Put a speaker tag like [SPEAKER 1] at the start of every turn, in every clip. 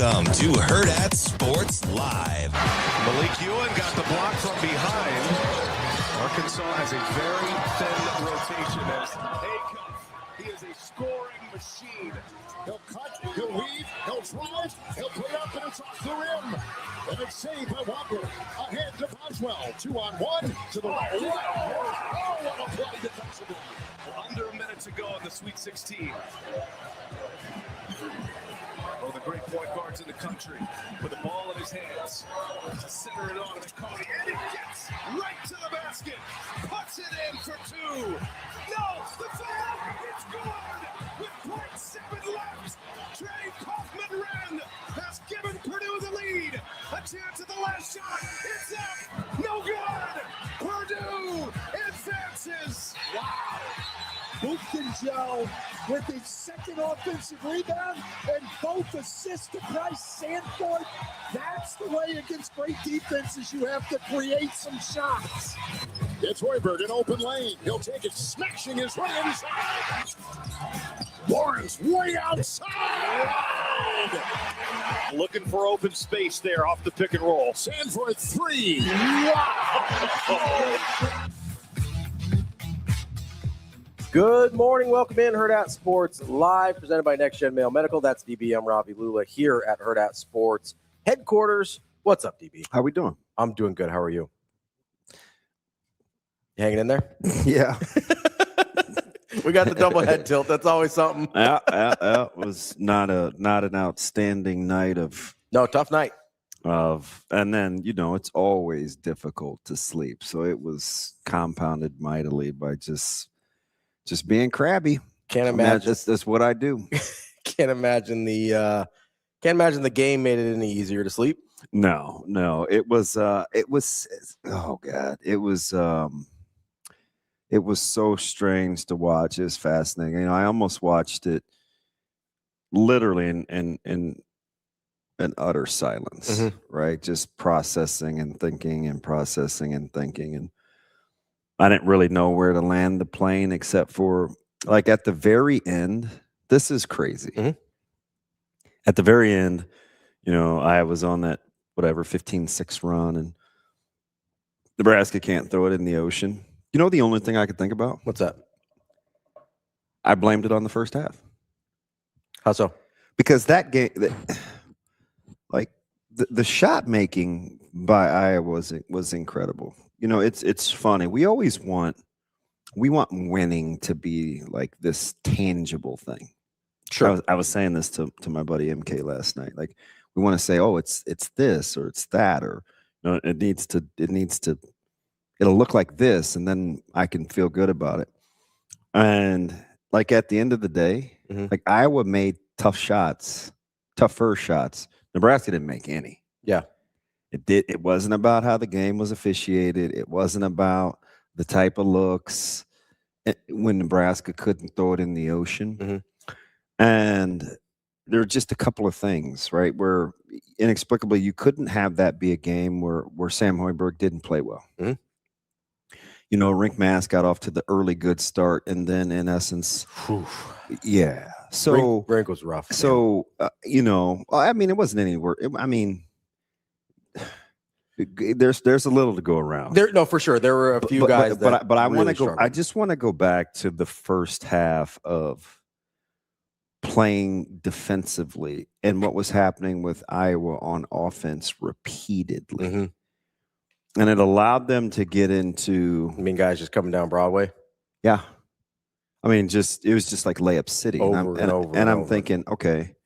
[SPEAKER 1] Welcome to Hurrdat Sports Live.
[SPEAKER 2] Malik Ewan got the block from behind. Arkansas has a very thin rotation as Haycuff. He is a scoring machine.
[SPEAKER 3] He'll cut, he'll weave, he'll drive, he'll put it up, and it's off the rim. And it's saved by Walker. Ahead to Boswell. 2-on-1 to the right. Oh, what a play defensively.
[SPEAKER 2] Under a minute to go in the Sweet 16. One of the great point guards in the country with the ball in his hands to center it on to Cody, and he gets right to the basket, puts it in for two. No, the foul, it's good with 0.7 left. Jack Hoffman has given Purdue the lead. A chance at the last shot. It's up. No good. Purdue advances.
[SPEAKER 3] Wow. Joe with his second offensive rebound and both assists to Bryce Sanford. That's the way against great defenses. You have to create some shots. It's Hoiberg in open lane. He'll take it, smashing his way inside. Lawrence way outside.
[SPEAKER 2] Looking for open space there off the pick and roll.
[SPEAKER 3] Sanford three. Wow.
[SPEAKER 4] Good morning. Welcome in Hurrdat Sports Live, presented by Next Gen Male Medical. That's DB. I'm Ravi Lulla here at Hurrdat Sports headquarters. What's up, DB?
[SPEAKER 5] How we doing?
[SPEAKER 4] I'm doing good. How are you? You hanging in there?
[SPEAKER 5] Yeah.
[SPEAKER 4] We got the double head tilt. That's always something.
[SPEAKER 5] Yeah. It was not an outstanding night
[SPEAKER 4] No, tough night.
[SPEAKER 5] and then, it's always difficult to sleep. So it was compounded mightily by just being crabby.
[SPEAKER 4] Can't imagine.
[SPEAKER 5] That's what I do.
[SPEAKER 4] Can't imagine the game made it any easier to sleep.
[SPEAKER 5] No. It was oh God. It was so strange to watch. It was fascinating. I almost watched it literally in utter silence, right? Just processing and thinking and processing and thinking. And I didn't really know where to land the plane except for like at the very end. This is crazy. At the very end, I was on that 15-6 run, and Nebraska can't throw it in the ocean. The only thing I could think about?
[SPEAKER 4] What's that?
[SPEAKER 5] I blamed it on the first half.
[SPEAKER 4] How so?
[SPEAKER 5] Because that game, the shot making by Iowa was incredible. It's funny. We want winning to be like this tangible thing.
[SPEAKER 4] Sure.
[SPEAKER 5] I was saying this to my buddy MK last night. Like, we want to say, oh, it's this or it's that, or it'll look like this, and then I can feel good about it. And like at the end of the day, like Iowa made tougher shots. Nebraska didn't make any.
[SPEAKER 4] Yeah.
[SPEAKER 5] It wasn't about how the game was officiated. It wasn't about the type of looks when Nebraska couldn't throw it in the ocean. And there are just a couple of things, right, where inexplicably you couldn't have that be a game where Sam Hoiberg didn't play well. Rink Mass got off to the early good start, and then in essence, yeah. So
[SPEAKER 4] Rink was rough.
[SPEAKER 5] So it wasn't anywhere. There's a little to go around.
[SPEAKER 4] For sure. There were a few guys,
[SPEAKER 5] but I
[SPEAKER 4] really
[SPEAKER 5] want to go.
[SPEAKER 4] struggled.
[SPEAKER 5] I just want to go back to the first half of playing defensively and what was happening with Iowa on offense repeatedly. And it allowed them to get into.
[SPEAKER 4] I mean, guys just coming down Broadway.
[SPEAKER 5] Yeah. It was just like layup city.
[SPEAKER 4] Over and over.
[SPEAKER 5] And I'm thinking, okay,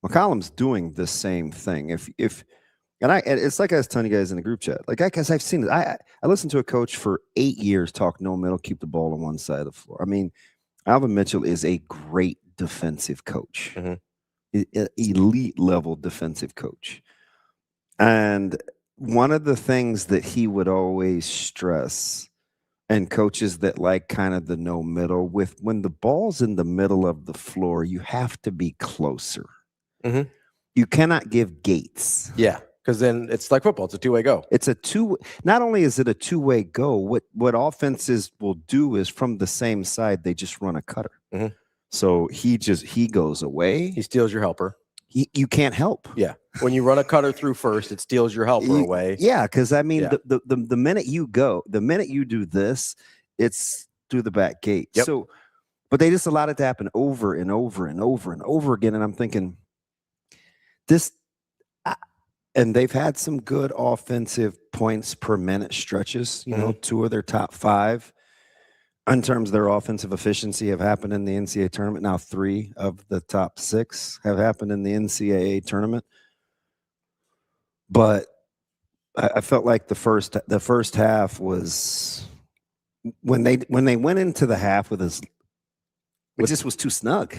[SPEAKER 5] McCollum's doing the same thing. It's like I was telling you guys in the group chat. Like, because I've seen it. I listened to a coach for 8 years talk no middle, keep the ball on one side of the floor. Alvin Mitchell is a great defensive coach, elite level defensive coach. And one of the things that he would always stress, and coaches that like kind of the no middle, when the ball's in the middle of the floor, you have to be closer. You cannot give gates.
[SPEAKER 4] Yeah. Because then it's like football. It's a two-way go.
[SPEAKER 5] Not only is it a two-way go, what offenses will do is from the same side, they just run a cutter. So he goes away.
[SPEAKER 4] He steals your helper.
[SPEAKER 5] you can't help.
[SPEAKER 4] Yeah. When you run a cutter through first, it steals your helper away.
[SPEAKER 5] Yeah, because I mean,
[SPEAKER 4] Yeah.
[SPEAKER 5] the minute you do this, it's through the back gate.
[SPEAKER 4] Yep.
[SPEAKER 5] So, but they just allowed it to happen over and over and over and over again. And I'm thinking, and they've had some good offensive points per minute stretches. You know, 2 of their top 5 in terms of their offensive efficiency have happened in the NCAA tournament. Now 3 of the top 6 have happened in the NCAA tournament. But I felt like the first half was when they went into the half it just was too snug.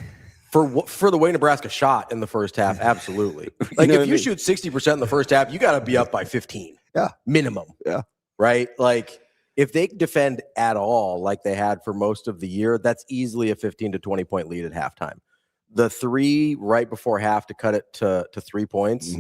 [SPEAKER 4] For the way Nebraska shot in the first half, absolutely. Like, if you shoot 60% in the first half, you got to be up by 15.
[SPEAKER 5] Yeah.
[SPEAKER 4] Minimum.
[SPEAKER 5] Yeah.
[SPEAKER 4] Right? Like, if they defend at all like they had for most of the year, that's easily a 15 to 20 point lead at halftime. The 3 right before half to cut it to 3 points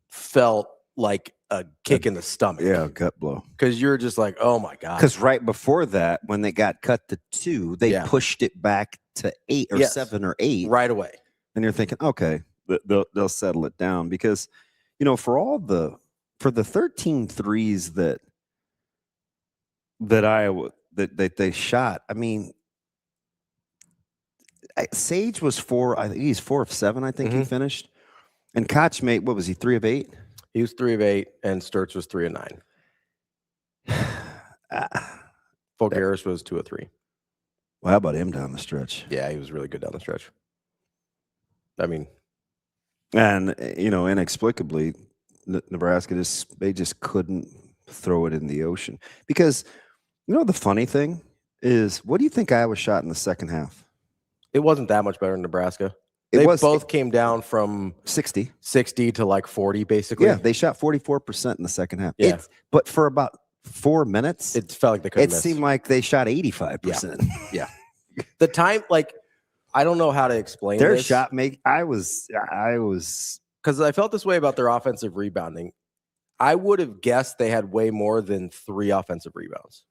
[SPEAKER 4] felt like a kick in the stomach.
[SPEAKER 5] Yeah, gut blow.
[SPEAKER 4] Because you're just like, oh my God.
[SPEAKER 5] Because right before that, when they got cut to 2, they pushed it back to 8 or 7 or 8
[SPEAKER 4] right away.
[SPEAKER 5] And you're thinking, okay, they'll settle it down because, you know, for the 13 threes that Iowa that they shot, I mean, Sage was 4. I think he's 4 of 7. I think he finished, and Koch made, what was he, 3 of 8?
[SPEAKER 4] He was 3 of 8, and Sturtz was 3 of 9. Harris was 2 of 3.
[SPEAKER 5] Well, how about him down the stretch?
[SPEAKER 4] Yeah, he was really good down the stretch. I mean,
[SPEAKER 5] and you know, inexplicably, Nebraska just couldn't throw it in the ocean. Because, you know, the funny thing is, what do you think Iowa shot in the second half?
[SPEAKER 4] It wasn't that much better than Nebraska. They both came down from 60 to like 40, basically.
[SPEAKER 5] Yeah, they shot 44% in the second half.
[SPEAKER 4] Yeah.
[SPEAKER 5] But for about 4 minutes,
[SPEAKER 4] it felt like they couldn't miss.
[SPEAKER 5] It seemed like they shot 85%.
[SPEAKER 4] Yeah. The time, like, I don't know how to explain
[SPEAKER 5] their
[SPEAKER 4] this.
[SPEAKER 5] shot make. I was
[SPEAKER 4] because I felt this way about their offensive rebounding. I would have guessed they had way more than 3 offensive rebounds.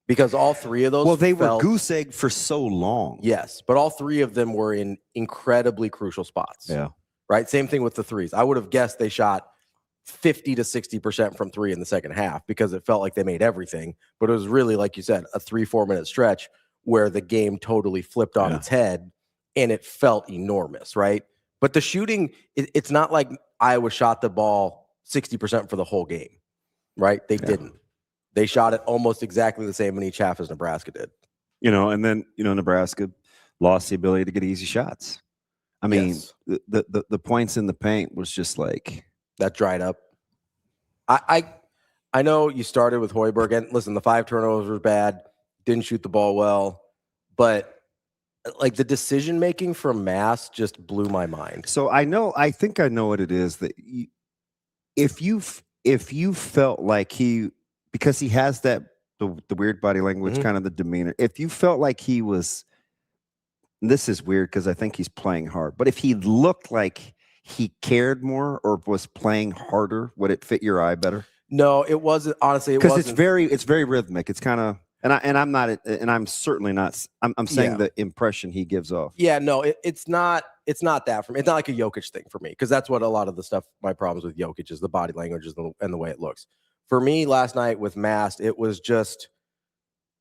[SPEAKER 4] Because all 3 of those
[SPEAKER 5] were goose egg for so long.
[SPEAKER 4] Yes, but all 3 of them were in incredibly crucial spots.
[SPEAKER 5] Yeah.
[SPEAKER 4] Right? Same thing with the threes. I would have guessed they shot 50 to 60% from 3 in the second half because it felt like they made everything. But it was really, like you said, a 3-4 minute stretch where the game totally flipped on its head, and it felt enormous, right? But the shooting, it's not like Iowa shot the ball 60% for the whole game, right? They didn't. They shot it almost exactly the same in each half as Nebraska did.
[SPEAKER 5] You know, and then, you know, Nebraska lost the ability to get easy shots. I mean, the points in the paint was just like
[SPEAKER 4] that dried up. I know you started with Hoiberg, and listen, the 5 turnovers were bad, didn't shoot the ball well, but like the decision making from Mass just blew my mind.
[SPEAKER 5] So I think I know what it is that if you felt like because he has that the weird body language, kind of the demeanor. If you felt like he was, this is weird because I think he's playing hard, but if he looked like he cared more or was playing harder, would it fit your eye better?
[SPEAKER 4] No, it wasn't. Honestly, it wasn't.
[SPEAKER 5] It's very rhythmic. It's kind of, and I'm certainly not. I'm saying the impression he gives off.
[SPEAKER 4] Yeah, no, it's not that for me. It's not like a Jokic thing for me because that's what a lot of the stuff. My problems with Jokic is the body language and the way it looks. For me, last night with Mast, it was just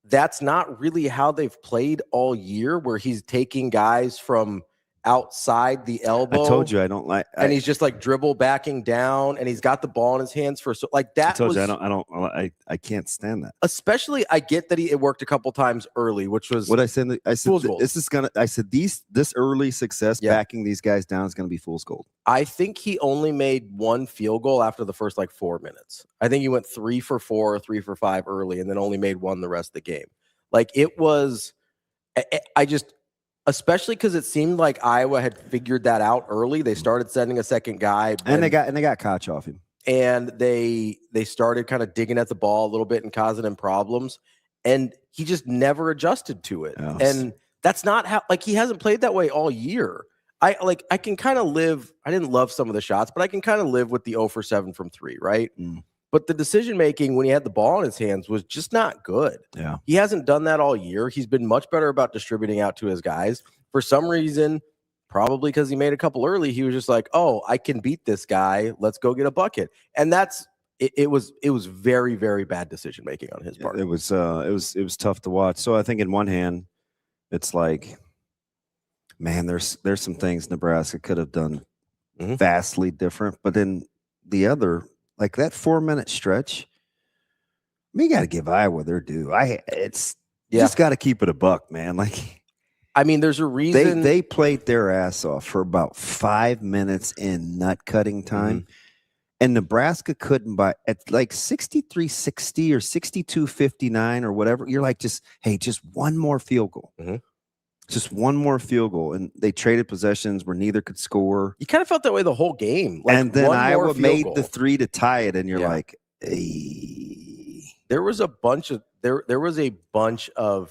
[SPEAKER 4] that's not really how they've played all year, where he's taking guys from outside the elbow.
[SPEAKER 5] I told you I don't like,
[SPEAKER 4] and he's just like dribble backing down, and he's got the ball in his hands for so like that.
[SPEAKER 5] I told you I can't stand that.
[SPEAKER 4] Especially, I get that it worked a couple times early, which was
[SPEAKER 5] what I said. I said
[SPEAKER 4] fool's gold.
[SPEAKER 5] This early success backing these guys down is going to be fool's gold.
[SPEAKER 4] I think he only made 1 field goal after the first like 4 minutes. I think he went 3 for 4 or 3 for 5 early, and then only made 1 the rest of the game. Like it was, I just. Especially because it seemed like Iowa had figured that out early. They started sending a second guy,
[SPEAKER 5] and they got Koch off him,
[SPEAKER 4] and they started kind of digging at the ball a little bit and causing him problems. And he just never adjusted to it.
[SPEAKER 5] Yes.
[SPEAKER 4] And that's not how. Like he hasn't played that way all year. I can kind of live. I didn't love some of the shots, but I can kind of live with the 0 for 7 from 3, right? But the decision making when he had the ball in his hands was just not good.
[SPEAKER 5] Yeah.
[SPEAKER 4] He hasn't done that all year. He's been much better about distributing out to his guys. For some reason, probably because he made a couple early, he was just like, oh, I can beat this guy. Let's go get a bucket. And it was very, very bad decision making on his part.
[SPEAKER 5] It was tough to watch. So I think in one hand, it's like, man, there's some things Nebraska could have done vastly different. But then the other, like that 4-minute stretch, we got to give Iowa their due. Just got to keep it a buck, man. Like,
[SPEAKER 4] I mean, there's a reason
[SPEAKER 5] they played their ass off for about 5 minutes in nut cutting time. And Nebraska couldn't buy at like 63-60 or 62-59 or whatever. You're like, just one more field goal. Just one more field goal. And they traded possessions where neither could score.
[SPEAKER 4] You kind of felt that way the whole game. Like,
[SPEAKER 5] and then Iowa made
[SPEAKER 4] goal.
[SPEAKER 5] The 3 to tie it. And you're like, hey.
[SPEAKER 4] There was a bunch of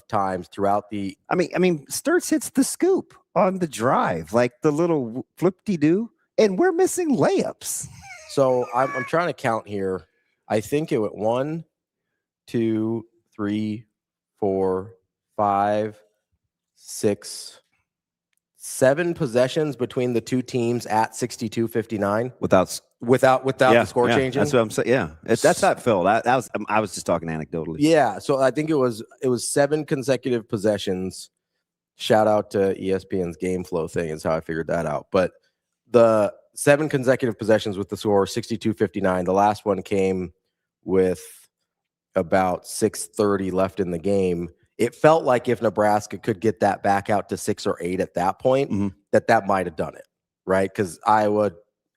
[SPEAKER 4] times throughout the.
[SPEAKER 5] I mean, Sturts hits the scoop on the drive, like the little flip-de-doo. And we're missing layups.
[SPEAKER 4] So I'm trying to count here. I think it went 1, 2, 3, 4, 5, 6, 7 possessions between the two teams at 62-59
[SPEAKER 5] without
[SPEAKER 4] the score changing.
[SPEAKER 5] That's what I'm saying. Yeah, that's how it felt. I was just talking anecdotally.
[SPEAKER 4] Yeah, so I think it was 7 consecutive possessions. Shout out to ESPN's game flow thing is how I figured that out. But the 7 consecutive possessions with the score 62-59. The last one came with about 6:30 left in the game. It felt like if Nebraska could get that back out to 6 or 8 at that point, that might have done it, right? Because Iowa,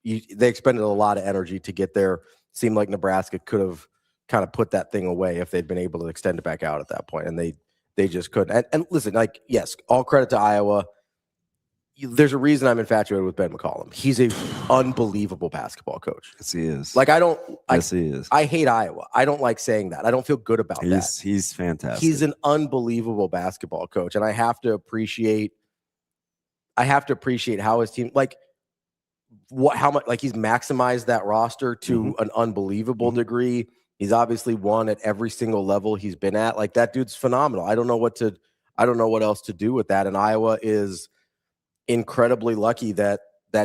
[SPEAKER 4] they expended a lot of energy to get there. Seemed like Nebraska could have kind of put that thing away if they'd been able to extend it back out at that point, and they just couldn't. And listen, like, yes, all credit to Iowa. There's a reason I'm infatuated with Ben McCollum. He's a unbelievable basketball coach.
[SPEAKER 5] Yes, he is.
[SPEAKER 4] Like,
[SPEAKER 5] yes, he is.
[SPEAKER 4] I hate Iowa. I don't like saying that. I don't feel good about that.
[SPEAKER 5] He's fantastic.
[SPEAKER 4] He's an unbelievable basketball coach, and I have to appreciate how his team, like, how much, like, he's maximized that roster to an unbelievable degree. He's obviously won at every single level he's been at. Like, that dude's phenomenal. I don't know what else to do with that. And Iowa is incredibly lucky that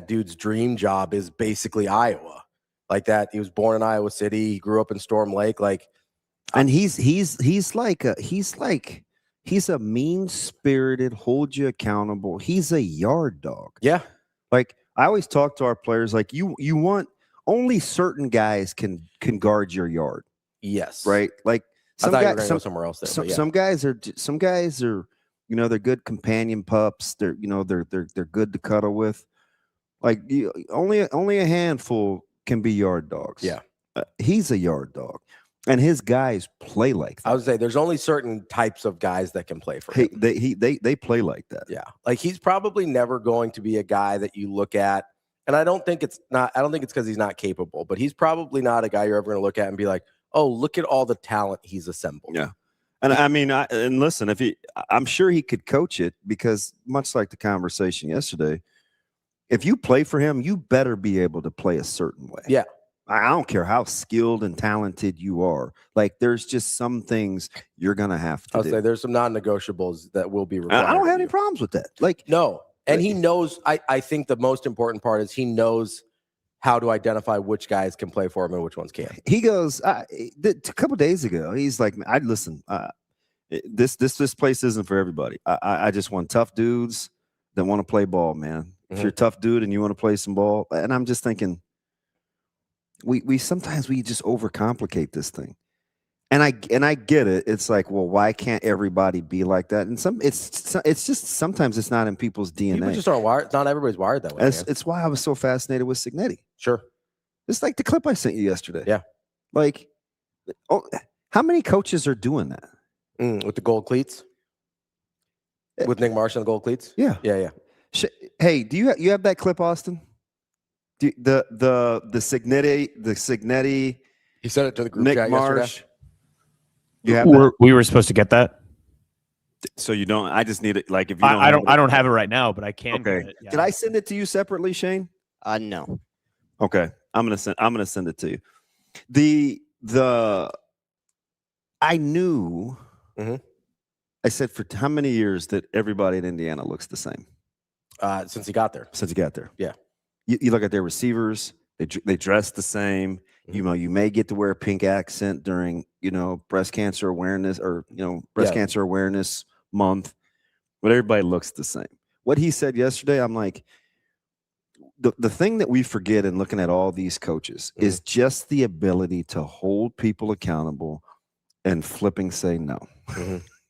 [SPEAKER 4] dude's dream job is basically Iowa. Like that, he was born in Iowa City. He grew up in Storm Lake. Like,
[SPEAKER 5] and he's a mean-spirited, hold you accountable. He's a yard dog.
[SPEAKER 4] Yeah.
[SPEAKER 5] Like, I always talk to our players, like, you want only certain guys can guard your yard.
[SPEAKER 4] Yes.
[SPEAKER 5] Right. Like,
[SPEAKER 4] I thought you were going to go somewhere else there.
[SPEAKER 5] Some guys are, you know, they're good companion pups. They're good to cuddle with. Like, only a handful can be yard dogs.
[SPEAKER 4] Yeah.
[SPEAKER 5] He's a yard dog, and his guys play like that.
[SPEAKER 4] I would say there's only certain types of guys that can play for him.
[SPEAKER 5] They play like that.
[SPEAKER 4] Yeah. Like, he's probably never going to be a guy that you look at, and I don't think it's because he's not capable, but he's probably not a guy you're ever going to look at and be like, oh, look at all the talent he's assembled.
[SPEAKER 5] Yeah. And I mean, and listen, I'm sure he could coach it, because much like the conversation yesterday, if you play for him, you better be able to play a certain way.
[SPEAKER 4] Yeah.
[SPEAKER 5] I don't care how skilled and talented you are. Like, there's just some things you're going to have to do.
[SPEAKER 4] I'll say there's some non-negotiables that will be required.
[SPEAKER 5] I don't have any problems with that. Like,
[SPEAKER 4] no. And he knows, I think the most important part is he knows how to identify which guys can play for him and which ones can't.
[SPEAKER 5] He goes, a couple days ago, he's like, this place isn't for everybody. I just want tough dudes that want to play ball, man. If you're a tough dude and you want to play some ball, and I'm just thinking, we sometimes just overcomplicate this thing. And I get it. It's like, well, why can't everybody be like that? And it's just sometimes it's not in people's DNA.
[SPEAKER 4] People just aren't wired. Not everybody's wired that way.
[SPEAKER 5] It's why I was so fascinated with Signetti.
[SPEAKER 4] Sure.
[SPEAKER 5] It's like the clip I sent you yesterday.
[SPEAKER 4] Yeah.
[SPEAKER 5] Like, how many coaches are doing that?
[SPEAKER 4] With the gold cleats? With Nick Marsh on the gold cleats?
[SPEAKER 5] Yeah.
[SPEAKER 4] Yeah.
[SPEAKER 5] Hey, do you have that clip, Austin? The Signetti.
[SPEAKER 4] He sent it to the group
[SPEAKER 5] Nick
[SPEAKER 4] chat
[SPEAKER 5] Marsh.
[SPEAKER 4] yesterday.
[SPEAKER 5] You have
[SPEAKER 6] we were supposed to get that.
[SPEAKER 5] So you don't. I just need it. Like, if you don't,
[SPEAKER 6] I don't have it right now, but I can.
[SPEAKER 5] Okay.
[SPEAKER 6] Get it. Yeah.
[SPEAKER 5] Did I send it to you separately, Shane?
[SPEAKER 7] No.
[SPEAKER 5] Okay. I'm gonna send it to you. I knew.
[SPEAKER 4] Mm-hmm.
[SPEAKER 5] I said for how many years that everybody in Indiana looks the same.
[SPEAKER 4] Since he got there.
[SPEAKER 5] Since he got there.
[SPEAKER 4] Yeah.
[SPEAKER 5] You look at their receivers, they dress the same.
[SPEAKER 4] Mhm.
[SPEAKER 5] You may get to wear a pink accent during, breast cancer awareness or, breast cancer awareness month, but everybody looks the same. What he said yesterday, I'm like, the thing that we forget in looking at all these coaches is just the ability to hold people accountable and flipping say no.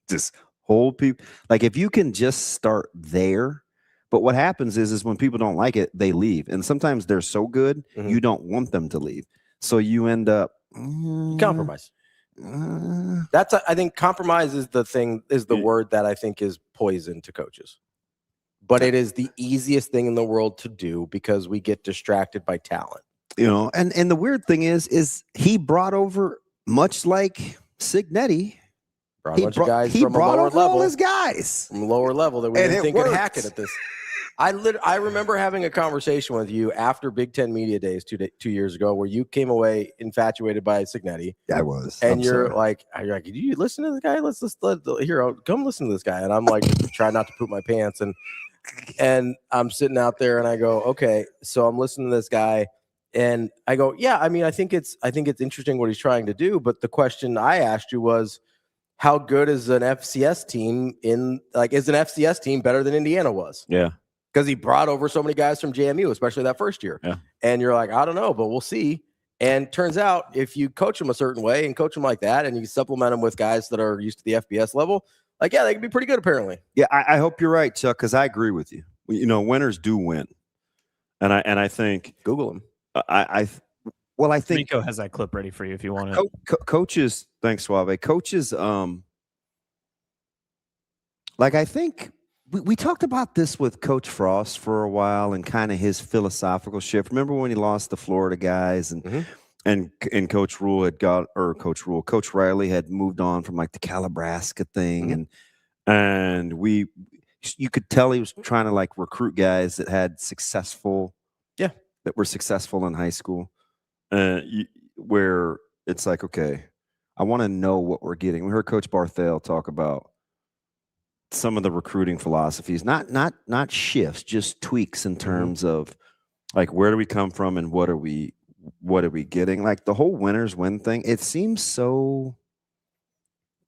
[SPEAKER 5] Just hold people. Like if you can just start there, but what happens is when people don't like it, they leave. And sometimes they're so good, you don't want them to leave. So you end up
[SPEAKER 4] Compromise. I think compromise is the word that I think is poison to coaches. But it is the easiest thing in the world to do because we get distracted by talent.
[SPEAKER 5] And the weird thing is he brought over, much like Signetti,
[SPEAKER 4] Brought a bunch of guys from a lower level.
[SPEAKER 5] All his guys
[SPEAKER 4] from a lower level that we didn't think could hack it at this. I remember having a conversation with you after Big Ten Media Days 2 years ago, where you came away infatuated by Signetti.
[SPEAKER 5] I was,
[SPEAKER 4] and you're like, "Did you listen to the guy? Come listen to this guy." And I'm like, trying not to poop my pants, and I'm sitting out there, and I go, "Okay." So I'm listening to this guy, and I go, "Yeah, I mean, I think it's interesting what he's trying to do." But the question I asked you was, how good is an FCS team is an FCS team better than Indiana was?
[SPEAKER 5] Yeah.
[SPEAKER 4] Because he brought over so many guys from JMU, especially that first year.
[SPEAKER 5] Yeah.
[SPEAKER 4] And you're like, I don't know, but we'll see. And turns out if you coach them a certain way and coach them like that, and you supplement them with guys that are used to the FBS level, they can be pretty good apparently.
[SPEAKER 5] Yeah, I hope you're right, Chuck, because I agree with you. Winners do win. And I think
[SPEAKER 4] Google them.
[SPEAKER 5] I think
[SPEAKER 6] Rico has that clip ready for you if you want it.
[SPEAKER 5] Coaches, thanks, Suave. Coaches, I think we talked about this with Coach Frost for a while and kind of his philosophical shift. Remember when he lost the Florida guys and Coach Riley had moved on from the Calabrasca thing, and you could tell he was trying to recruit guys that had that were successful in high school. Where it's okay, I want to know what we're getting. We heard Coach Barthel talk about some of the recruiting philosophies, not shifts, just tweaks in terms of where do we come from and what are we getting? The whole winners win thing, it seems so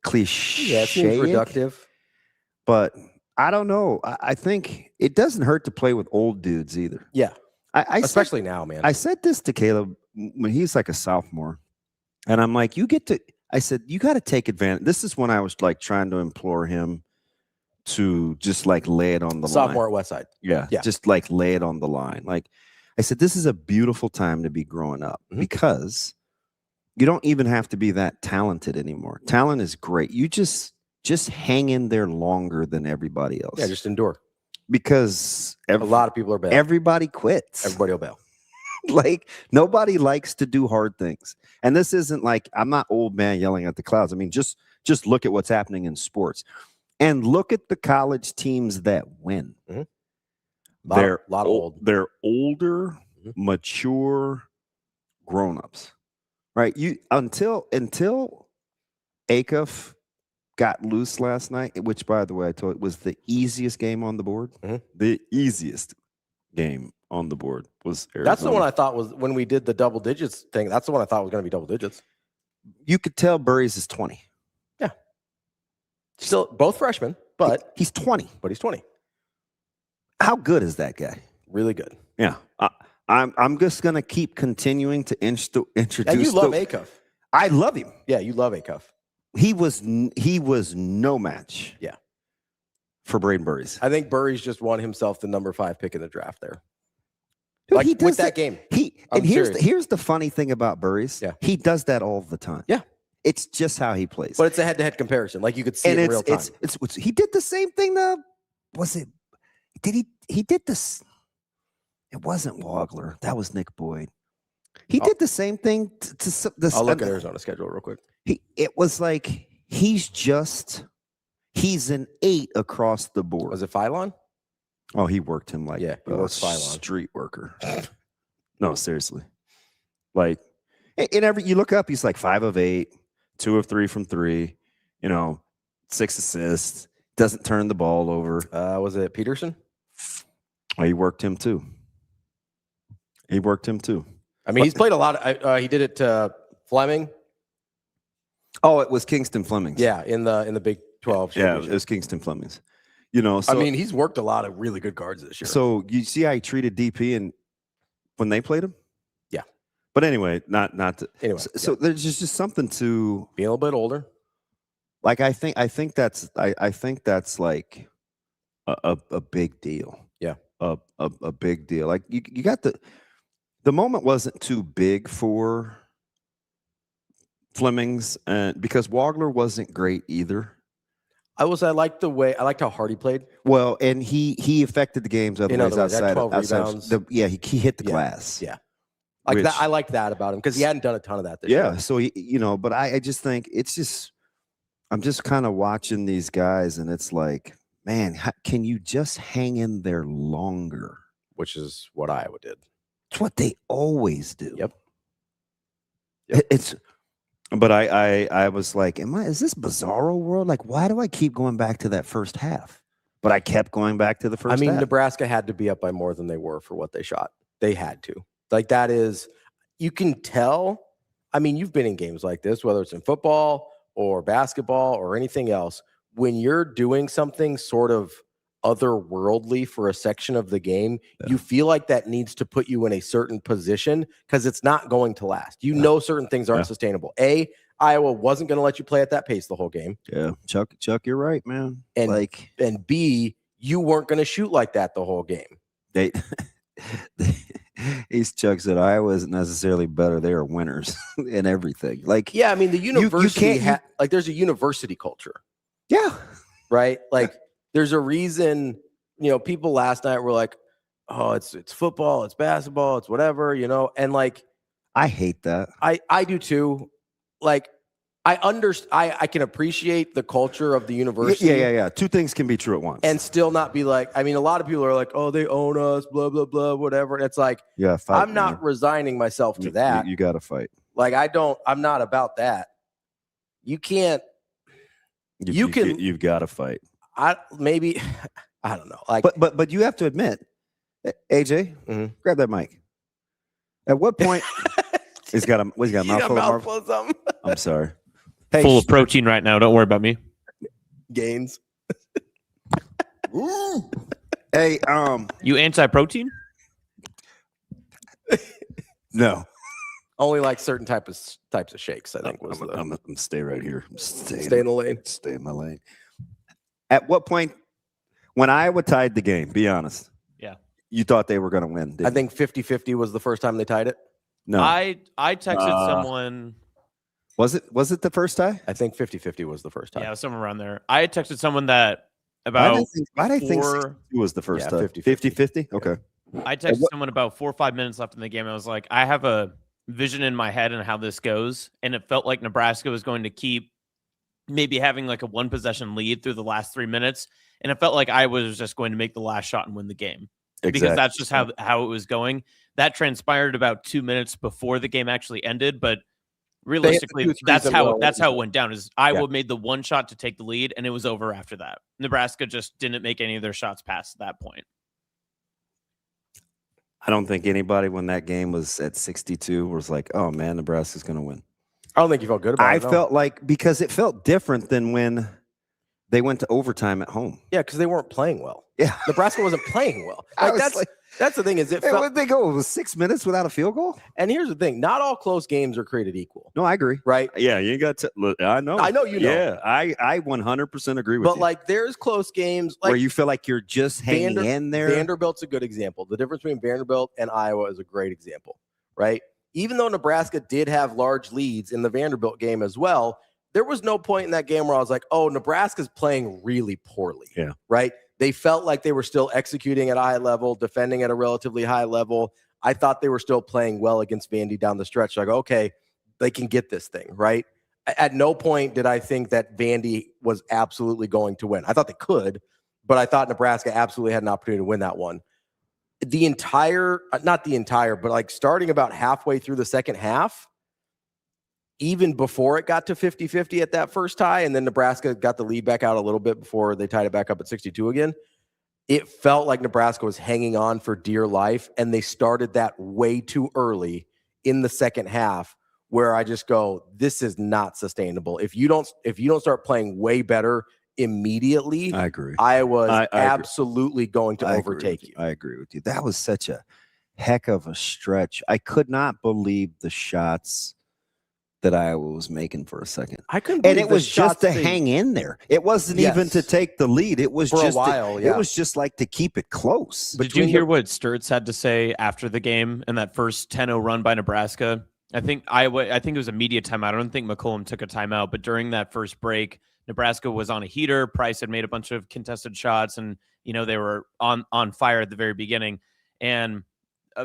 [SPEAKER 5] cliche.
[SPEAKER 4] Yeah, it seems reductive.
[SPEAKER 5] But I don't know. I think it doesn't hurt to play with old dudes either.
[SPEAKER 4] Yeah. Especially
[SPEAKER 5] now,
[SPEAKER 4] man.
[SPEAKER 5] I said this to Caleb when he's a sophomore, and I'm like, I said, you got to take advantage. This is when I was trying to implore him to just lay it on the
[SPEAKER 4] sophomore at Westside.
[SPEAKER 5] Yeah. Just lay it on the line. I said, this is a beautiful time to be growing up because you don't even have to be that talented anymore. Talent is great. You just hang in there longer than everybody else.
[SPEAKER 4] Yeah, just endure.
[SPEAKER 5] Because
[SPEAKER 4] a lot of people are bad.
[SPEAKER 5] Everybody quits.
[SPEAKER 4] Everybody will bail.
[SPEAKER 5] Nobody likes to do hard things. And this isn't I'm not old man yelling at the clouds. I mean, just look at what's happening in sports. And look at the college teams that win. They're old. They're older, mature grown-ups. Right? Until Acuff got loose last night, which, by the way, I told you was the easiest game on the board. The easiest game on the board was Arizona.
[SPEAKER 4] That's the one I thought was when we did the double digits thing. That's the one I thought was going to be double digits.
[SPEAKER 5] You could tell Burries is 20.
[SPEAKER 4] Yeah. Still both freshmen, but
[SPEAKER 5] he's 20.
[SPEAKER 4] But he's 20.
[SPEAKER 5] How good is that guy?
[SPEAKER 4] Really good.
[SPEAKER 5] Yeah. I'm just going to keep continuing to introduce.
[SPEAKER 4] And you love Acuff.
[SPEAKER 5] I love him.
[SPEAKER 4] Yeah, you love Acuff.
[SPEAKER 5] He was no match.
[SPEAKER 4] Yeah.
[SPEAKER 5] For Braden Burries.
[SPEAKER 4] I think Burries just won himself the number 5 pick in the draft there.
[SPEAKER 5] Dude, he does
[SPEAKER 4] with that game.
[SPEAKER 5] Here's the funny thing about Burries.
[SPEAKER 4] Yeah.
[SPEAKER 5] He does that all the time.
[SPEAKER 4] Yeah.
[SPEAKER 5] It's just how he plays.
[SPEAKER 4] But it's a head-to-head comparison. You could see it in real time.
[SPEAKER 5] He did the same thing. He did this. It wasn't Wagler. That was Nick Boyd. He did the same thing to this.
[SPEAKER 4] I'll look at Arizona schedule real quick.
[SPEAKER 5] It was he's an 8 across the board.
[SPEAKER 4] Was it Phylon?
[SPEAKER 5] Oh, he worked him
[SPEAKER 4] he worked Phylon.
[SPEAKER 5] Street worker. No, seriously. You look up, he's 5 of 8, 2 of 3 from 3, 6 assists, doesn't turn the ball over.
[SPEAKER 4] Was it Peterson?
[SPEAKER 5] Oh, he worked him too.
[SPEAKER 4] I mean, he's played a lot. He did it to Fleming.
[SPEAKER 5] Oh, it was Kingston Fleming's.
[SPEAKER 4] Yeah, in the Big 12.
[SPEAKER 5] Yeah, it was Kingston Fleming's. So,
[SPEAKER 4] I mean, he's worked a lot of really good guards this year.
[SPEAKER 5] So you see how he treated DP and when they played him?
[SPEAKER 4] Yeah.
[SPEAKER 5] But anyway, not to,
[SPEAKER 4] anyway.
[SPEAKER 5] So there's just something to
[SPEAKER 4] be a little bit older.
[SPEAKER 5] Like I think that's like a big deal.
[SPEAKER 4] Yeah.
[SPEAKER 5] A big deal. Like you got the moment wasn't too big for Fleming's, and because Wagler wasn't great either.
[SPEAKER 4] I liked how hard he played.
[SPEAKER 5] Well, and he affected the games otherwise outside
[SPEAKER 4] 12 rebounds.
[SPEAKER 5] He hit the glass.
[SPEAKER 4] Yeah. Like that, I liked that about him because he hadn't done a ton of that this year.
[SPEAKER 5] Yeah, so but I just think it's just I'm just kind of watching these guys, and it's like, man, can you just hang in there longer?
[SPEAKER 4] Which is what Iowa did.
[SPEAKER 5] It's what they always do.
[SPEAKER 4] Yep.
[SPEAKER 5] But I was like, is this bizarro world? Like, why do I keep going back to that first half? But I kept going back to the first half.
[SPEAKER 4] Nebraska had to be up by more than they were for what they shot. They had to. Like, that is, you can tell. I mean, you've been in games like this, whether it's in football or basketball or anything else. When you're doing something sort of otherworldly for a section of the game, you feel like that needs to put you in a certain position because it's not going to last. You know certain things aren't sustainable. Iowa wasn't going to let you play at that pace the whole game.
[SPEAKER 5] Yeah, Chuck, you're right, man.
[SPEAKER 4] And B, you weren't going to shoot like that the whole game.
[SPEAKER 5] Chuck said Iowa isn't necessarily better. They are winners in everything. Like,
[SPEAKER 4] yeah, I mean, the university there's a university culture.
[SPEAKER 5] Yeah.
[SPEAKER 4] Right? Like, there's a reason, people last night were like, oh, it's football, it's basketball, it's whatever, and like,
[SPEAKER 5] I hate that.
[SPEAKER 4] I do too. Like, I can appreciate the culture of the university.
[SPEAKER 5] Yeah. Two things can be true at once.
[SPEAKER 4] And still not be like, I mean, a lot of people are like, oh, they own us, blah, blah, blah, whatever. And it's like, I'm not resigning myself to that.
[SPEAKER 5] You got to fight.
[SPEAKER 4] Like, I'm not about that. You can't.
[SPEAKER 5] You've got to fight.
[SPEAKER 4] I don't know. Like,
[SPEAKER 5] but you have to admit, AJ, grab that mic. At what point he's got a mouthful
[SPEAKER 4] of something.
[SPEAKER 5] I'm sorry.
[SPEAKER 6] Hey, full of protein right now. Don't worry about me.
[SPEAKER 4] Gains.
[SPEAKER 5] Hey,
[SPEAKER 6] you anti-protein?
[SPEAKER 5] No.
[SPEAKER 4] Only like certain types of shakes, I think.
[SPEAKER 5] I'm gonna stay right here.
[SPEAKER 4] Stay in the lane.
[SPEAKER 5] Stay in my lane. At what point, when Iowa tied the game, be honest.
[SPEAKER 6] Yeah.
[SPEAKER 5] You thought they were going to win.
[SPEAKER 4] I think 50-50 was the first time they tied it.
[SPEAKER 5] No.
[SPEAKER 6] I texted someone.
[SPEAKER 5] Was it the first tie?
[SPEAKER 4] I think 50-50 was the first time.
[SPEAKER 6] Yeah, somewhere around there. I had texted someone that about.
[SPEAKER 5] Why did I think 62 was the first time? 50-50? Okay.
[SPEAKER 6] I texted someone about 4 or 5 minutes left in the game. I was like, I have a vision in my head and how this goes, and it felt like Nebraska was going to keep maybe having like a one possession lead through the last 3 minutes, and it felt like I was just going to make the last shot and win the game. Exactly. Because that's just how it was going. That transpired about 2 minutes before the game actually ended, but realistically, that's how it went down. Is Iowa made the one shot to take the lead, and it was over after that. Nebraska just didn't make any of their shots past that point.
[SPEAKER 5] I don't think anybody, when that game was at 62, was like, "Oh man, Nebraska's going to win."
[SPEAKER 4] I don't think you felt good about it.
[SPEAKER 5] I felt like, because it felt different than when they went to overtime at home.
[SPEAKER 4] Yeah, because they weren't playing well.
[SPEAKER 5] Yeah,
[SPEAKER 4] Nebraska wasn't playing well. Like, that's the thing. Is it?
[SPEAKER 5] Where'd they go? It was 6 minutes without a field goal.
[SPEAKER 4] And here's the thing: not all close games are created equal.
[SPEAKER 5] No, I agree.
[SPEAKER 4] Right?
[SPEAKER 5] Yeah, you got to. I know.
[SPEAKER 4] You know.
[SPEAKER 5] Yeah, I 100% agree with you.
[SPEAKER 4] But like, there's close games
[SPEAKER 5] where you feel like you're just hanging in there.
[SPEAKER 4] Vanderbilt's a good example. The difference between Vanderbilt and Iowa is a great example, right? Even though Nebraska did have large leads in the Vanderbilt game as well, there was no point in that game where I was like, oh, Nebraska's playing really poorly.
[SPEAKER 5] Yeah.
[SPEAKER 4] Right? They felt like they were still executing at a high level, defending at a relatively high level. I thought they were still playing well against Vandy down the stretch. Like, okay, they can get this thing, right? At no point did I think that Vandy was absolutely going to win. I thought they could, but I thought Nebraska absolutely had an opportunity to win that one. Not the entire, but like starting about halfway through the second half, even before it got to 50-50 at that first tie, and then Nebraska got the lead back out a little bit before they tied it back up at 62 again, it felt like Nebraska was hanging on for dear life, and they started that way too early in the second half, where I just go, this is not sustainable. If you don't start playing way better immediately,
[SPEAKER 5] I agree.
[SPEAKER 4] Iowa's
[SPEAKER 5] I
[SPEAKER 4] absolutely going to overtake you.
[SPEAKER 5] I agree with you. That was such a heck of a stretch. I could not believe the shots that Iowa was making for a second.
[SPEAKER 4] I couldn't
[SPEAKER 5] And
[SPEAKER 4] believe
[SPEAKER 5] it was just to hang in there. It wasn't even to take the lead. It was
[SPEAKER 4] for
[SPEAKER 5] just
[SPEAKER 4] a while.
[SPEAKER 5] It was just like to keep it close.
[SPEAKER 6] Did you hear what Sturtz had to say after the game and that first 10-0 run by Nebraska? I think it was a media timeout. I don't think McCollum took a timeout, but during that first break, Nebraska was on a heater. Price had made a bunch of contested shots, and they were on fire at the very beginning. And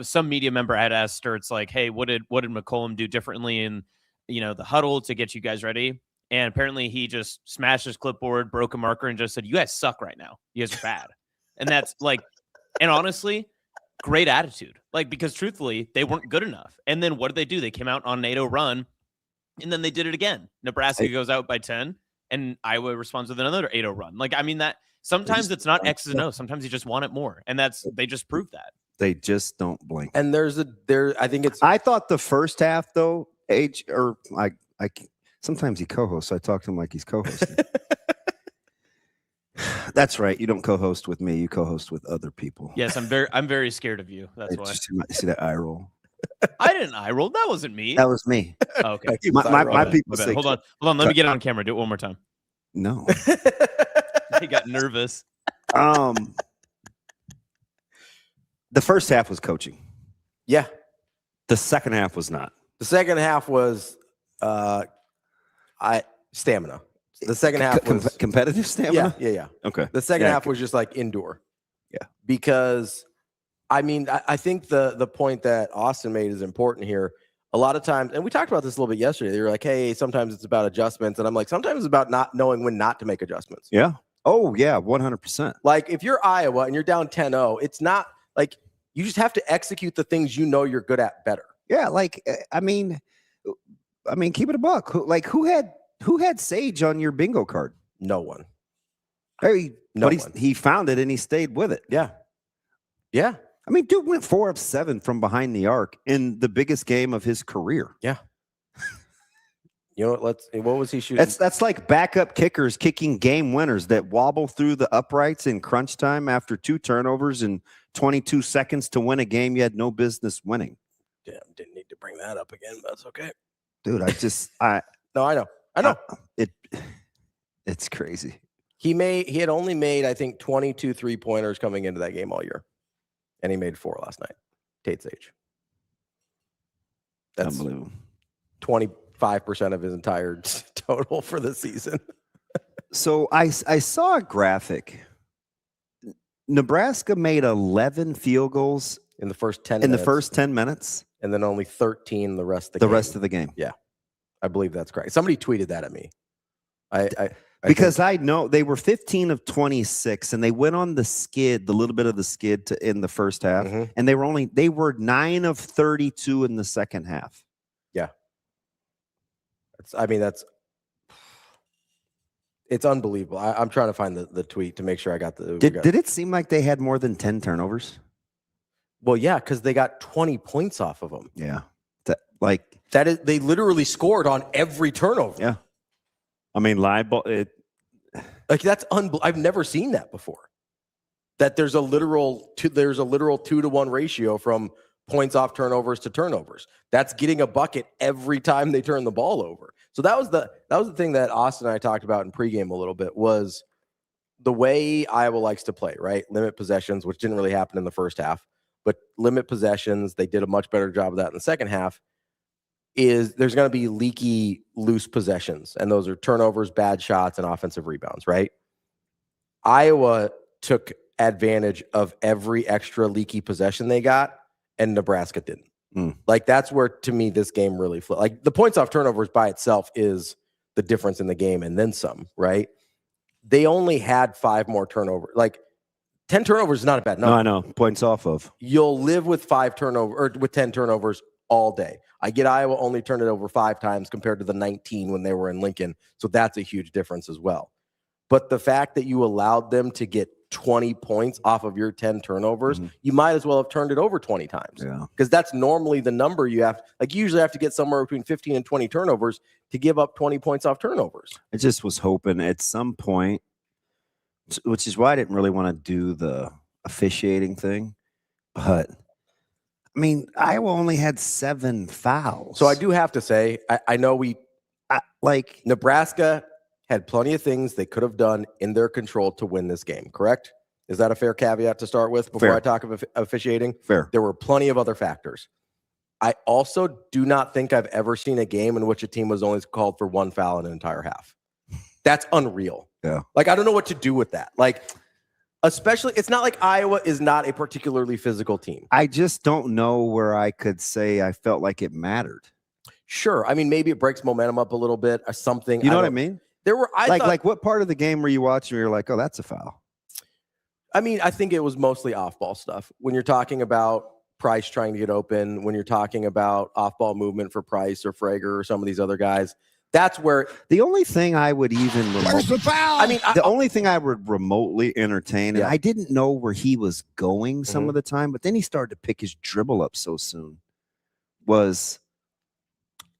[SPEAKER 6] some media member had asked Sturtz, like, "Hey, what did McCollum do differently in the huddle to get you guys ready?" And apparently, he just smashed his clipboard, broke a marker, and just said, "You guys suck right now. You guys are bad." And that's like, and honestly, great attitude. Like, because truthfully, they weren't good enough. And then what did they do? They came out on an 8-0 run, and then they did it again. Nebraska goes out by 10, and Iowa responds with another 8-0 run. Like, I mean, that sometimes it's not X's and O's. Sometimes you just want it more. And they just proved that.
[SPEAKER 5] They just don't blink.
[SPEAKER 4] And I think it's.
[SPEAKER 5] I thought the first half, though, sometimes he co-hosts. So I talk to him like he's co-hosting. That's right. You don't co-host with me. You co-host with other people.
[SPEAKER 6] Yes, I'm very scared of you. That's why.
[SPEAKER 5] You see that eye roll?
[SPEAKER 6] I didn't eye roll. That wasn't me.
[SPEAKER 5] That was me.
[SPEAKER 6] Oh, okay.
[SPEAKER 5] My people say.
[SPEAKER 6] Hold on. Let me get it on camera. Do it one more time.
[SPEAKER 5] No.
[SPEAKER 6] He got nervous.
[SPEAKER 5] The first half was coaching.
[SPEAKER 4] Yeah.
[SPEAKER 5] The second half was not.
[SPEAKER 4] The second half was stamina. The second half was
[SPEAKER 5] competitive stamina.
[SPEAKER 4] Yeah.
[SPEAKER 5] Okay.
[SPEAKER 4] The second half was just like indoor.
[SPEAKER 5] Yeah.
[SPEAKER 4] Because I think the point that Austin made is important here. A lot of times, and we talked about this a little bit yesterday, they were like, hey, sometimes it's about adjustments. And I'm like, sometimes it's about not knowing when not to make adjustments.
[SPEAKER 5] Yeah. Oh, yeah, 100%.
[SPEAKER 4] Like, if you're Iowa and you're down 10-0, it's not like you just have to execute the things you know you're good at better.
[SPEAKER 5] Yeah, like, I mean, keep it a buck. Who had Sage on your bingo card?
[SPEAKER 4] No one.
[SPEAKER 5] Hey,
[SPEAKER 4] no
[SPEAKER 5] but
[SPEAKER 4] one.
[SPEAKER 5] He found it and he stayed with it.
[SPEAKER 4] Yeah. Yeah.
[SPEAKER 5] I mean, dude went 4 of 7 from behind the arc in the biggest game of his career.
[SPEAKER 4] Yeah. You know what? What was he shooting?
[SPEAKER 5] That's like backup kickers kicking game winners that wobble through the uprights in crunch time after 2 turnovers and 22 seconds to win a game you had no business winning.
[SPEAKER 4] Yeah, didn't need to bring that up again, but that's okay.
[SPEAKER 5] Dude,
[SPEAKER 4] No, I know.
[SPEAKER 5] It's crazy.
[SPEAKER 4] He had only made, I think, 22 3-pointers coming into that game all year. And he made 4 last night. Tate Sage. That's
[SPEAKER 5] unbelievable.
[SPEAKER 4] 25% of his entire total for the season.
[SPEAKER 5] So I saw a graphic. Nebraska made 11 field goals
[SPEAKER 4] in the first 10
[SPEAKER 5] minutes. The first 10 minutes.
[SPEAKER 4] And then only 13 the rest of the game.
[SPEAKER 5] Rest of the game.
[SPEAKER 4] Yeah. I believe that's correct. Somebody tweeted that at me.
[SPEAKER 5] Because I know they were 15 of 26 and they went on the skid, the little bit of the skid in the first half.
[SPEAKER 4] Mm-hmm.
[SPEAKER 5] And they were 9 of 32 in the second half.
[SPEAKER 4] Yeah. It's unbelievable. I'm trying to find the tweet to make sure I got the.
[SPEAKER 5] Did it seem like they had more than 10 turnovers?
[SPEAKER 4] Well, yeah, because they got 20 points off of them.
[SPEAKER 5] Yeah.
[SPEAKER 4] They literally scored on every turnover.
[SPEAKER 5] Yeah. I mean,
[SPEAKER 4] that's I've never seen that before. That there's a literal 2-to-1 ratio from points off turnovers to turnovers. That's getting a bucket every time they turn the ball over. So that was the thing that Austin and I talked about in pregame a little bit, was the way Iowa likes to play, right? Limit possessions, which didn't really happen in the first half, but limit possessions. They did a much better job of that in the second half. There's going to be leaky, loose possessions, and those are turnovers, bad shots, and offensive rebounds, right? Iowa took advantage of every extra leaky possession they got, and Nebraska didn't. Like, that's where, to me, this game really flipped. Like, the points off turnovers by itself is the difference in the game, and then some, right? They only had 5 more turnovers. Like, 10 turnovers is not a bad number.
[SPEAKER 5] No, I know. Points off of.
[SPEAKER 4] You'll live with 5 turnovers or with 10 turnovers all day. I get Iowa only turned it over 5 times compared to the 19 when they were in Lincoln. So that's a huge difference as well. But the fact that you allowed them to get 20 points off of your 10 turnovers,
[SPEAKER 5] Mm-hmm.
[SPEAKER 4] you might as well have turned it over 20 times.
[SPEAKER 5] Yeah.
[SPEAKER 4] Because that's normally the number you have. Like, you usually have to get somewhere between 15 and 20 turnovers to give up 20 points off turnovers.
[SPEAKER 5] I just was hoping at some point, which is why I didn't really want to do the officiating thing. But, I mean, Iowa only had 7 fouls.
[SPEAKER 4] So I do have to say, I know Nebraska had plenty of things they could have done in their control to win this game, correct? Is that a fair caveat to start with before
[SPEAKER 5] Fair.
[SPEAKER 4] I talk of officiating?
[SPEAKER 5] Fair.
[SPEAKER 4] There were plenty of other factors. I also do not think I've ever seen a game in which a team was only called for 1 foul in an entire half. That's unreal.
[SPEAKER 5] Yeah.
[SPEAKER 4] Like, I don't know what to do with that. Like, especially, it's not like Iowa is not a particularly physical team.
[SPEAKER 5] I just don't know where I could say I felt like it mattered.
[SPEAKER 4] Sure. I mean, maybe it breaks momentum up a little bit or something.
[SPEAKER 5] You know what I mean?
[SPEAKER 4] There were,
[SPEAKER 5] like what part of the game were you watching where you're like, oh, that's a foul?
[SPEAKER 4] I mean, I think it was mostly off-ball stuff. When you're talking about Price trying to get open, when you're talking about off-ball movement for Price or Frager or some of these other guys, that's where
[SPEAKER 5] the only thing I would even the only thing I would remotely entertain, and I didn't know where he was going some of the time, but then he started to pick his dribble up so soon, was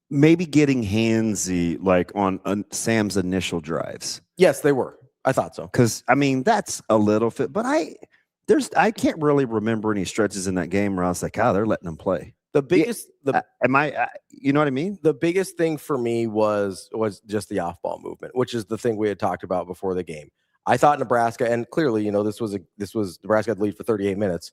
[SPEAKER 5] maybe getting handsy like on Sam's initial drives.
[SPEAKER 4] Yes, they were. I thought so.
[SPEAKER 5] Because, I mean, that's a little fit, but I can't really remember any stretches in that game where I was like, they're letting them play.
[SPEAKER 4] The biggest,
[SPEAKER 5] you know what I mean?
[SPEAKER 4] The biggest thing for me was just the off-ball movement, which is the thing we had talked about before the game. I thought Nebraska, and clearly, this was Nebraska had the lead for 38 minutes.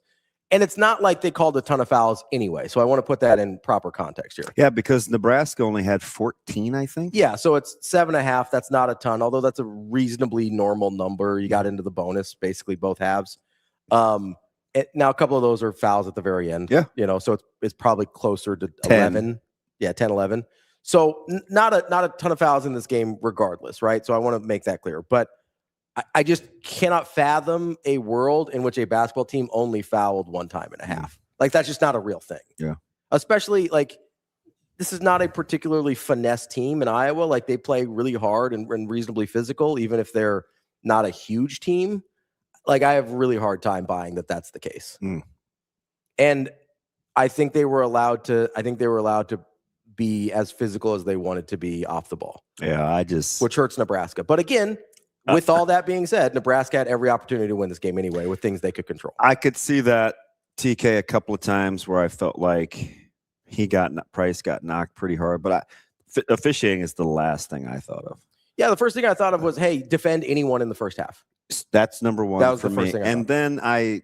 [SPEAKER 4] And it's not like they called a ton of fouls anyway. So I want to put that in proper context here.
[SPEAKER 5] Yeah, because Nebraska only had 14, I think.
[SPEAKER 4] Yeah, so it's 7.5. That's not a ton, although that's a reasonably normal number. You got into the bonus, basically both halves. Now a couple of those are fouls at the very end.
[SPEAKER 5] Yeah.
[SPEAKER 4] So it's probably closer to
[SPEAKER 5] 10.
[SPEAKER 4] 11. Yeah, 10, 11. So not a ton of fouls in this game regardless, right? So I want to make that clear. But I just cannot fathom a world in which a basketball team only fouled 1 time and a half. Like, that's just not a real thing.
[SPEAKER 5] Yeah.
[SPEAKER 4] Especially, like, this is not a particularly finesse team in Iowa. Like, they play really hard and reasonably physical, even if they're not a huge team. Like, I have a really hard time buying that that's the case. And I think they were allowed to be as physical as they wanted to be off the ball.
[SPEAKER 5] Yeah,
[SPEAKER 4] which hurts Nebraska. But again, with all that being said, Nebraska had every opportunity to win this game anyway with things they could control.
[SPEAKER 5] I could see that TK a couple of times where I felt like Price got knocked pretty hard, but officiating is the last thing I thought of.
[SPEAKER 4] Yeah, the first thing I thought of was, hey, defend anyone in the first half.
[SPEAKER 5] That's number one.
[SPEAKER 4] That was
[SPEAKER 5] for
[SPEAKER 4] the first
[SPEAKER 5] me.
[SPEAKER 4] thing.
[SPEAKER 5] And then I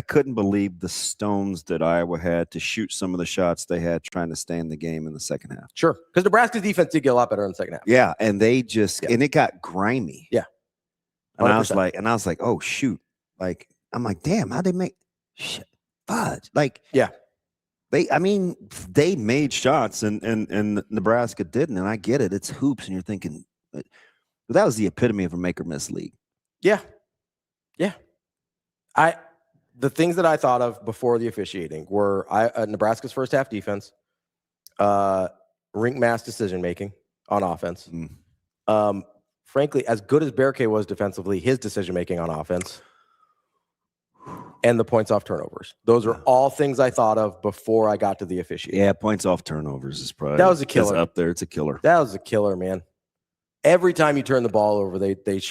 [SPEAKER 5] couldn't believe the stones that Iowa had to shoot some of the shots they had trying to stay in the game in the second half.
[SPEAKER 4] Sure, because Nebraska's defense did get a lot better in the second half.
[SPEAKER 5] Yeah, and they just and it got grimy.
[SPEAKER 4] Yeah, 100%.
[SPEAKER 5] and I was like, oh shoot, like I'm like, damn, how'd they make fudge? Like,
[SPEAKER 4] yeah,
[SPEAKER 5] they made shots and Nebraska didn't, and I get it, it's hoops, and you're thinking, but that was the epitome of a make or miss league.
[SPEAKER 4] Yeah. The things that I thought of before the officiating were Nebraska's first half defense, rink mass decision making on offense. Frankly, as good as Berke was defensively, his decision making on offense, and the points off turnovers. Those are all things I thought of before I got to the officiating.
[SPEAKER 5] Yeah, points off turnovers is probably
[SPEAKER 4] that was a killer.
[SPEAKER 5] Up there, it's a killer.
[SPEAKER 4] That was a killer, man. Every time you turn the ball over, they just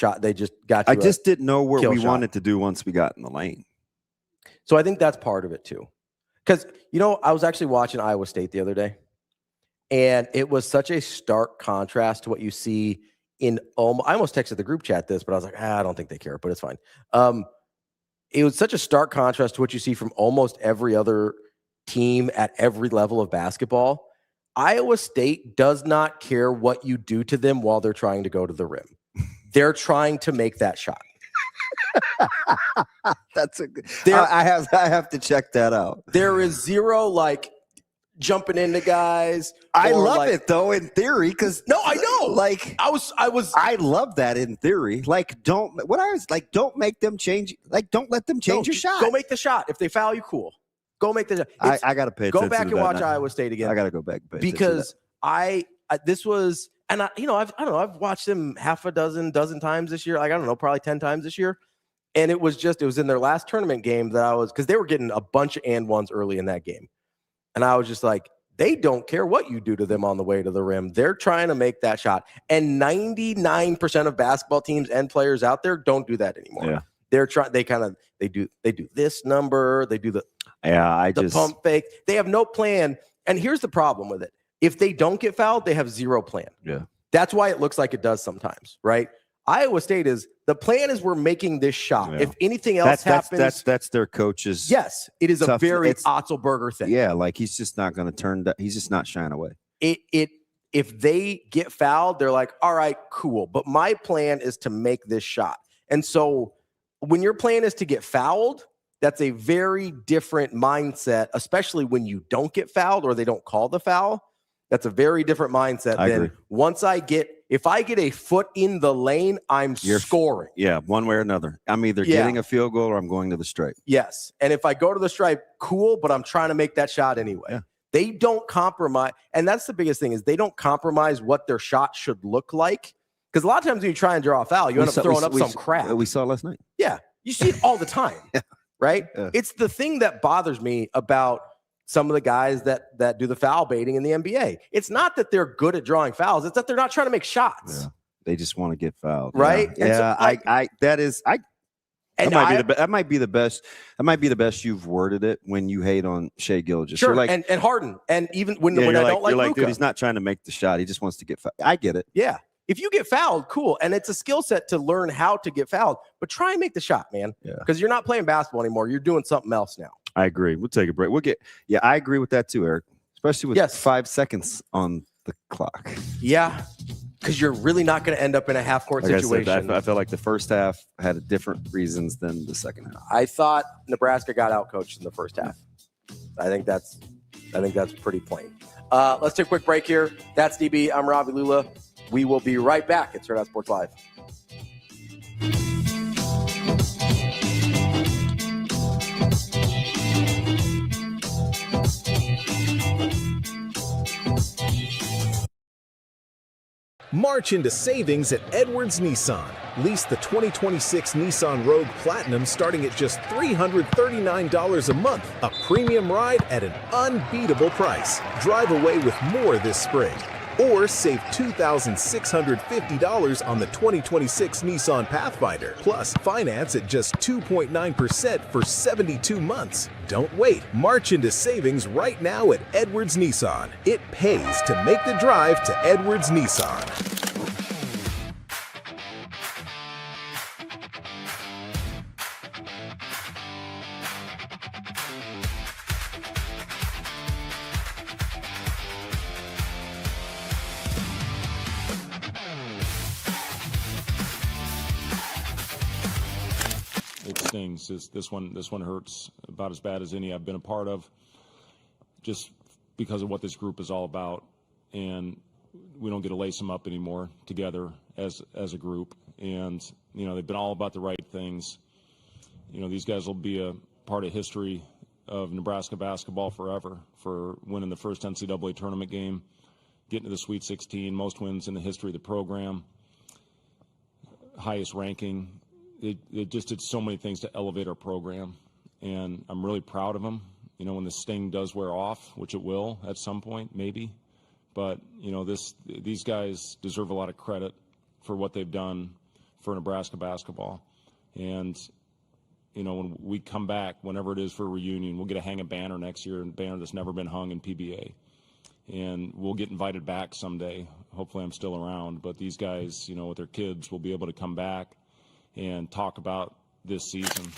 [SPEAKER 4] got you.
[SPEAKER 5] I just didn't know what we
[SPEAKER 4] shot.
[SPEAKER 5] wanted to do once we got in the lane.
[SPEAKER 4] So I think that's part of it too. Because, I was actually watching Iowa State the other day, and it was such a stark contrast to what you see in I almost texted the group chat this, but I was like, I don't think they care, but it's fine. It was such a stark contrast to what you see from almost every other team at every level of basketball. Iowa State does not care what you do to them while they're trying to go to the rim. They're trying to make that shot.
[SPEAKER 5] That's a good. I have to check that out.
[SPEAKER 4] There is zero like jumping into guys.
[SPEAKER 5] I love it though in theory because
[SPEAKER 4] no, I know.
[SPEAKER 5] Like I love that in theory. Like don't make them change. Like don't let them change your shot.
[SPEAKER 4] Go make the shot. If they foul you, cool. Go make the shot.
[SPEAKER 5] I got to pay.
[SPEAKER 4] Go back and watch Iowa State again.
[SPEAKER 5] I got to go back
[SPEAKER 4] because this was, and I've watched them half a dozen times this year. Like I don't know, probably 10 times this year. And it was in their last tournament game that because they were getting a bunch of and ones early in that game. And I was just like, they don't care what you do to them on the way to the rim. They're trying to make that shot. And 99% of basketball teams and players out there don't do that anymore.
[SPEAKER 5] Yeah.
[SPEAKER 4] They're trying, they do this number, they do the pump fake. They have no plan. And here's the problem with it. If they don't get fouled, they have zero plan.
[SPEAKER 5] Yeah.
[SPEAKER 4] That's why it looks like it does sometimes, right? Iowa State the plan is we're making this shot. Yeah. If anything else happens.
[SPEAKER 5] That's their coach's.
[SPEAKER 4] Yes. It is a very Otzelberger thing.
[SPEAKER 5] Yeah. Like he's just not going to turn that. He's just not shying away.
[SPEAKER 4] If they get fouled, they're like, all right, cool. But my plan is to make this shot. And so when your plan is to get fouled, that's a very different mindset, especially when you don't get fouled or they don't call the foul. That's a very different mindset than if I get a foot in the lane, you're scoring.
[SPEAKER 5] Yeah, one way or another. I'm either getting a field goal or I'm going to the stripe.
[SPEAKER 4] Yes. And if I go to the stripe, cool, but I'm trying to make that shot anyway. Yeah. They don't compromise. And that's the biggest thing is they don't compromise what their shot should look like. Because a lot of times when you try and draw a foul, you end up throwing up some crap.
[SPEAKER 5] We saw last night.
[SPEAKER 4] Yeah. You see it all the time.
[SPEAKER 5] Yeah.
[SPEAKER 4] Right?
[SPEAKER 5] Yeah.
[SPEAKER 4] It's the thing that bothers me about some of the guys that do the foul baiting in the NBA. It's not that they're good at drawing fouls. It's that they're not trying to make shots.
[SPEAKER 5] Yeah. They just want to get fouled.
[SPEAKER 4] Right?
[SPEAKER 5] Yeah. That might be the best. That might be the best you've worded it when you hate on Shai Gilgeous.
[SPEAKER 4] Sure. Like, and Harden. And even when I don't like Luka.
[SPEAKER 5] Dude, he's not trying to make the shot. He just wants to get fouled. I get it.
[SPEAKER 4] Yeah. If you get fouled, cool. And it's a skill set to learn how to get fouled. But try and make the shot, man. Yeah. Because you're not playing basketball anymore. You're doing something else now.
[SPEAKER 5] I agree. We'll take a break. I agree with that too, Eric. Especially with 5 seconds on the clock.
[SPEAKER 4] Yeah. Because you're really not going to end up in a half-court situation.
[SPEAKER 5] I felt like the first half had different reasons than the second half.
[SPEAKER 4] I thought Nebraska got outcoached in the first half. I think that's pretty plain. Let's take a quick break here. That's DB. I'm Ravi Lulla. We will be right back. It's Hurrdat Sports Live.
[SPEAKER 7] March into savings at Edwards Nissan. Lease the 2026 Nissan Rogue Platinum starting at just $339 a month. A premium ride at an unbeatable price. Drive away with more this spring. Or save $2,650 on the 2026 Nissan Pathfinder. Plus, finance at just 2.9% for 72 months. Don't wait. March into savings right now at Edwards Nissan. It pays to make the drive to Edwards Nissan.
[SPEAKER 8] This one hurts about as bad as any I've been a part of, just because of what this group is all about, and we don't get to lace them up anymore together as a group. And they've been all about the right things. These guys will be a part of history of Nebraska basketball forever for winning the first NCAA tournament game, getting to the Sweet 16, most wins in the history of the program, highest ranking. It just did so many things to elevate our program, and I'm really proud of them. When the sting does wear off, which it will at some point, maybe, but these guys deserve a lot of credit for what they've done for Nebraska basketball. And when we come back, whenever it is for a reunion, we'll get to hang a banner next year, a banner that's never been hung in PBA, and we'll get invited back someday. Hopefully, I'm still around, but these guys, with their kids, will be able to come back and talk about this season.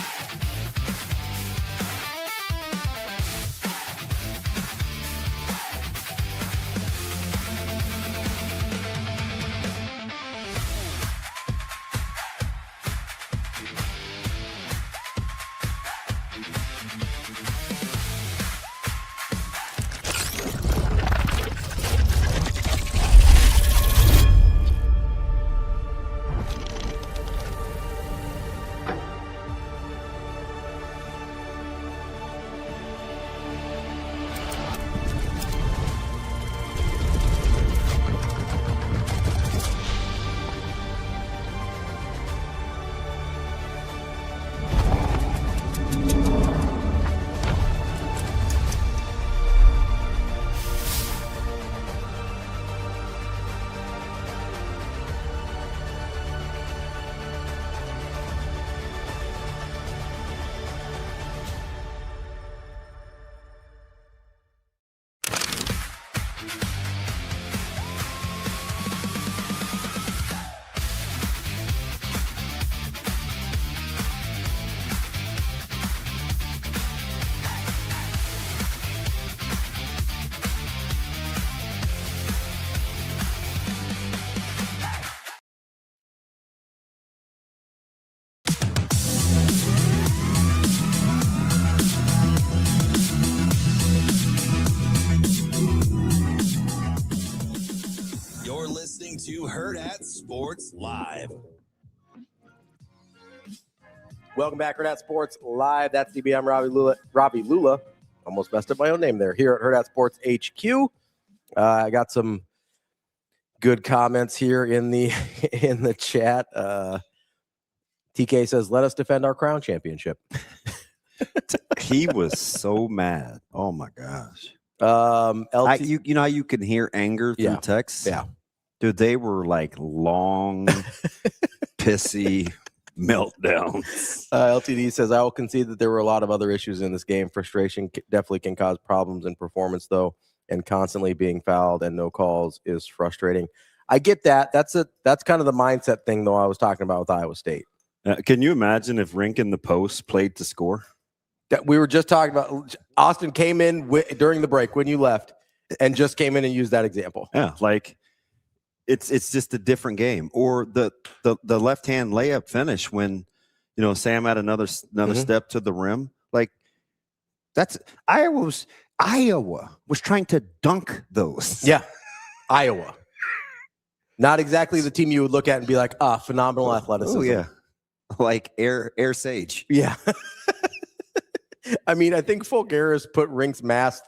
[SPEAKER 1] to Hurrdat Sports Live.
[SPEAKER 4] Welcome back, Hurrdat Sports Live. That's DB. I'm Ravi Lulla. Almost messed up my own name there. Here at Hurrdat Sports HQ. I got some good comments here in the chat. TK says, "Let us defend our crown championship."
[SPEAKER 5] He was so mad. Oh my gosh.
[SPEAKER 4] LT,
[SPEAKER 5] you know how you can hear anger through text?
[SPEAKER 4] Yeah.
[SPEAKER 5] Dude, they were like long, pissy meltdowns.
[SPEAKER 4] LTD says, "I will concede that there were a lot of other issues in this game. Frustration definitely can cause problems in performance, though, and constantly being fouled and no calls is frustrating." I get that. That's kind of the mindset thing, though, I was talking about with Iowa State.
[SPEAKER 5] Can you imagine if Rink in the post played to score?
[SPEAKER 4] That we were just talking about. Austin came in during the break when you left and just came in and used that example.
[SPEAKER 5] Yeah, like it's just a different game. Or the left-hand layup finish when, Sam had another step to the rim. Like that's Iowa was trying to dunk those.
[SPEAKER 4] Yeah. Iowa. Not exactly the team you would look at and be like, phenomenal athleticism.
[SPEAKER 5] Oh, yeah. Like Air Sage.
[SPEAKER 4] Yeah. I mean, I think Fulgaris put Rink mask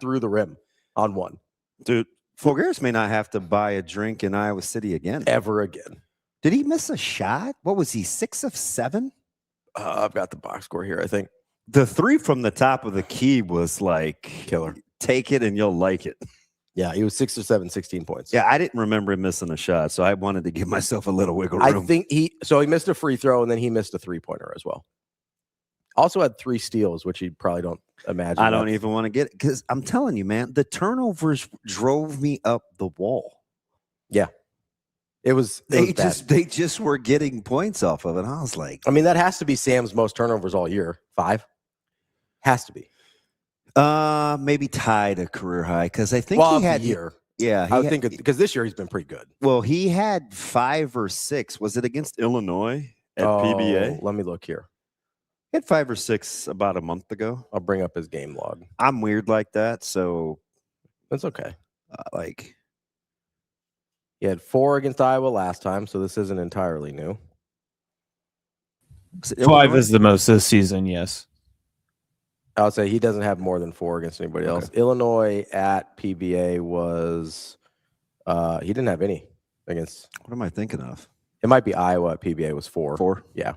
[SPEAKER 4] through the rim on one.
[SPEAKER 5] Dude, Fulgaris may not have to buy a drink in Iowa City again.
[SPEAKER 4] Ever again.
[SPEAKER 5] Did he miss a shot? What was he, 6 of 7?
[SPEAKER 4] I've got the box score here, I think.
[SPEAKER 5] The 3 from the top of the key was like
[SPEAKER 4] killer.
[SPEAKER 5] Take it and you'll like it.
[SPEAKER 4] Yeah, he was 6 or 7, 16 points.
[SPEAKER 5] Yeah, I didn't remember him missing a shot, so I wanted to give myself a little wiggle room.
[SPEAKER 4] I think he missed a free throw and then he missed a 3-pointer as well. Also had 3 steals, which you probably don't imagine.
[SPEAKER 5] I don't even want to get it because I'm telling you, man, the turnovers drove me up the wall.
[SPEAKER 4] Yeah. They
[SPEAKER 5] just were getting points off of it. I was like,
[SPEAKER 4] I mean, that has to be Sam's most turnovers all year. 5 has to be.
[SPEAKER 5] Maybe tied a career high because I think he had
[SPEAKER 4] a year.
[SPEAKER 5] Yeah,
[SPEAKER 4] I would think because this year he's been pretty good.
[SPEAKER 5] Well, he had 5 or 6. Was it against Illinois at PBA?
[SPEAKER 4] Let me look here.
[SPEAKER 5] He had 5 or 6 about a month ago.
[SPEAKER 4] I'll bring up his game log.
[SPEAKER 5] I'm weird like that, so
[SPEAKER 4] that's okay.
[SPEAKER 5] He
[SPEAKER 4] had 4 against Iowa last time, so this isn't entirely new.
[SPEAKER 6] 5 is the most this season, yes.
[SPEAKER 4] I would say he doesn't have more than 4 against anybody else. Illinois at PBA was he didn't have any against.
[SPEAKER 5] What am I thinking of?
[SPEAKER 4] It might be Iowa at PBA was 4.
[SPEAKER 5] 4?
[SPEAKER 4] Yeah.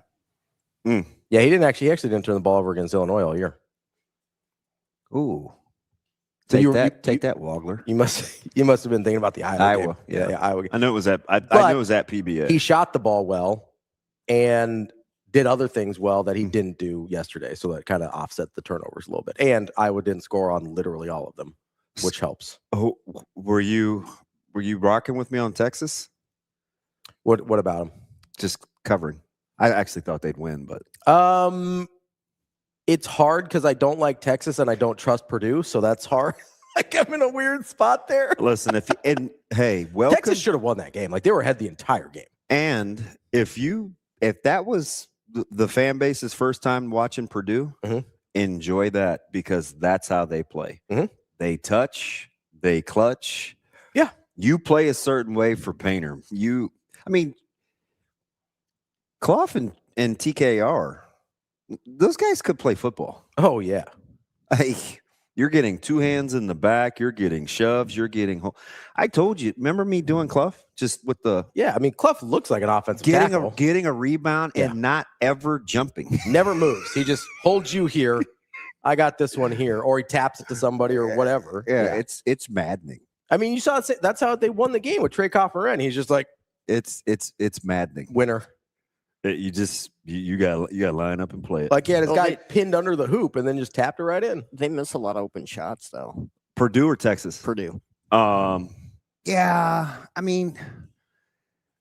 [SPEAKER 4] Yeah, he actually didn't turn the ball over against Illinois all year.
[SPEAKER 5] Ooh.
[SPEAKER 4] So
[SPEAKER 5] take that, Wagler.
[SPEAKER 4] You must have been thinking about the Iowa game. Yeah, Iowa game.
[SPEAKER 5] I know it was at I know it was at PBA.
[SPEAKER 4] He shot the ball well and did other things well that he didn't do yesterday. So that kind of offset the turnovers a little bit. And Iowa didn't score on literally all of them, which helps.
[SPEAKER 5] Oh, were you rocking with me on Texas?
[SPEAKER 4] What about them?
[SPEAKER 5] Just covering. I actually thought they'd win, but
[SPEAKER 4] it's hard because I don't like Texas and I don't trust Purdue, so that's hard. Like I'm in a weird spot there.
[SPEAKER 5] Listen, welcome.
[SPEAKER 4] Texas should have won that game. Like they were ahead the entire game.
[SPEAKER 5] And if that was the fan base's first time watching Purdue, enjoy that because that's how they play. They touch, they clutch.
[SPEAKER 4] Yeah.
[SPEAKER 5] You play a certain way for Painter. Clough and TKR, those guys could play football.
[SPEAKER 4] Oh, yeah.
[SPEAKER 5] You're getting 2 hands in the back. You're getting shoves. You're getting home. I told you, remember me doing Clough? Just with the...
[SPEAKER 4] Yeah, I mean, Clough looks like an offensive tackle.
[SPEAKER 5] Getting a rebound and not ever jumping.
[SPEAKER 4] Never moves. He just holds you here. I got this one here. Or he taps it to somebody or whatever.
[SPEAKER 5] Yeah. It's maddening.
[SPEAKER 4] I mean, you saw it. That's how they won the game with Trey Coffer. He's just like...
[SPEAKER 5] It's maddening.
[SPEAKER 4] Winner.
[SPEAKER 5] You got to line up and play it.
[SPEAKER 4] Like he had his guy pinned under the hoop and then just tapped it right in.
[SPEAKER 9] They miss a lot of open shots though.
[SPEAKER 5] Purdue or Texas?
[SPEAKER 9] Purdue.
[SPEAKER 5] Yeah. I mean,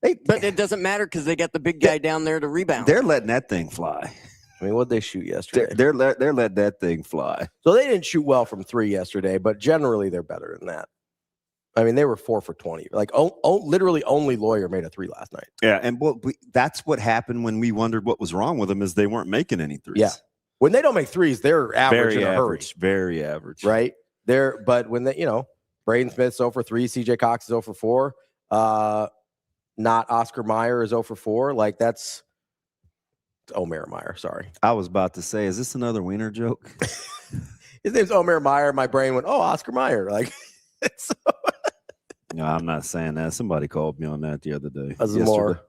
[SPEAKER 9] but it doesn't matter because they got the big guy down there to rebound.
[SPEAKER 5] They're letting that thing fly.
[SPEAKER 4] I mean, what'd they shoot yesterday?
[SPEAKER 5] They're letting that thing fly.
[SPEAKER 4] So they didn't shoot well from 3 yesterday, but generally they're better than that. I mean, they were 4 for 20. Like, literally only Lawyer made a 3 last night.
[SPEAKER 5] Yeah, and that's what happened when we wondered what was wrong with them is they weren't making any threes.
[SPEAKER 4] Yeah, when they don't make threes, they're average
[SPEAKER 5] very
[SPEAKER 4] in a
[SPEAKER 5] average,
[SPEAKER 4] hurry.
[SPEAKER 5] Very average,
[SPEAKER 4] right? But when they, Braden Smith's 0 for 3, CJ Cox is 0 for 4. Not Oscar Mayer is 0 for 4. Like that's Omer Meyer. Sorry.
[SPEAKER 5] I was about to say, is this another wiener joke?
[SPEAKER 4] His name's Omer Meyer. My brain went, oh, Oscar Mayer. Like, so,
[SPEAKER 5] No, I'm not saying that. Somebody called me on that the other day.
[SPEAKER 4] as a more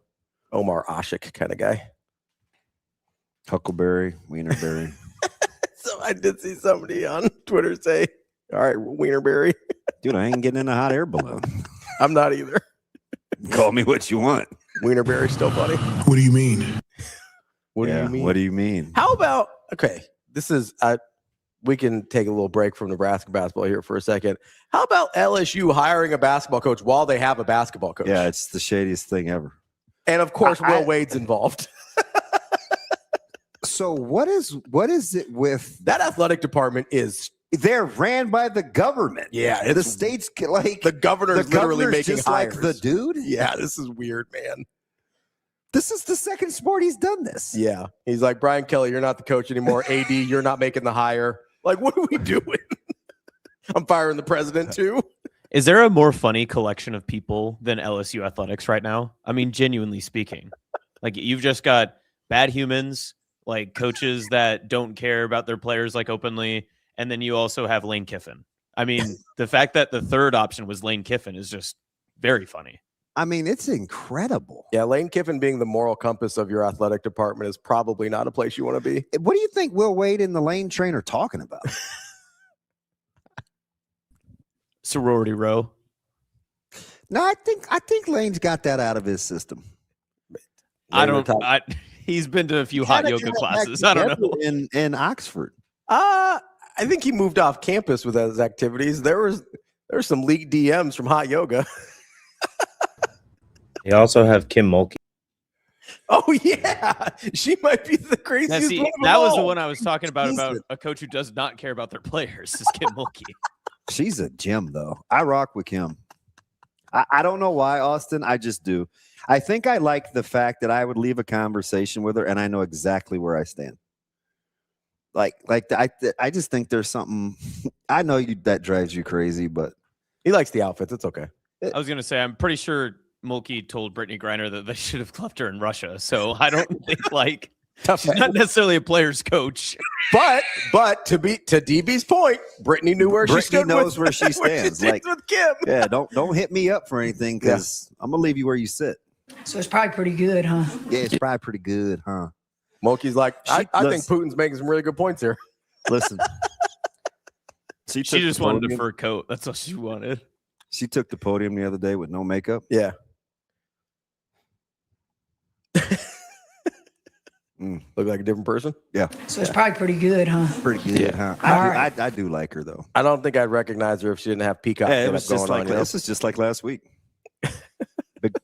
[SPEAKER 4] Omar Ashik kind of guy.
[SPEAKER 5] Huckleberry, Wienerberry.
[SPEAKER 4] So I did see somebody on Twitter say, all right, Wienerberry.
[SPEAKER 5] Dude, I ain't getting in a hot air balloon.
[SPEAKER 4] I'm not either.
[SPEAKER 5] Call me what you want.
[SPEAKER 4] Wienerberry's still funny.
[SPEAKER 2] What do you mean?
[SPEAKER 4] What do you mean?
[SPEAKER 5] What do you mean?
[SPEAKER 4] How about, okay, this is, we can take a little break from Nebraska basketball here for a second. How about LSU hiring a basketball coach while they have a basketball coach?
[SPEAKER 5] Yeah, it's the shadiest thing ever.
[SPEAKER 4] And of course, Will Wade's involved.
[SPEAKER 5] So what is it with
[SPEAKER 4] That athletic department is,
[SPEAKER 5] they're ran by the government?
[SPEAKER 4] yeah,
[SPEAKER 5] The
[SPEAKER 4] it's
[SPEAKER 5] state's like
[SPEAKER 4] the governor's literally
[SPEAKER 5] governor's
[SPEAKER 4] making
[SPEAKER 5] just
[SPEAKER 4] hires.
[SPEAKER 5] like the dude.
[SPEAKER 4] Yeah, this is weird, man.
[SPEAKER 5] This is the second sport he's done this.
[SPEAKER 4] Yeah. He's like, Brian Kelly, you're not the coach anymore. AD, you're not making the hire. Like, what are we doing? I'm firing the president too.
[SPEAKER 6] Is there a more funny collection of people than LSU athletics right now? I mean, genuinely speaking, like you've just got bad humans, like coaches that don't care about their players like openly. And then you also have Lane Kiffin. I mean, the fact that the third option was Lane Kiffin is just very funny.
[SPEAKER 5] I mean, it's incredible.
[SPEAKER 4] Yeah, Lane Kiffin being the moral compass of your athletic department is probably not a place you want to be.
[SPEAKER 5] What do you think Will Wade and the Lane train are talking about?
[SPEAKER 6] Sorority row.
[SPEAKER 5] No, I think Lane's got that out of his system.
[SPEAKER 6] He's been to a few hot yoga classes. I don't know.
[SPEAKER 5] In Oxford.
[SPEAKER 4] I think he moved off campus with his activities. There was some leaked DMs from hot yoga.
[SPEAKER 10] You also have Kim Mulkey.
[SPEAKER 4] Oh yeah, she might be the craziest.
[SPEAKER 6] See,
[SPEAKER 4] one of them
[SPEAKER 6] that was
[SPEAKER 4] all.
[SPEAKER 6] the one I was talking about a coach who does not care about their players. Is Kim Mulkey.
[SPEAKER 5] She's a gem, though. I rock with Kim. I don't know why, Austin. I just do. I think I like the fact that I would leave a conversation with her, and I know exactly where I stand. I just think there's something. I know that drives you crazy, but
[SPEAKER 4] He likes the outfits. It's okay.
[SPEAKER 6] I was gonna say, I'm pretty sure Mulkey told Brittany Griner that they should have left her in Russia. So I don't think she's not necessarily a player's coach.
[SPEAKER 4] But to DB's point, Brittany knew where she stood.
[SPEAKER 5] Knows where she stands.
[SPEAKER 4] With Kim.
[SPEAKER 5] Yeah, don't hit me up for anything because I'm gonna leave you where you sit.
[SPEAKER 11] So it's probably pretty good, huh?
[SPEAKER 5] Yeah, it's probably pretty good, huh?
[SPEAKER 4] Mulkey's like, I think Putin's making some really good points here.
[SPEAKER 5] Listen,
[SPEAKER 6] She just wanted a fur coat. That's all she wanted.
[SPEAKER 5] She took the podium the other day with no makeup.
[SPEAKER 4] Yeah. Look like a different person.
[SPEAKER 5] Yeah.
[SPEAKER 11] So it's probably pretty good, huh?
[SPEAKER 5] Pretty good, huh? I do like her though.
[SPEAKER 4] I don't think I'd recognize her if she didn't have peacock.
[SPEAKER 5] Hey, it was just
[SPEAKER 4] going
[SPEAKER 5] like
[SPEAKER 4] on,
[SPEAKER 5] this is just like last week.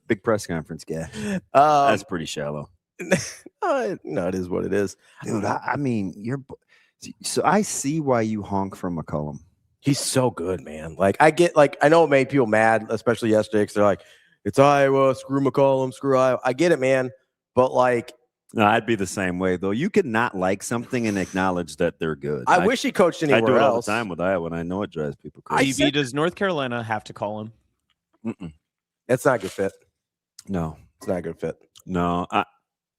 [SPEAKER 5] big press conference, guy. That's pretty shallow.
[SPEAKER 4] No, it is what it is,
[SPEAKER 5] dude. I mean, so I see why you honk for McCollum.
[SPEAKER 4] He's so good, man. Like I know it made people mad, especially yesterday, because they're like, it's Iowa, screw McCollum, screw Iowa. I get it, man, but like.
[SPEAKER 5] No, I'd be the same way though. You can not like something and acknowledge that they're good.
[SPEAKER 4] I wish he coached anywhere else.
[SPEAKER 5] I do it all the time with Iowa, and I know it drives people crazy.
[SPEAKER 6] Does North Carolina have to call him?
[SPEAKER 4] It's not a good fit.
[SPEAKER 5] No,
[SPEAKER 4] it's not a good fit.
[SPEAKER 5] No,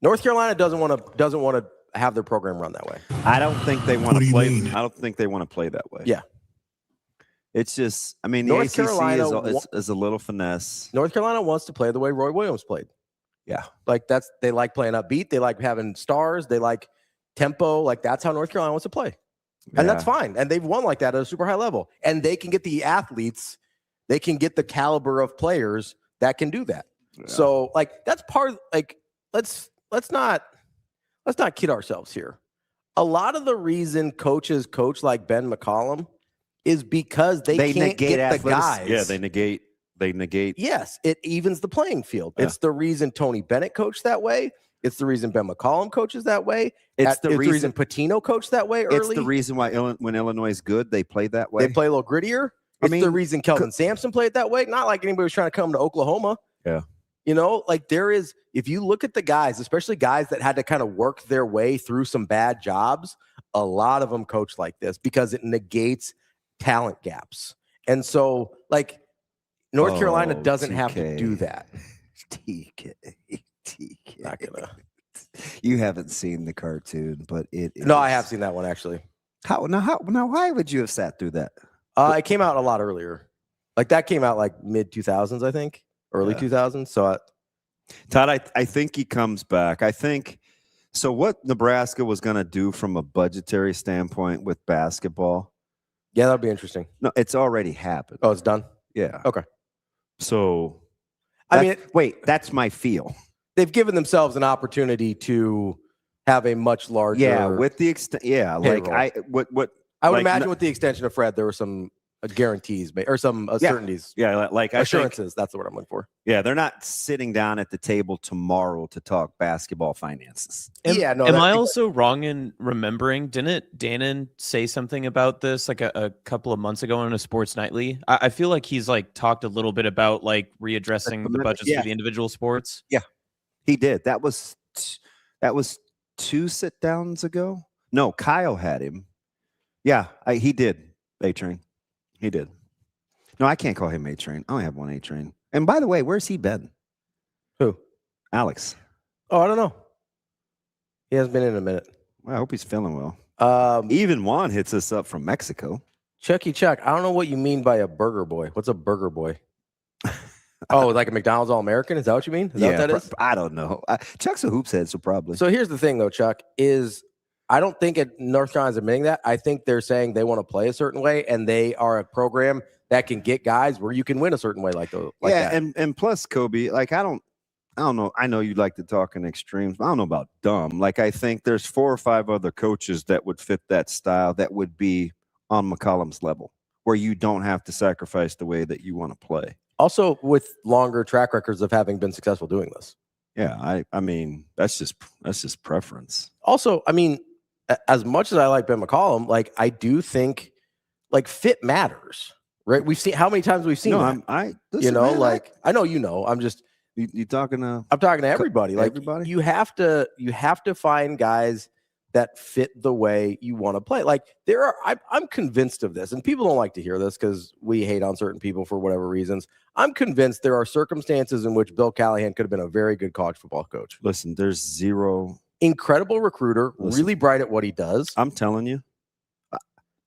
[SPEAKER 4] North Carolina doesn't want to have their program run that way.
[SPEAKER 5] I don't think they want to play. I don't think they want to play that way.
[SPEAKER 4] Yeah,
[SPEAKER 5] it's just. I mean,
[SPEAKER 4] North
[SPEAKER 5] the ACC
[SPEAKER 4] Carolina
[SPEAKER 5] is a little finesse.
[SPEAKER 4] North Carolina wants to play the way Roy Williams played.
[SPEAKER 5] Yeah,
[SPEAKER 4] like they like playing upbeat. They like having stars. They like tempo. Like that's how North Carolina wants to play, and that's fine. And they've won like that at a super high level. And they can get the athletes. They can get the caliber of players that can do that. Yeah. So like that's part. Like let's not kid ourselves here. A lot of the reason coaches coach like Ben McCollum is because they can't get the guys.
[SPEAKER 5] Yeah, they negate.
[SPEAKER 4] Yes, it evens the playing field. Yeah. It's the reason Tony Bennett coached that way. It's the reason Ben McCollum coaches that way. It's the reason Patino coached that way early.
[SPEAKER 5] It's the reason why when Illinois is good, they play that way.
[SPEAKER 4] They play a little grittier. It's the reason Kelvin Sampson played that way. Not like anybody was trying to come to Oklahoma.
[SPEAKER 5] Yeah.
[SPEAKER 4] You know, like if you look at the guys, especially guys that had to kind of work their way through some bad jobs, a lot of them coach like this because it negates talent gaps. And so, like, North Carolina doesn't have to do that.
[SPEAKER 5] TK.
[SPEAKER 4] Not gonna.
[SPEAKER 5] You haven't seen the cartoon, but it is.
[SPEAKER 4] No, I have seen that one actually.
[SPEAKER 5] Now, why would you have sat through that?
[SPEAKER 4] It came out a lot earlier. Like that came out like mid 2000s, I think, early 2000s. So,
[SPEAKER 5] Todd, I think he comes back. I think so. What Nebraska was going to do from a budgetary standpoint with basketball?
[SPEAKER 4] Yeah, that'd be interesting.
[SPEAKER 5] No, it's already happened.
[SPEAKER 4] Oh, it's done.
[SPEAKER 5] Yeah.
[SPEAKER 4] Okay.
[SPEAKER 5] So,
[SPEAKER 4] I mean,
[SPEAKER 5] wait, that's my feel.
[SPEAKER 4] They've given themselves an opportunity to have a much larger.
[SPEAKER 5] Yeah, with the extent. Yeah, like
[SPEAKER 4] payroll. I would imagine with the extension of Fred, there were some guarantees or some certainties.
[SPEAKER 5] Yeah, like
[SPEAKER 4] assurances. That's the word I'm looking for.
[SPEAKER 5] Yeah, they're not sitting down at the table tomorrow to talk basketball finances.
[SPEAKER 6] Am I also wrong in remembering? Didn't Dannon say something about this like a couple of months ago on a Sports Nightly? I feel like he's like talked a little bit about like readdressing the budgets for the individual sports.
[SPEAKER 5] Yeah, he did. That was 2 sit-downs ago. No, Kyle had him. Yeah, he did. A-Train. He did. No, I can't call him A-Train. I only have one A-Train. And by the way, where's he been?
[SPEAKER 4] Who?
[SPEAKER 5] Alex.
[SPEAKER 4] Oh, I don't know. He hasn't been in a minute.
[SPEAKER 5] Well, I hope he's feeling well. Even Juan hits us up from Mexico.
[SPEAKER 4] Chucky Chuck, I don't know what you mean by a burger boy. What's a burger boy? Oh, like a McDonald's All-American? Is that what you mean? Is that what that is?
[SPEAKER 5] I don't know. Chuck's a hoops head, so probably.
[SPEAKER 4] So here's the thing, though, Chuck, is I don't think North Carolina's admitting that. I think they're saying they want to play a certain way, and they are a program that can get guys where you can win a certain way like that.
[SPEAKER 5] And plus, Kobe, like I don't know. I know you'd like to talk in extremes, but I don't know about dumb. Like I think there's 4 or 5 other coaches that would fit that style that would be on McCollum's level, where you don't have to sacrifice the way that you want to play.
[SPEAKER 4] Also, with longer track records of having been successful doing this.
[SPEAKER 5] Yeah, I mean that's just preference.
[SPEAKER 4] Also, I mean, as much as I like Ben McCollum, like I do think like fit matters, right? We've seen how many times we've seen that. I know, I'm just
[SPEAKER 5] you talking to.
[SPEAKER 4] I'm talking to everybody. Like
[SPEAKER 5] everybody,
[SPEAKER 4] you have to find guys that fit the way you want to play. Like I'm convinced of this, and people don't like to hear this because we hate on certain people for whatever reasons. I'm convinced there are circumstances in which Bill Callahan could have been a very good college football coach.
[SPEAKER 5] Listen, there's zero.
[SPEAKER 4] Incredible recruiter, really bright at what he does.
[SPEAKER 5] I'm telling you,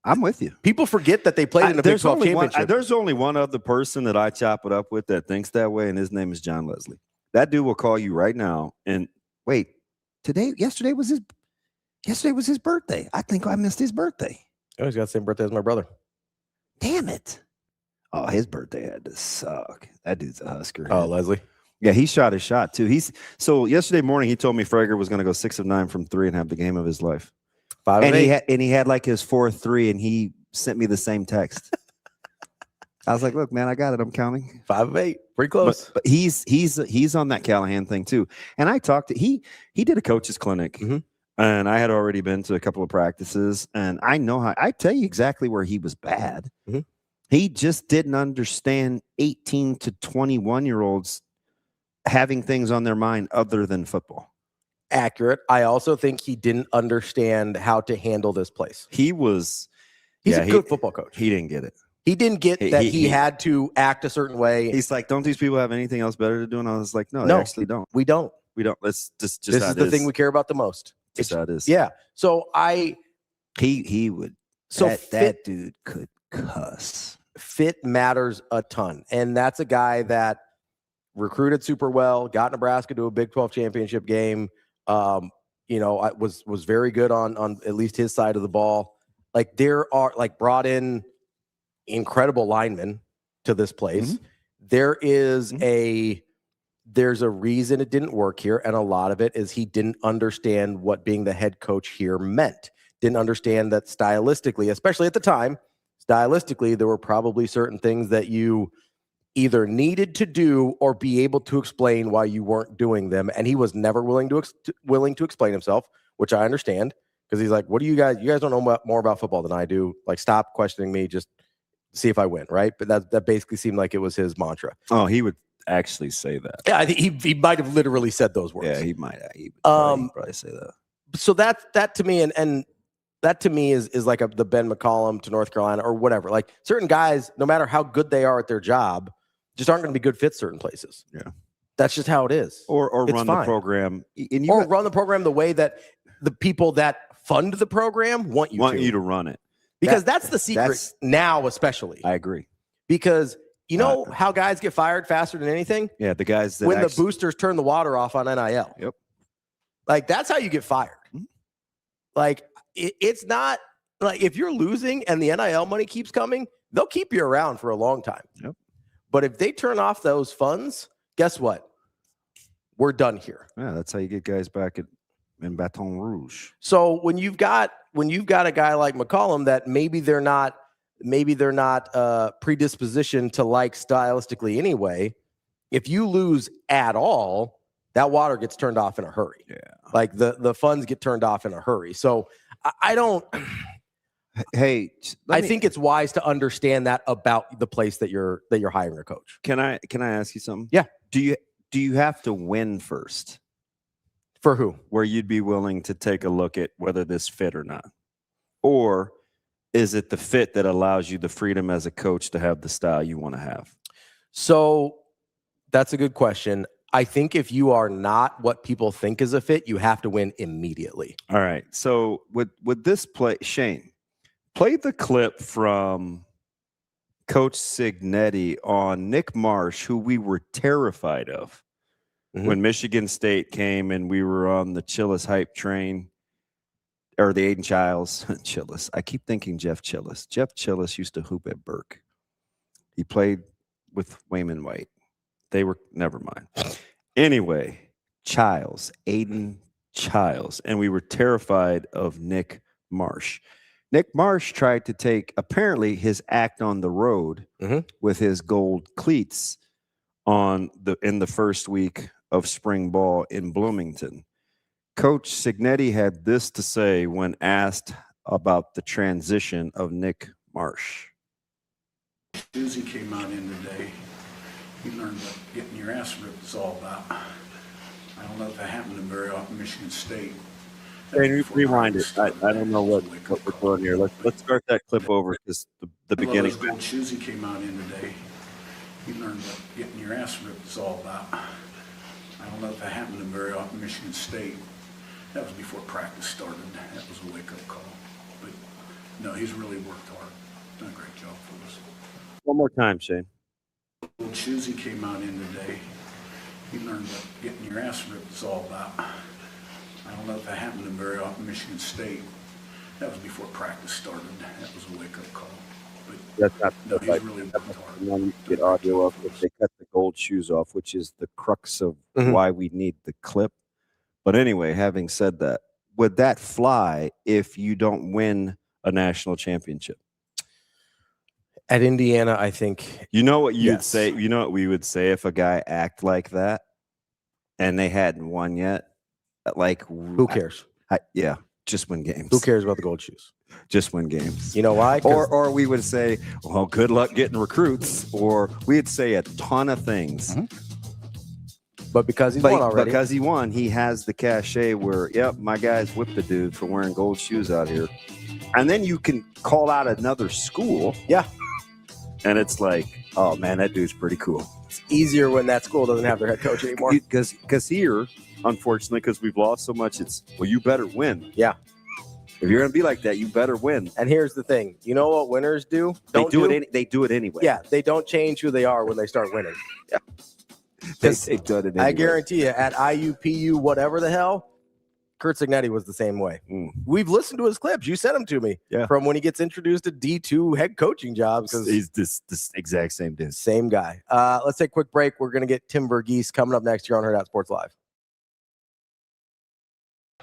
[SPEAKER 5] I'm with you.
[SPEAKER 4] People forget that they played in a Big 12 championship.
[SPEAKER 5] There's only one other person that I chop it up with that thinks that way, and his name is John Leslie. That dude will call you right now. And wait, yesterday was his birthday. I think I missed his birthday.
[SPEAKER 4] Oh, he's got the same birthday as my brother.
[SPEAKER 5] Damn it. Oh, his birthday had to suck. That dude's a Husker.
[SPEAKER 4] Oh, Leslie.
[SPEAKER 5] Yeah, he shot his shot too. So yesterday morning he told me Frager was going to go 6 of 9 from 3 and have the game of his life.
[SPEAKER 4] 5 of 8.
[SPEAKER 5] He had like his 4th 3, and he sent me the same text. I was like, "Look, man, I got it. I'm counting
[SPEAKER 4] 5 of 8, pretty close."
[SPEAKER 5] But he's on that Callahan thing too. And I talked to he did a coach's clinic, and I had already been to a couple of practices, and I know how. I tell you exactly where he was bad. He just didn't understand 18 to 21-year-olds having things on their mind other than football.
[SPEAKER 4] Accurate. I also think he didn't understand how to handle this place.
[SPEAKER 5] He's
[SPEAKER 4] a good football coach.
[SPEAKER 5] He didn't get it.
[SPEAKER 4] He didn't get that he had to act a certain way.
[SPEAKER 5] He's like, don't these people have anything else better to do? And I was like, no, they actually don't.
[SPEAKER 4] We don't.
[SPEAKER 5] Let's just
[SPEAKER 4] this is the thing we care about the most.
[SPEAKER 5] Just how it is.
[SPEAKER 4] Yeah. So
[SPEAKER 5] he would. So that dude could cuss.
[SPEAKER 4] Fit matters a ton. And that's a guy that recruited super well, got Nebraska to a Big 12 championship game. Was very good on at least his side of the ball. Like there are brought in incredible linemen to this place. There is there's a reason it didn't work here, and a lot of it is he didn't understand what being the head coach here meant. Didn't understand that stylistically, especially at the time, there were probably certain things that you either needed to do or be able to explain why you weren't doing them. And he was never willing to explain himself, which I understand, because he's like, what do you guys don't know more about football than I do. Like, stop questioning me. Just see if I win. Right. But that basically seemed like it was his mantra.
[SPEAKER 5] Oh, he would actually say that.
[SPEAKER 4] Yeah. I think he might have literally said those words.
[SPEAKER 5] Yeah, he might. He would probably say that.
[SPEAKER 4] So that to me, and that to me is like the Ben McCollum to North Carolina or whatever. Like certain guys, no matter how good they are at their job, just aren't going to be good fits certain places.
[SPEAKER 5] Yeah.
[SPEAKER 4] That's just how it is.
[SPEAKER 5] Or
[SPEAKER 4] It's
[SPEAKER 5] run
[SPEAKER 4] fine.
[SPEAKER 5] the program. And
[SPEAKER 4] Or run the program the way that the people that fund the program want you to
[SPEAKER 5] run it.
[SPEAKER 4] Because that's the secret now, especially.
[SPEAKER 5] I agree.
[SPEAKER 4] Because you know how guys get fired faster than anything?
[SPEAKER 5] Yeah, the guys that
[SPEAKER 4] when the boosters turn the water off on NIL.
[SPEAKER 5] Yep.
[SPEAKER 4] Like, that's how you get fired. Like, it's not like if you're losing and the NIL money keeps coming, they'll keep you around for a long time.
[SPEAKER 5] Yep.
[SPEAKER 4] But if they turn off those funds, guess what? We're done here.
[SPEAKER 5] Yeah, that's how you get guys back in Baton Rouge.
[SPEAKER 4] So when you've got a guy like McCollum that maybe they're not predispositioned to like stylistically anyway, if you lose at all, that water gets turned off in a hurry.
[SPEAKER 5] Yeah.
[SPEAKER 4] Like the funds get turned off in a hurry. So I don't.
[SPEAKER 5] Hey,
[SPEAKER 4] I think it's wise to understand that about the place that you're hiring a coach.
[SPEAKER 5] Can I ask you something?
[SPEAKER 4] Yeah.
[SPEAKER 5] Do you have to win first?
[SPEAKER 4] For who?
[SPEAKER 5] Where you'd be willing to take a look at whether this fit or not? Or is it the fit that allows you the freedom as a coach to have the style you want to have? So
[SPEAKER 4] that's a good question. I think if you are not what people think is a fit, you have to win immediately.
[SPEAKER 5] All right. So with this play, Shane, play the clip from Coach Cignetti on Nick Marsh, who we were terrified of when Michigan State came and we were on the Chillis hype train, or the Aiden Childs. Chillis. I keep thinking Jeff Chillis. Jeff Chillis used to hoop at Burke. He played with Wayman White. They were, never mind. Anyway, Childs, Aiden Childs, and we were terrified of Nick Marsh. Nick Marsh tried to take, apparently, his act on the road with his gold cleats in the first week of spring ball in Bloomington. Coach Cignetti had this to say when asked about the transition of Nick Marsh.
[SPEAKER 10] Susie came out in today. You learned what getting your ass ripped is all about. I don't know if that happened very often in Michigan State.
[SPEAKER 5] Rewind it. I don't know what we're doing here. Let's start that clip over because the beginning.
[SPEAKER 10] Those gold shoes he came out in today. You learned what getting your ass ripped is all about. I don't know if that happened very often in Michigan State. That was before practice started. That was a wake-up call. But no, he's really worked hard. Done a great job for us.
[SPEAKER 5] One more time, Shane.
[SPEAKER 10] Gold shoes he came out in today. You learned what getting your ass ripped is all about. I don't know if that happened very often in Michigan State. That was before practice started. That was a wake-up call. But
[SPEAKER 5] that's not
[SPEAKER 10] no, he's really worked hard.
[SPEAKER 5] The one you get audio of, if they cut the gold shoes off, which is the crux of why we need the clip. But anyway, having said that, would that fly if you don't win a national championship?
[SPEAKER 4] At Indiana, I think.
[SPEAKER 5] You know what you'd say? You know what we would say if a guy act like that and they hadn't won yet? Like,
[SPEAKER 4] who cares?
[SPEAKER 5] Yeah, just win games.
[SPEAKER 4] Who cares about the gold shoes?
[SPEAKER 5] Just win games.
[SPEAKER 4] You know why?
[SPEAKER 5] Or we would say, well, good luck getting recruits. Or we'd say a ton of things.
[SPEAKER 4] But because he's won already.
[SPEAKER 5] Because he won, he has the cachet where, yep, my guys whipped the dude for wearing gold shoes out here. And then you can call out another school.
[SPEAKER 4] Yeah.
[SPEAKER 5] And it's like, oh, man, that dude's pretty cool.
[SPEAKER 4] It's easier when that school doesn't have their head coach anymore.
[SPEAKER 5] Because here, unfortunately, because we've lost so much, it's, well, you better win.
[SPEAKER 4] Yeah.
[SPEAKER 5] If you're going to be like that, you better win.
[SPEAKER 4] And here's the thing. You know what winners do?
[SPEAKER 5] They do it anyway.
[SPEAKER 4] Yeah, they don't change who they are when they start winning.
[SPEAKER 5] Yeah. They've done it anyway.
[SPEAKER 4] I guarantee you, at IUPU, whatever the hell, Curt Cignetti was the same way. We've listened to his clips. You sent them to me from when he gets introduced to D2 head coaching jobs.
[SPEAKER 5] He's this exact same dude.
[SPEAKER 4] Same guy. Let's take a quick break. We're going to get Tim VERGHESE coming up next here on Hurrdat Sports Live.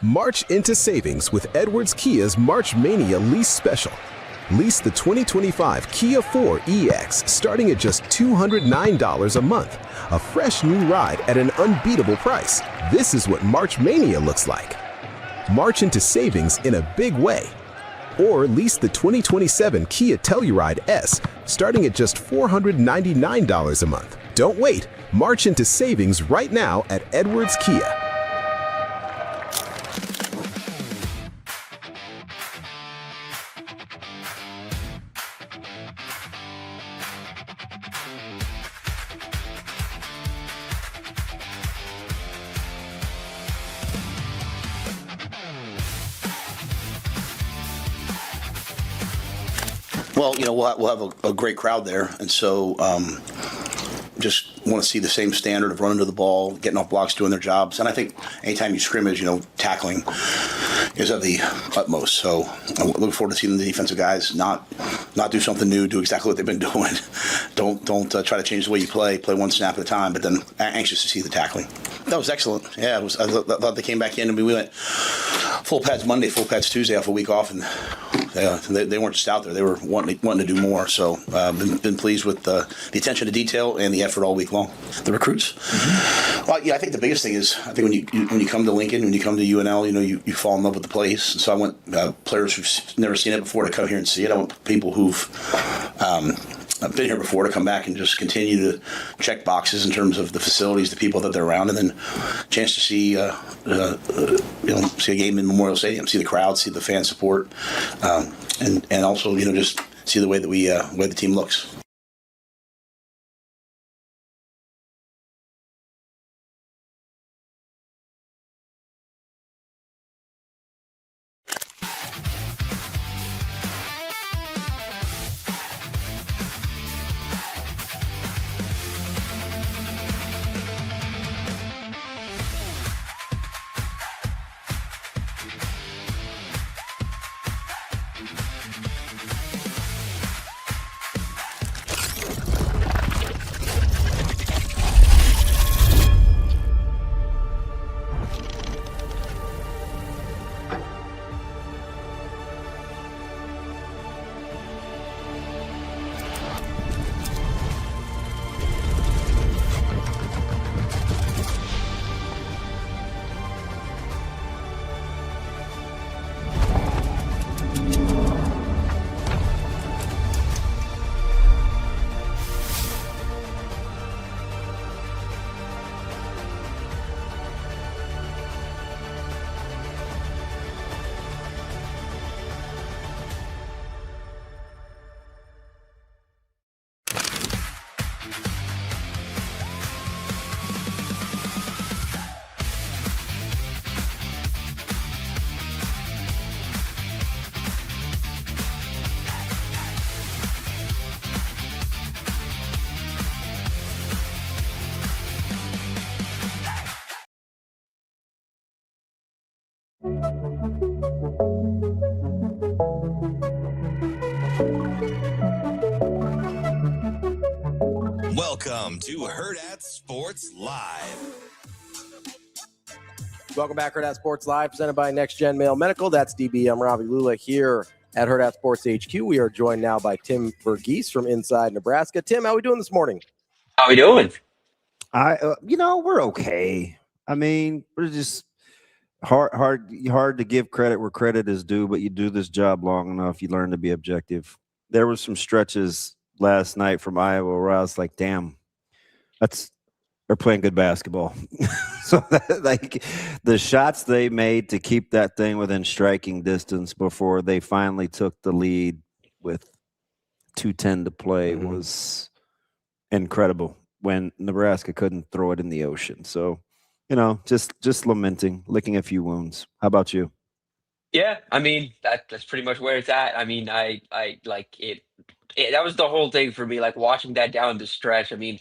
[SPEAKER 7] March into savings with Edwards Kia's March Mania lease special. Lease the 2025 Kia 4 EX starting at just $209 a month. A fresh new ride at an unbeatable price. This is what March Mania looks like. March into savings in a big way. Or lease the 2027 Kia Telluride S starting at just $499 a month. Don't wait. March into savings right now at Edwards Kia.
[SPEAKER 12] Well, we'll have a great crowd there, and so just want to see the same standard of running to the ball, getting off blocks, doing their jobs. And I think anytime you scrimmage, tackling is of the utmost. So I look forward to seeing the defensive guys not do something new, do exactly what they've been doing. Don't try to change the way you play one snap at a time, but then anxious to see the tackling. That was excellent. Yeah, I thought they came back in, and we went full pads Monday, full pads Tuesday off a week off, and they weren't just out there. They were wanting to do more. So been pleased with the attention to detail and the effort all week long. The recruits? Well, yeah, I think the biggest thing is when you come to Lincoln, when you come to UNL, you fall in love with the place. And so I want players who've never seen it before to come here and see it. I want people who've been here before to come back and just continue to check boxes in terms of the facilities, the people that they're around, and then a chance to see see a game in Memorial Stadium, see the crowd, see the fan support, and also just see the way that way the team looks.
[SPEAKER 1] Welcome to Hurrdat Sports Live.
[SPEAKER 4] Welcome back, Hurrdat Sports Live, presented by Next Gen Male Medical. That's DB. I'm Ravi Lulla here at Hurrdat Sports HQ. We are joined now by Tim VERGHESE from inside Nebraska. Tim, how are we doing this morning?
[SPEAKER 13] How we doing?
[SPEAKER 5] We're okay. I mean, we're just hard to give credit where credit is due, but you do this job long enough, you learn to be objective. There were some stretches last night from Iowa where I was like, damn, they're playing good basketball. So the shots they made to keep that thing within striking distance before they finally took the lead with 2:10 to play was incredible when Nebraska couldn't throw it in the ocean. So, just lamenting, licking a few wounds. How about you?
[SPEAKER 13] Yeah, I mean, that's pretty much where it's at. I mean, I like it. That was the whole thing for me, like watching that down the stretch. I mean,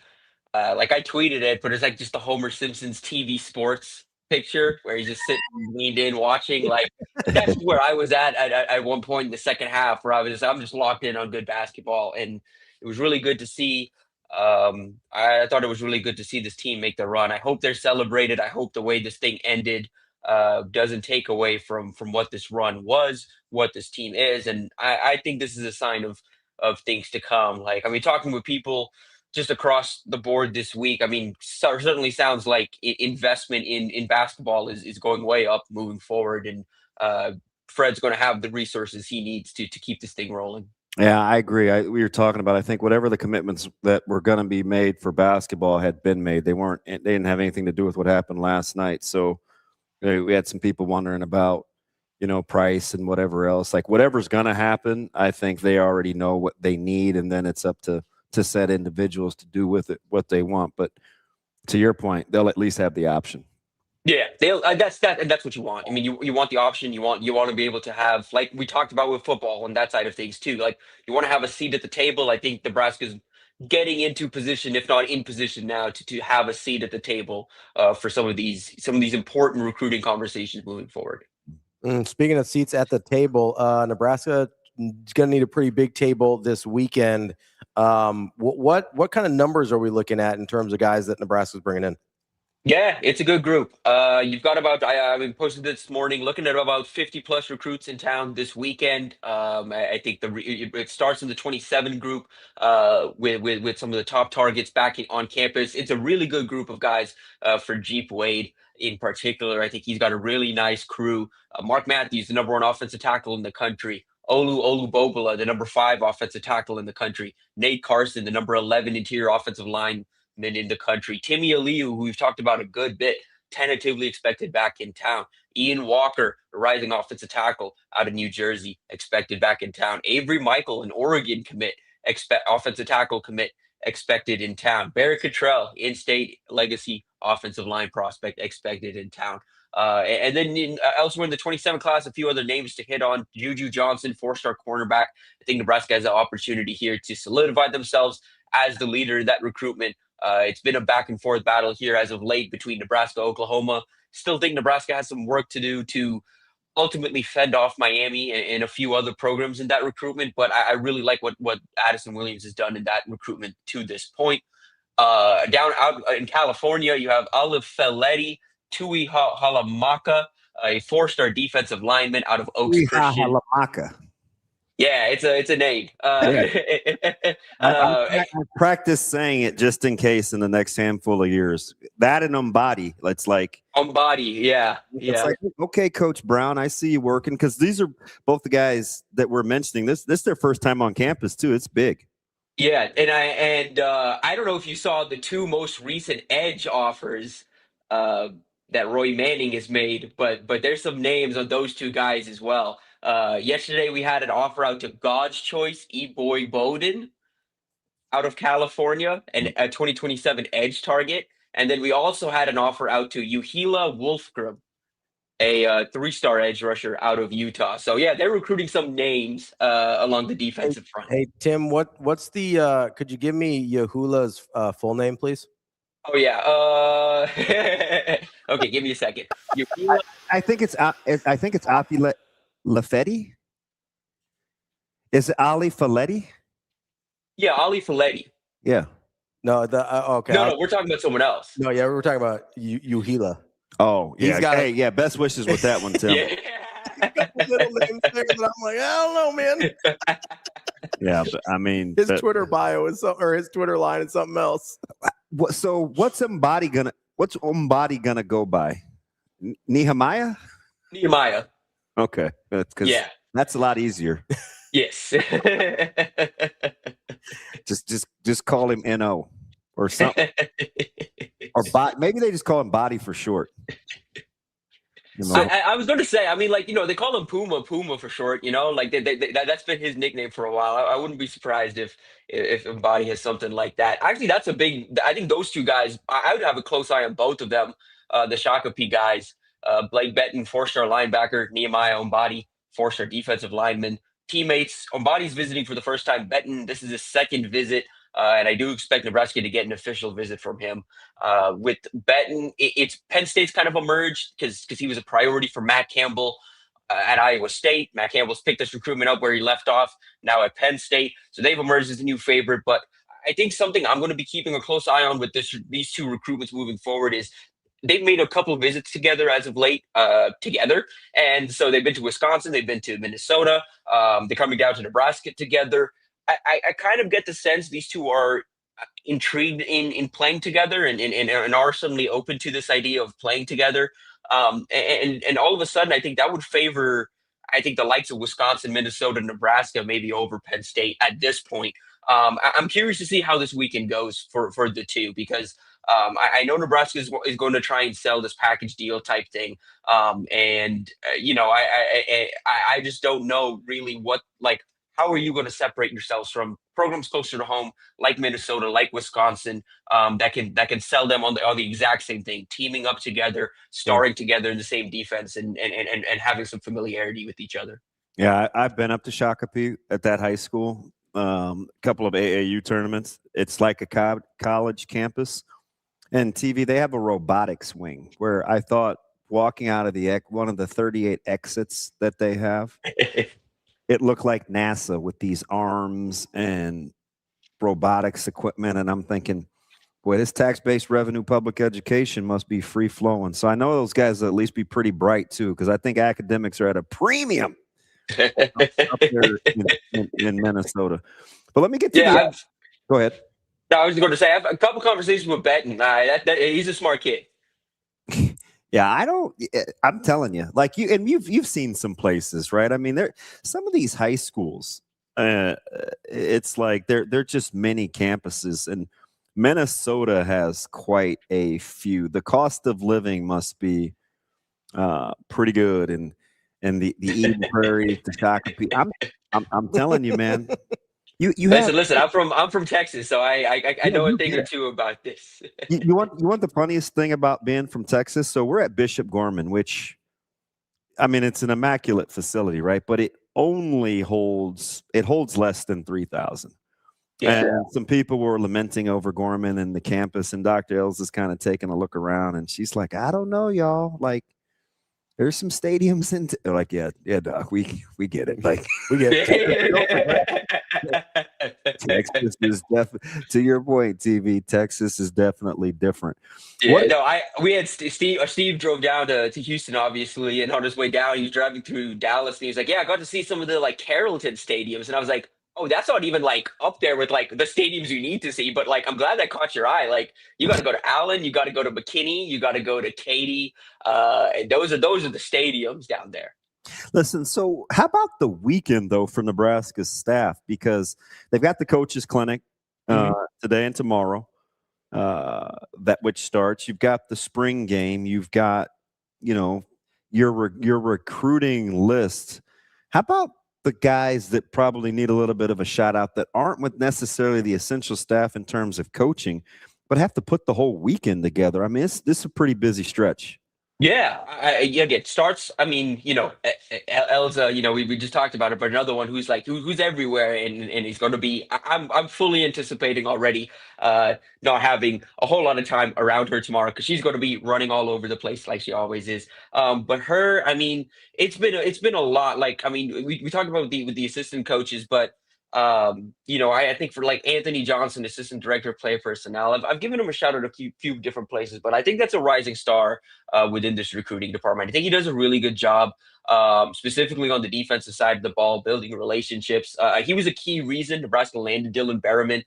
[SPEAKER 13] I tweeted it, but it's like just the Homer Simpson's TV sports picture where he's just sitting leaned in watching. Like that's where I was at one point in the second half, where I'm just locked in on good basketball, and it was really good to see. I thought it was really good to see this team make the run. I hope they're celebrated. I hope the way this thing ended doesn't take away from what this run was, what this team is, and I think this is a sign of things to come. Like, I mean, talking with people just across the board this week, I mean, certainly sounds like investment in basketball is going way up moving forward, and Fred's going to have the resources he needs to keep this thing rolling.
[SPEAKER 5] Yeah, I agree. We were talking about, I think whatever the commitments that were going to be made for basketball had been made. They didn't have anything to do with what happened last night. So we had some people wondering about, price and whatever else. Like whatever's going to happen, I think they already know what they need, and then it's up to set individuals to do with it what they want. But to your point, they'll at least have the option.
[SPEAKER 13] Yeah, that's what you want. I mean, you want the option. You want to be able to have, like we talked about with football and that side of things too. Like you want to have a seat at the table. I think Nebraska's getting into position, if not in position now, to have a seat at the table for some of these important recruiting conversations moving forward.
[SPEAKER 4] Speaking of seats at the table, Nebraska is going to need a pretty big table this weekend. What kind of numbers are we looking at in terms of guys that Nebraska's bringing in?
[SPEAKER 13] Yeah, it's a good group. You've got about, I posted this morning, looking at about 50 plus recruits in town this weekend. I think it starts in the 27 group with some of the top targets back on campus. It's a really good group of guys for Jeep Wade in particular. I think he's got a really nice crew. Mark Matthews, the #1 offensive tackle in the country. Olu Bobola, the #5 offensive tackle in the country. Nate Carson, the #11 interior offensive line in the country. Timmy Aliu, who we've talked about a good bit, tentatively expected back in town. Ian Walker, a rising offensive tackle out of New Jersey, expected back in town. Avery Michael, an Oregon commit, offensive tackle commit, expected in town. Barrett Cottrell, in-state legacy offensive line prospect, expected in town. And then elsewhere in the 27 class, a few other names to hit on. Juju Johnson, 4-star cornerback. I think Nebraska has an opportunity here to solidify themselves as the leader of that recruitment. It's been a back and forth battle here as of late between Nebraska, Oklahoma. Still think Nebraska has some work to do to ultimately fend off Miami and a few other programs in that recruitment. But I really like what Addison Williams has done in that recruitment to this point. Down out in California, you have Olive Felletti, Tui Halamaka, a 4-star defensive lineman out of Oaks Christian.
[SPEAKER 5] Halamaka.
[SPEAKER 13] Yeah, it's a name.
[SPEAKER 5] I practice saying it just in case in the next handful of years. That and Umbody. It's like
[SPEAKER 13] Umbody, yeah.
[SPEAKER 5] It's like, okay, Coach Brown, I see you working, because these are both the guys that we're mentioning. This is their first time on campus too. It's big.
[SPEAKER 13] Yeah, and I don't know if you saw the 2 most recent edge offers that Roy Manning has made, but there's some names on those 2 guys as well. Yesterday we had an offer out to God's Choice, E-Boy Bowden out of California, and a 2027 edge target. And then we also had an offer out to Uhila Wolfgram, a 3-star edge rusher out of Utah. So yeah, they're recruiting some names along the defensive front.
[SPEAKER 4] Hey Tim, what's the could you give me Yahula's full name, please?
[SPEAKER 13] Oh yeah. Okay, give me a second.
[SPEAKER 5] I think it's Afi Lafetti. Is it Ali Faletti?
[SPEAKER 13] Yeah, Ali Faletti.
[SPEAKER 5] Yeah.
[SPEAKER 4] No, okay.
[SPEAKER 13] No, we're talking about someone else.
[SPEAKER 4] No, yeah, we're talking about Uhila.
[SPEAKER 5] Oh, yeah.
[SPEAKER 4] He's got
[SPEAKER 5] yeah. Best wishes with that one, Tim.
[SPEAKER 13] Yeah.
[SPEAKER 4] Little names there that I'm like, I don't know, man.
[SPEAKER 5] Yeah, but I mean,
[SPEAKER 4] his Twitter bio is something, or his Twitter line is something else.
[SPEAKER 5] So what's Umbody gonna go by? Nehemiah?
[SPEAKER 13] Nehemiah.
[SPEAKER 5] Okay, that's a lot easier.
[SPEAKER 13] Yes.
[SPEAKER 5] just call him No or something, or maybe they just call him Body for short. You know?
[SPEAKER 13] I was going to say, I mean, like, they call him Puma for short, like that's been his nickname for a while. I wouldn't be surprised if Mbadi has something like that. Actually, I think those 2 guys, I would have a close eye on both of them. The Shakopee guys, Blake Benton, 4-star linebacker, Nehemiah Mbadi, 4-star defensive lineman. Teammates, Mbadi's visiting for the first time. Benton, this is his 2nd visit. And I do expect Nebraska to get an official visit from him. With Benton, it's Penn State's kind of emerged because he was a priority for Matt Campbell at Iowa State. Matt Campbell's picked this recruitment up where he left off, now at Penn State. So they've emerged as a new favorite. But I think something I'm going to be keeping a close eye on with these 2 recruitments moving forward is they've made a couple of visits together as of late, together. And so they've been to Wisconsin, they've been to Minnesota, they're coming down to Nebraska together. I kind of get the sense these 2 are intrigued in playing together and are suddenly open to this idea of playing together. And all of a sudden, I think that would favor, the likes of Wisconsin, Minnesota, Nebraska, maybe over Penn State at this point. I'm curious to see how this weekend goes for the 2, because I know Nebraska is going to try and sell this package deal type thing. I just don't know really what, like, how are you going to separate yourselves from programs closer to home, like Minnesota, like Wisconsin, that can sell them on the exact same thing, teaming up together, starring together in the same defense, and having some familiarity with each other.
[SPEAKER 5] Yeah, I've been up to Shakopee at that high school. A couple of AAU tournaments. It's like a college campus. And TV, they have a robotics wing where I thought walking out of one of the 38 exits that they have, it looked like NASA with these arms and robotics equipment. And I'm thinking, boy, this tax-based revenue public education must be free-flowing. So I know those guys will at least be pretty bright, too, because I think academics are at a premium up there in Minnesota. But let me get to go ahead.
[SPEAKER 13] No, I was going to say I have a couple conversations with Benton. He's a smart kid.
[SPEAKER 5] Yeah, I'm telling you, like you've seen some places, right? I mean, some of these high schools, it's like they're just mini campuses, and Minnesota has quite a few. The cost of living must be pretty good, and the Eden Prairie, the Shakopee. I'm telling you, man.
[SPEAKER 13] Listen. I'm from Texas, so I know a thing or two about this.
[SPEAKER 5] you want the funniest thing about being from Texas? So we're at Bishop Gorman, which, I mean, it's an immaculate facility, right? But it holds less than 3,000. Yeah. And some people were lamenting over Gorman and the campus, and Dr. Els is kind of taking a look around, and she's like, I don't know, y'all. Like, there's some stadiums in they're like, yeah, Doc, we get it. Like, we get it. Texas is definitely, to your point, TV, Texas is definitely different.
[SPEAKER 13] Yeah, we had Steve drove down to Houston, obviously, and on his way down, he was driving through Dallas, and he was like, yeah, I got to see some of the like Carrollton stadiums, and I was like, oh, that's not even like up there with like the stadiums you need to see, but like I'm glad that caught your eye. Like you got to go to Allen, you got to go to McKinney, you got to go to Katy, and those are the stadiums down there.
[SPEAKER 5] Listen, so how about the weekend though for Nebraska's staff, because they've got the coaches clinic today and tomorrow, that which starts. You've got the spring game. You've got your recruiting list. How about the guys that probably need a little bit of a shout out that aren't with necessarily the essential staff in terms of coaching, but have to put the whole weekend together? I mean, this is a pretty busy stretch.
[SPEAKER 13] Yeah, it starts. I mean, Elza. We just talked about it, but another one who's everywhere, and he's going to be. I'm fully anticipating already, not having a whole lot of time around her tomorrow because she's going to be running all over the place like she always is. But her, I mean, it's been a lot. Like, I mean, we talked about with the assistant coaches, but I think for like Anthony Johnson, assistant director of player personnel, I've given him a shout out a few different places, but I think that's a rising star within this recruiting department. I think he does a really good job, specifically on the defensive side of the ball, building relationships. He was a key reason Nebraska landed Dylan Berriman.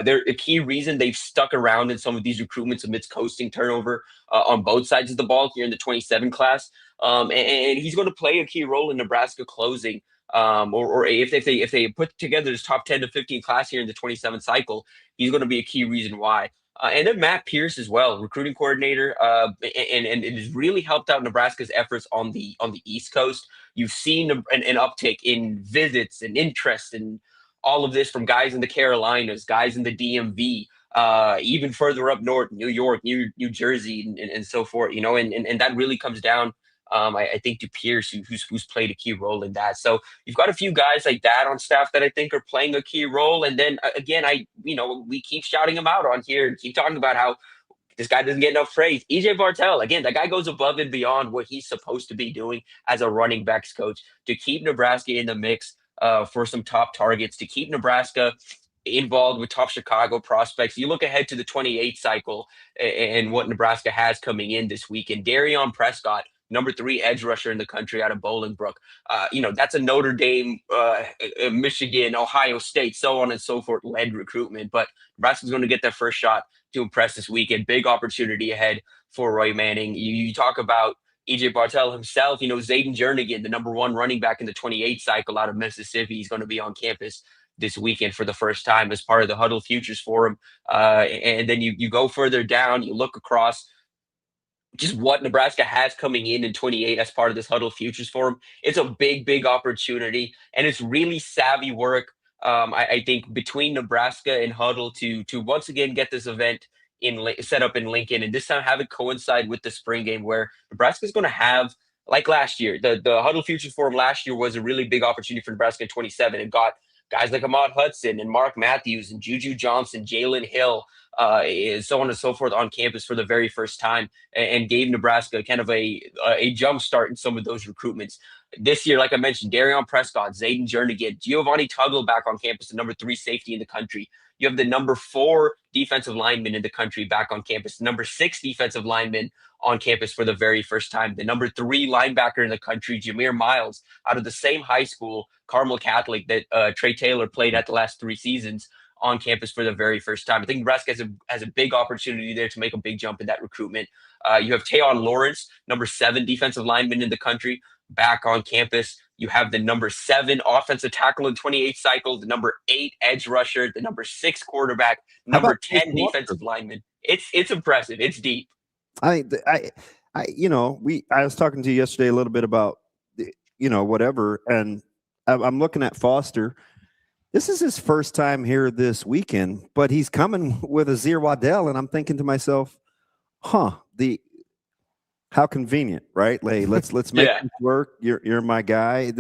[SPEAKER 13] They're a key reason they've stuck around in some of these recruitments amidst coasting turnover on both sides of the ball here in the 27 class. And he's going to play a key role in Nebraska closing. Or if they put together this top 10 to 15 class here in the 27 cycle, he's going to be a key reason why. And then Matt Pierce as well, recruiting coordinator, and it has really helped out Nebraska's efforts on the East Coast. You've seen an uptick in visits and interest and all of this from guys in the Carolinas, guys in the DMV, even further up north, New York, New Jersey, and so forth. And that really comes down. I think to Pierce, who's played a key role in that. So you've got a few guys like that on staff that I think are playing a key role. And then again, we keep shouting him out on here and keep talking about how this guy doesn't get enough praise. EJ Bartel, again, that guy goes above and beyond what he's supposed to be doing as a running backs coach to keep Nebraska in the mix for some top targets, to keep Nebraska involved with top Chicago prospects. You look ahead to the 28 cycle and what Nebraska has coming in this weekend. Darion Prescott, number 3 edge rusher in the country out of Bolingbrook. That's a Notre Dame, Michigan, Ohio State, so on and so forth led recruitment. But Nebraska's going to get their first shot to impress this weekend. Big opportunity ahead for Roy Manning. You talk about EJ Bartel himself, Zayden Jernigan, the number 1 running back in the 28 cycle out of Mississippi. He's going to be on campus this weekend for the first time as part of the Huddle Futures Forum. And then you go further down, you look across just what Nebraska has coming in 28 as part of this Huddle Futures Forum. It's a big opportunity, and it's really savvy work. I think between Nebraska and Huddle to once again get this event set up in Lincoln, and this time have it coincide with the spring game where Nebraska is going to have, like last year, the Huddle Futures Forum last year was a really big opportunity for Nebraska in 27. It got guys like Ahmad Hudson and Mark Matthews and Juju Johnson, Jalen Hill, so on and so forth on campus for the very first time, and gave Nebraska kind of a jump start in some of those recruitments. This year, like I mentioned, Darion Prescott, Zayden Jernigan, Giovanni Tuggle back on campus, the number 3 safety in the country. You have the number 4 defensive lineman in the country back on campus, the number 6 defensive lineman on campus for the very first time, the number 3 linebacker in the country, Jameer Miles, out of the same high school, Carmel Catholic, that Trey Taylor played at the last 3 seasons, on campus for the very first time. I think Nebraska has a big opportunity there to make a big jump in that recruitment. You have Tayon Lawrence, number 7 defensive lineman in the country, back on campus. You have the number 7 offensive tackle in 28 cycle, the number 8 edge rusher, the number 6 quarterback, number 10 defensive lineman. It's impressive. It's deep.
[SPEAKER 5] I was talking to you yesterday a little bit about, whatever, and I'm looking at Foster. This is his first time here this weekend, but he's coming with Azir Waddell, and I'm thinking to myself, how convenient, right? Like, let's make it work. You're my guy.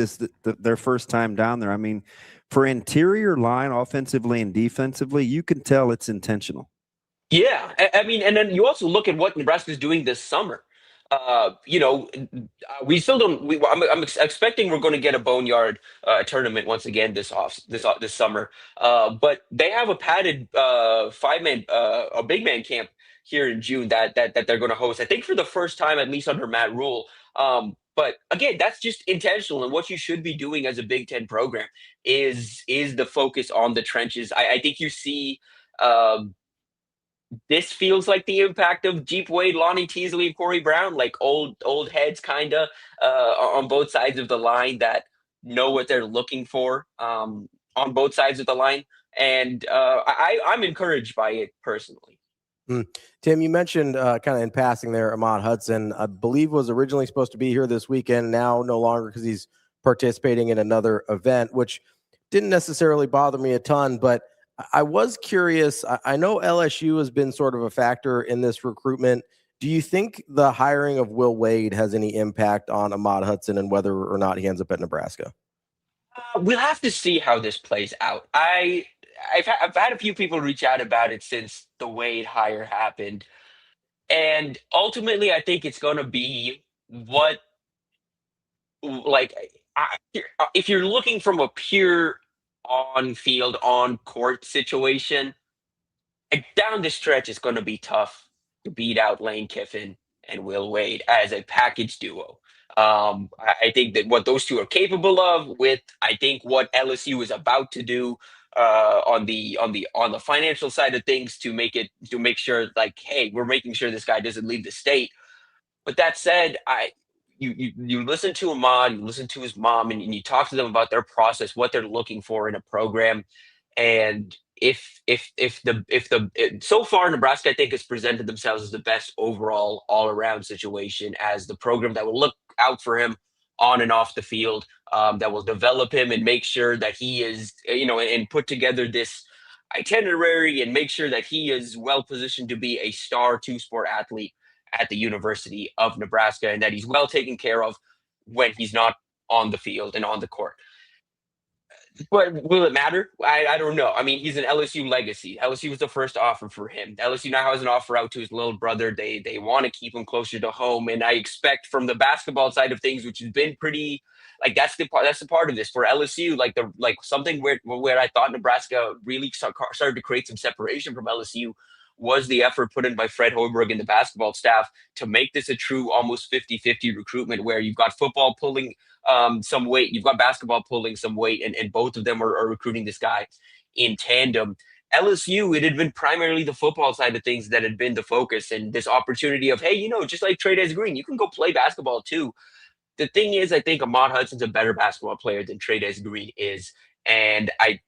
[SPEAKER 5] Their first time down there. I mean, for interior line, offensively and defensively, you can tell it's intentional.
[SPEAKER 13] Yeah, I mean, and then you also look at what Nebraska is doing this summer. We still don't. I'm expecting we're going to get a Boneyard tournament once again this summer. But they have a padded 5-man, a big man camp here in June that they're going to host. I think for the first time, at least under Matt Rule. But again, that's just intentional, and what you should be doing as a Big Ten program is the focus on the trenches. I think you see. This feels like the impact of Jeep Wade, Lonnie Teasley, and Corey Brown, like old heads kind of on both sides of the line that know what they're looking for on both sides of the line. And I'm encouraged by it personally.
[SPEAKER 4] Tim, you mentioned kind of in passing there, Ahmad Hudson, I believe was originally supposed to be here this weekend, now no longer because he's participating in another event, which didn't necessarily bother me a ton, but I was curious. I know LSU has been sort of a factor in this recruitment. Do you think the hiring of Will Wade has any impact on Ahmad Hudson and whether or not he ends up at Nebraska?
[SPEAKER 13] We'll have to see how this plays out. I've had a few people reach out about it since the Wade hire happened. And ultimately, I think it's going to be if you're looking from a pure on-field, on-court situation, down the stretch is going to be tough to beat out Lane Kiffin and Will Wade as a package duo. I think that what those two are capable of, with I think what LSU is about to do on the financial side of things to make sure, like, hey, we're making sure this guy doesn't leave the state. But that said, You listen to Ahmad, you listen to his mom, and you talk to them about their process, what they're looking for in a program. And if so far Nebraska, I think, has presented themselves as the best overall all around situation as the program that will look out for him on and off the field, that will develop him and make sure that he is, and put together this itinerary and make sure that he is well positioned to be a star 2-sport athlete at the University of Nebraska, and that he's well taken care of when he's not on the field and on the court. But will it matter? I don't know. I mean, he's an LSU legacy. LSU was the first offer for him. LSU now has an offer out to his little brother. They want to keep him closer to home, and I expect from the basketball side of things, which has been pretty, like, that's the part of this for LSU, like something where I thought Nebraska really started to create some separation from LSU was the effort put in by Fred Hoiberg and the basketball staff to make this a true almost 50-50 recruitment, where you've got football pulling some weight, you've got basketball pulling some weight, and both of them are recruiting this guy in tandem. LSU, it had been primarily the football side of things that had been the focus, and this opportunity of, hey, just like Trey Green, you can go play basketball too. The thing is, I think Ahmad Hudson's a better basketball player than Trey Green is, and I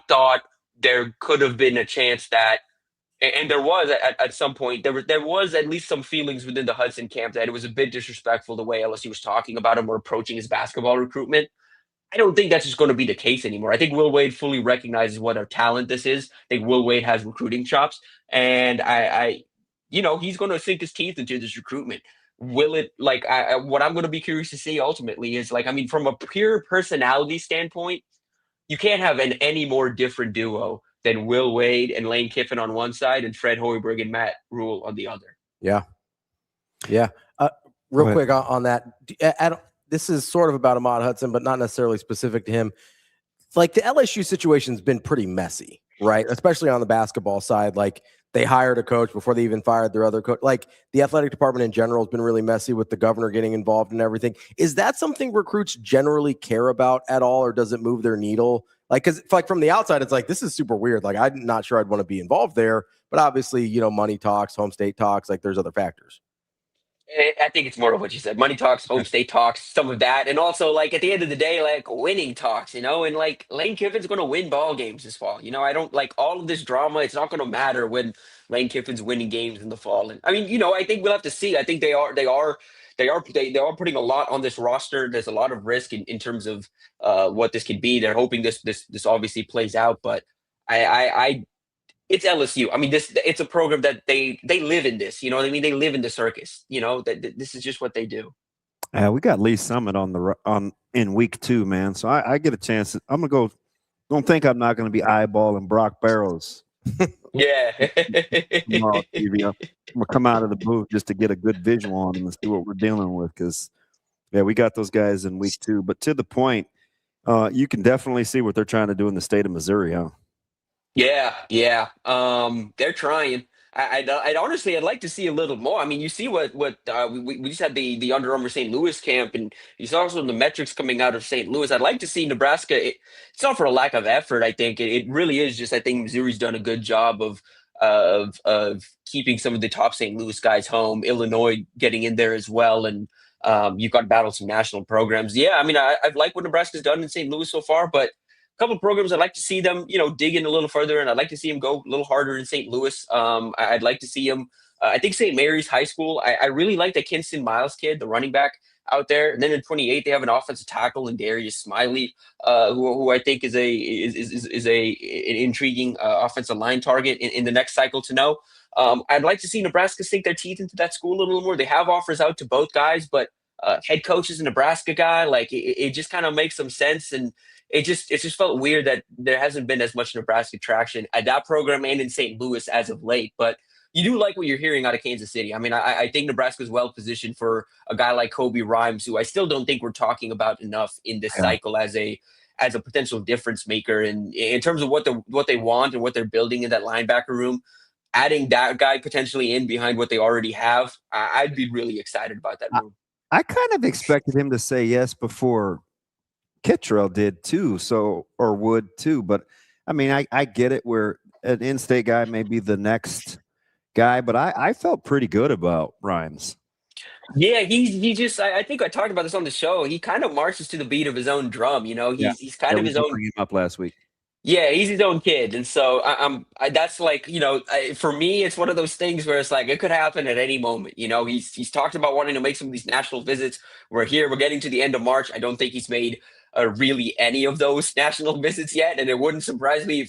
[SPEAKER 13] thought there could have been a chance that And there was at some point there was at least some feelings within the Hudson camp that it was a bit disrespectful the way LSU was talking about him or approaching his basketball recruitment. I don't think that's just going to be the case anymore. I think Will Wade fully recognizes what a talent this is. I think Will Wade has recruiting chops, and I he's going to sink his teeth into this recruitment. Will it what I'm going to be curious to see ultimately is from a pure personality standpoint, you can't have any more different duo than Will Wade and Lane Kiffin on one side and Fred Hoiberg and Matt Rule on the other.
[SPEAKER 4] Yeah. Real quick on that. This is sort of about Ahmad Hudson, but not necessarily specific to him. Like the LSU situation's been pretty messy, right? Especially on the basketball side. Like they hired a coach before they even fired their other coach. Like the athletic department in general has been really messy with the governor getting involved and everything. Is that something recruits generally care about at all, or does it move their needle? Like, because from the outside, it's like, this is super weird. Like, I'm not sure I'd want to be involved there, but obviously, money talks, home state talks, like there's other factors.
[SPEAKER 13] I think it's more of what you said. Money talks, home state talks, some of that. And also, at the end of the day, winning talks, and Lane Kiffin's going to win ball games this fall. I don't like all of this drama. It's not going to matter when Lane Kiffin's winning games in the fall. And I think we'll have to see. I think they are putting a lot on this roster. There's a lot of risk in terms of what this could be. They're hoping this obviously plays out, but it's LSU. It's a program that they live in this. You know what I mean? They live in the circus. This is just what they do.
[SPEAKER 5] We got Lee Summit in week 2, man. So I get a chance. I'm gonna go. Don't think I'm not gonna be eyeballing Brock Barrows.
[SPEAKER 13] Yeah.
[SPEAKER 5] Tomorrow, I'm gonna come out of the booth just to get a good visual on him and see what we're dealing with. Because we got those guys in week 2. But to the point, you can definitely see what they're trying to do in the state of Missouri, huh?
[SPEAKER 13] Yeah. They're trying. I'd honestly, I'd like to see a little more. You see what we just had the Under Armour St. Louis camp, and you saw some of the metrics coming out of St. Louis. I'd like to see Nebraska. It's not for a lack of effort. I think it really is just. I think Missouri's done a good job of keeping some of the top St. Louis guys home. Illinois getting in there as well, and you've got to battle some national programs. Yeah, I've liked what Nebraska's done in St. Louis so far, but couple of programs I'd like to see them, dig in a little further, and I'd like to see them go a little harder in St. Louis. I'd like to see them. I think St. Mary's High School. I really like the Kinston Miles kid, the running back out there. And then in 28, they have an offensive tackle in Darius Smiley, who I think is an intriguing offensive line target in the next cycle to know. I'd like to see Nebraska sink their teeth into that school a little more. They have offers out to both guys, but head coach is a Nebraska guy. It just kind of makes some sense, and it just felt weird that there hasn't been as much Nebraska traction at that program and in St. Louis as of late. But you do like what you're hearing out of Kansas City. I think Nebraska is well positioned for a guy like Kobe Rhymes, who I still don't think we're talking about enough in this cycle as a potential difference maker. And in terms of what they want and what they're building in that linebacker room, adding that guy potentially in behind what they already have, I'd be really excited about that room.
[SPEAKER 5] I kind of expected him to say yes before Kittrell did too, or would too. But I get it where an in-state guy may be the next guy, but I felt pretty good about Rhymes.
[SPEAKER 13] Yeah, he just I think I talked about this on the show. He kind of marches to the beat of his own drum. He's kind of his own.
[SPEAKER 5] Bring him up last week.
[SPEAKER 13] Yeah, he's his own kid, and so that's for me, it's one of those things where it's like it could happen at any moment. He's talked about wanting to make some of these national visits. We're getting to the end of March. I don't think he's made really any of those national visits yet, and it wouldn't surprise me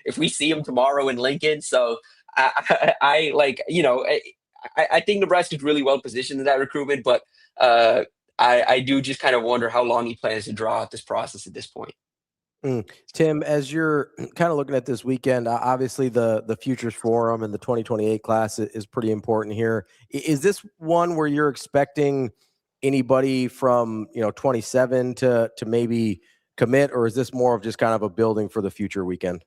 [SPEAKER 13] if we see him tomorrow in Lincoln. So I think Nebraska's really well positioned in that recruitment, but I do just kind of wonder how long he plans to draw out this process at this point.
[SPEAKER 4] Tim, as you're kind of looking at this weekend, obviously the Futures Forum and the 2028 class is pretty important here. Is this one where you're expecting anybody from 27 to maybe commit, or is this more of just kind of a building for the future weekend?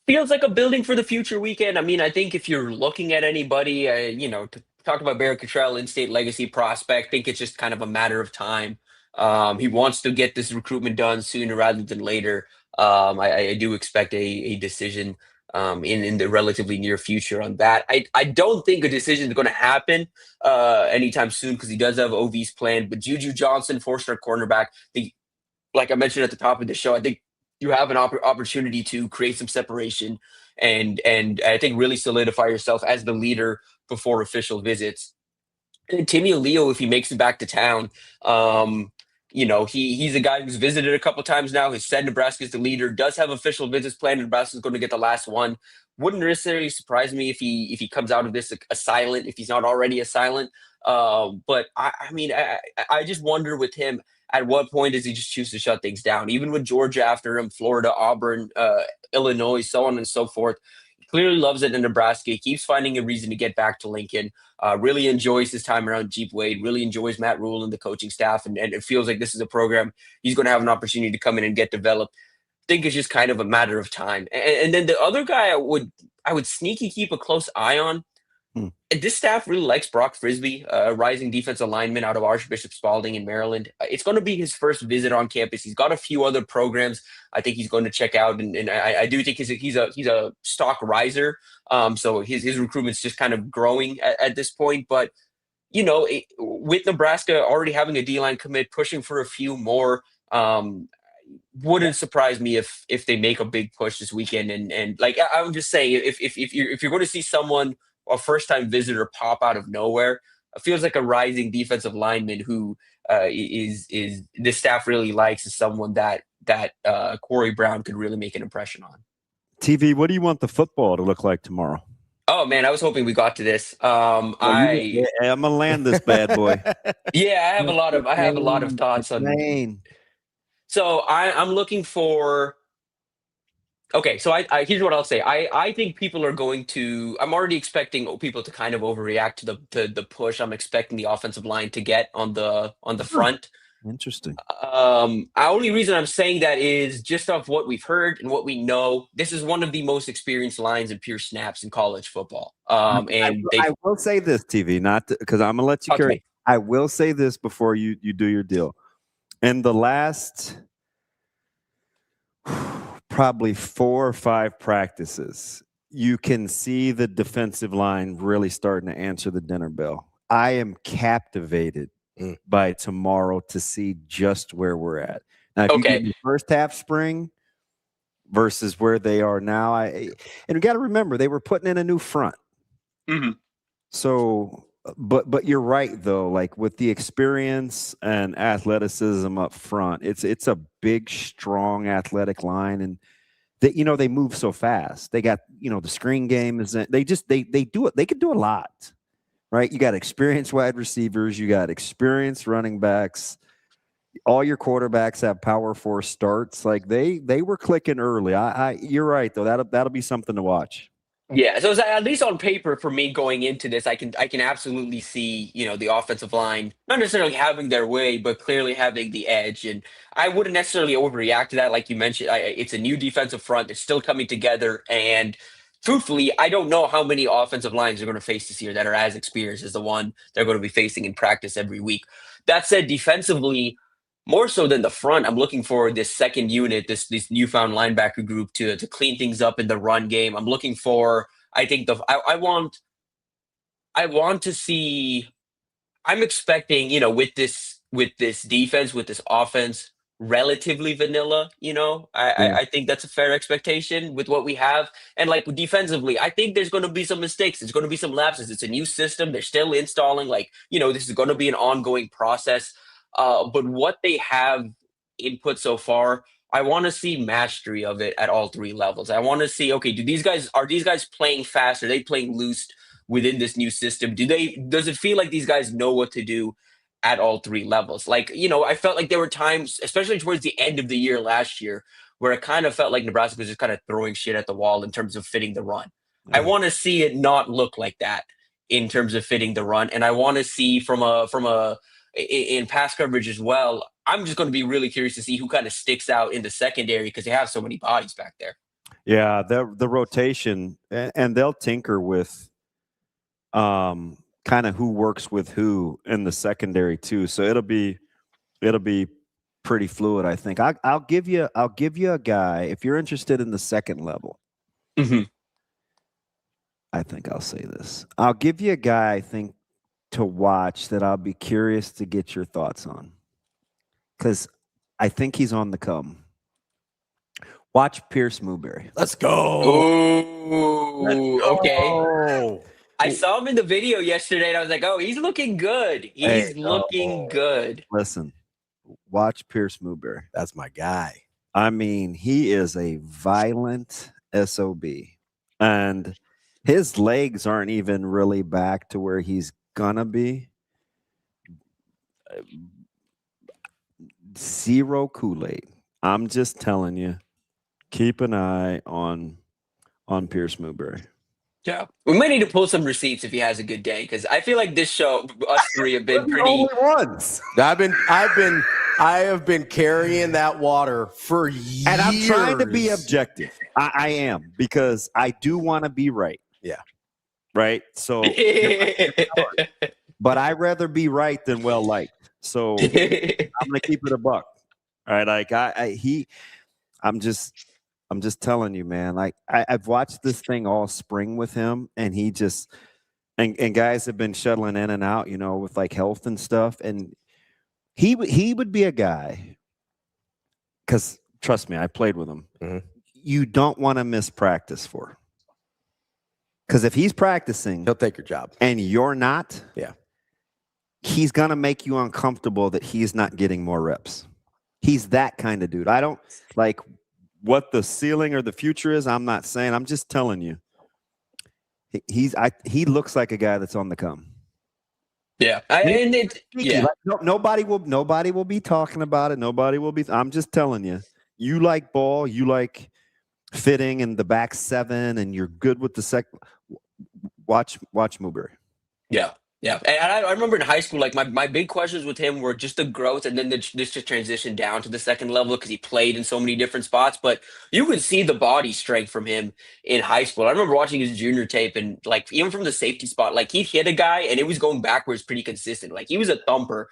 [SPEAKER 13] Feels like a building for the future weekend. I think if you're looking at anybody, to talk about Barrett Cottrell, in-state legacy prospect, I think it's just kind of a matter of time. He wants to get this recruitment done sooner rather than later. I do expect a decision in the relatively near future on that. I don't think a decision is going to happen anytime soon because he does have OVs planned. But Juju Johnson, 4-star cornerback, like I mentioned at the top of the show, I think you have an opportunity to create some separation and I think really solidify yourself as the leader before official visits. And Timmy Leo, if he makes it back to town, he's a guy who's visited a couple times now. Has said Nebraska's the leader. Does have official visits planned. Nebraska's going to get the last one. Wouldn't necessarily surprise me if he comes out of this a silent, if he's not already a silent. But I just wonder with him, at what point does he just choose to shut things down? Even with Georgia after him, Florida, Auburn, Illinois, so on and so forth. He clearly loves it in Nebraska. He keeps finding a reason to get back to Lincoln. Really enjoys his time around Jeep Wade, really enjoys Matt Rule and the coaching staff, and it feels like this is a program he's going to have an opportunity to come in and get developed. I think it's just kind of a matter of time. And then the other guy I would sneaky keep a close eye on. This staff really likes Brock Frisbee, a rising defensive lineman out of Archbishop Spalding in Maryland. It's going to be his first visit on campus. He's got a few other programs I think he's going to check out, and I do think he's a stock riser. So his recruitment's just kind of growing at this point. But with Nebraska already having a D-line commit, pushing for a few more, wouldn't surprise me if they make a big push this weekend. And like I would just say, if you're going to see someone, a first-time visitor, pop out of nowhere, it feels like a rising defensive lineman who is the staff really likes, is someone that Corey Brown could really make an impression on.
[SPEAKER 5] TV, what do you want the football to look like tomorrow?
[SPEAKER 13] Oh man, I was hoping we got to this. I'm
[SPEAKER 5] gonna land this bad boy.
[SPEAKER 13] Yeah, I have a lot of thoughts on. So I'm looking for. Okay, so I here's what I'll say. I think people are going to. I'm already expecting people to kind of overreact to the push I'm expecting the offensive line to get on the front.
[SPEAKER 5] Interesting.
[SPEAKER 13] Only reason I'm saying that is just off what we've heard and what we know. This is one of the most experienced lines in pure snaps in college football. I
[SPEAKER 5] will say this, TV, not because I'm gonna let you carry. I will say this before you do your deal. In the last probably 4 or 5 practices, you can see the defensive line really starting to answer the dinner bell. I am captivated by tomorrow to see just where we're at. Now, if you get the first half spring versus where they are now, and we got to remember they were putting in a new front.
[SPEAKER 13] Mm-hmm.
[SPEAKER 5] So, but you're right though. Like with the experience and athleticism up front, it's a big, strong, athletic line, and they move so fast. They got the screen game is they do it. They can do a lot. Right, you got experienced wide receivers, you got experienced running backs. All your quarterbacks have power 4 starts. Like they were clicking early. You're right though. That'll be something to watch.
[SPEAKER 13] Yeah, so at least on paper for me going into this, I can absolutely see the offensive line not necessarily having their way, but clearly having the edge. And I wouldn't necessarily overreact to that, like you mentioned. It's a new defensive front; they're still coming together, and truthfully, I don't know how many offensive lines they're going to face this year that are as experienced as the one they're going to be facing in practice every week. That said, defensively, more so than the front, I'm looking for this second unit, this newfound linebacker group to clean things up in the run game. I'm looking for, I think I want to see. I'm expecting, with this defense, with this offense, relatively vanilla. I think that's a fair expectation with what we have. And like defensively, I think there's going to be some mistakes. There's going to be some lapses. It's a new system. They're still installing. This is going to be an ongoing process. But what they have input so far, I want to see mastery of it at all 3 levels. I want to see, okay, are these guys playing fast? Are they playing loose within this new system? Does it feel like these guys know what to do at all 3 levels? I felt like there were times, especially towards the end of the year last year, where it kind of felt like Nebraska was just kind of throwing shit at the wall in terms of fitting the run. Mm-hmm. I want to see it not look like that in terms of fitting the run. And I want to see in pass coverage as well. I'm just going to be really curious to see who kind of sticks out in the secondary because they have so many bodies back there.
[SPEAKER 5] Yeah, the rotation, and they'll tinker with kind of who works with who in the secondary too. So it'll be pretty fluid, I think. I'll give you a guy if you're interested in the second level.
[SPEAKER 13] Mm-hmm.
[SPEAKER 5] I think I'll say this. I'll give you a guy I think to watch that I'll be curious to get your thoughts on, because I think he's on the come. Watch Pierce Mooberry.
[SPEAKER 4] Let's go.
[SPEAKER 13] Ooh, okay.
[SPEAKER 4] Oh,
[SPEAKER 13] I saw him in the video yesterday, and I was like, "Oh, he's looking good. He's looking good."
[SPEAKER 5] Listen, watch Pierce Mooberry.
[SPEAKER 4] that's my guy.
[SPEAKER 5] I mean, he is a violent SOB. And his legs aren't even really back to where he's gonna be. Zero Kool-Aid. I'm just telling you, keep an eye on Pierce Mooberry.
[SPEAKER 13] Yeah, we might need to pull some receipts if he has a good day, because I feel like this show, us three have been pretty.
[SPEAKER 5] Only ones.
[SPEAKER 4] I have been carrying that water for years.
[SPEAKER 5] And I'm trying to be objective. I am, because I do want to be right.
[SPEAKER 4] Yeah.
[SPEAKER 5] Right. So, but I'd rather be right than well liked. So I'm gonna keep it a buck. All right. Like I'm just telling you, man. Like I've watched this thing all spring with him, and he just and guys have been shuttling in and out, with like health and stuff. And he would be a guy, because trust me, I played with him.
[SPEAKER 4] Mm-hmm.
[SPEAKER 5] You don't want to miss practice for, because if he's practicing,
[SPEAKER 4] He'll take your job.
[SPEAKER 5] and you're not,
[SPEAKER 4] Yeah.
[SPEAKER 5] he's gonna make you uncomfortable that he's not getting more reps. He's that kind of dude. I don't like what the ceiling or the future is. I'm not saying. I'm just telling you. He looks like a guy that's on the come.
[SPEAKER 13] Yeah,
[SPEAKER 5] Nobody will be talking about it. Nobody will be. I'm just telling you. You like ball. You like fitting in the back seven, and you're good with the second. Watch Mooberry.
[SPEAKER 13] Yeah. Yeah, and I remember in high school, like my big questions with him were just the growth, and then just to transition down to the second level, because he played in so many different spots. But you could see the body strength from him in high school. I remember watching his junior tape, and like even from the safety spot, like he'd hit a guy and it was going backwards pretty consistent. Like he was a thumper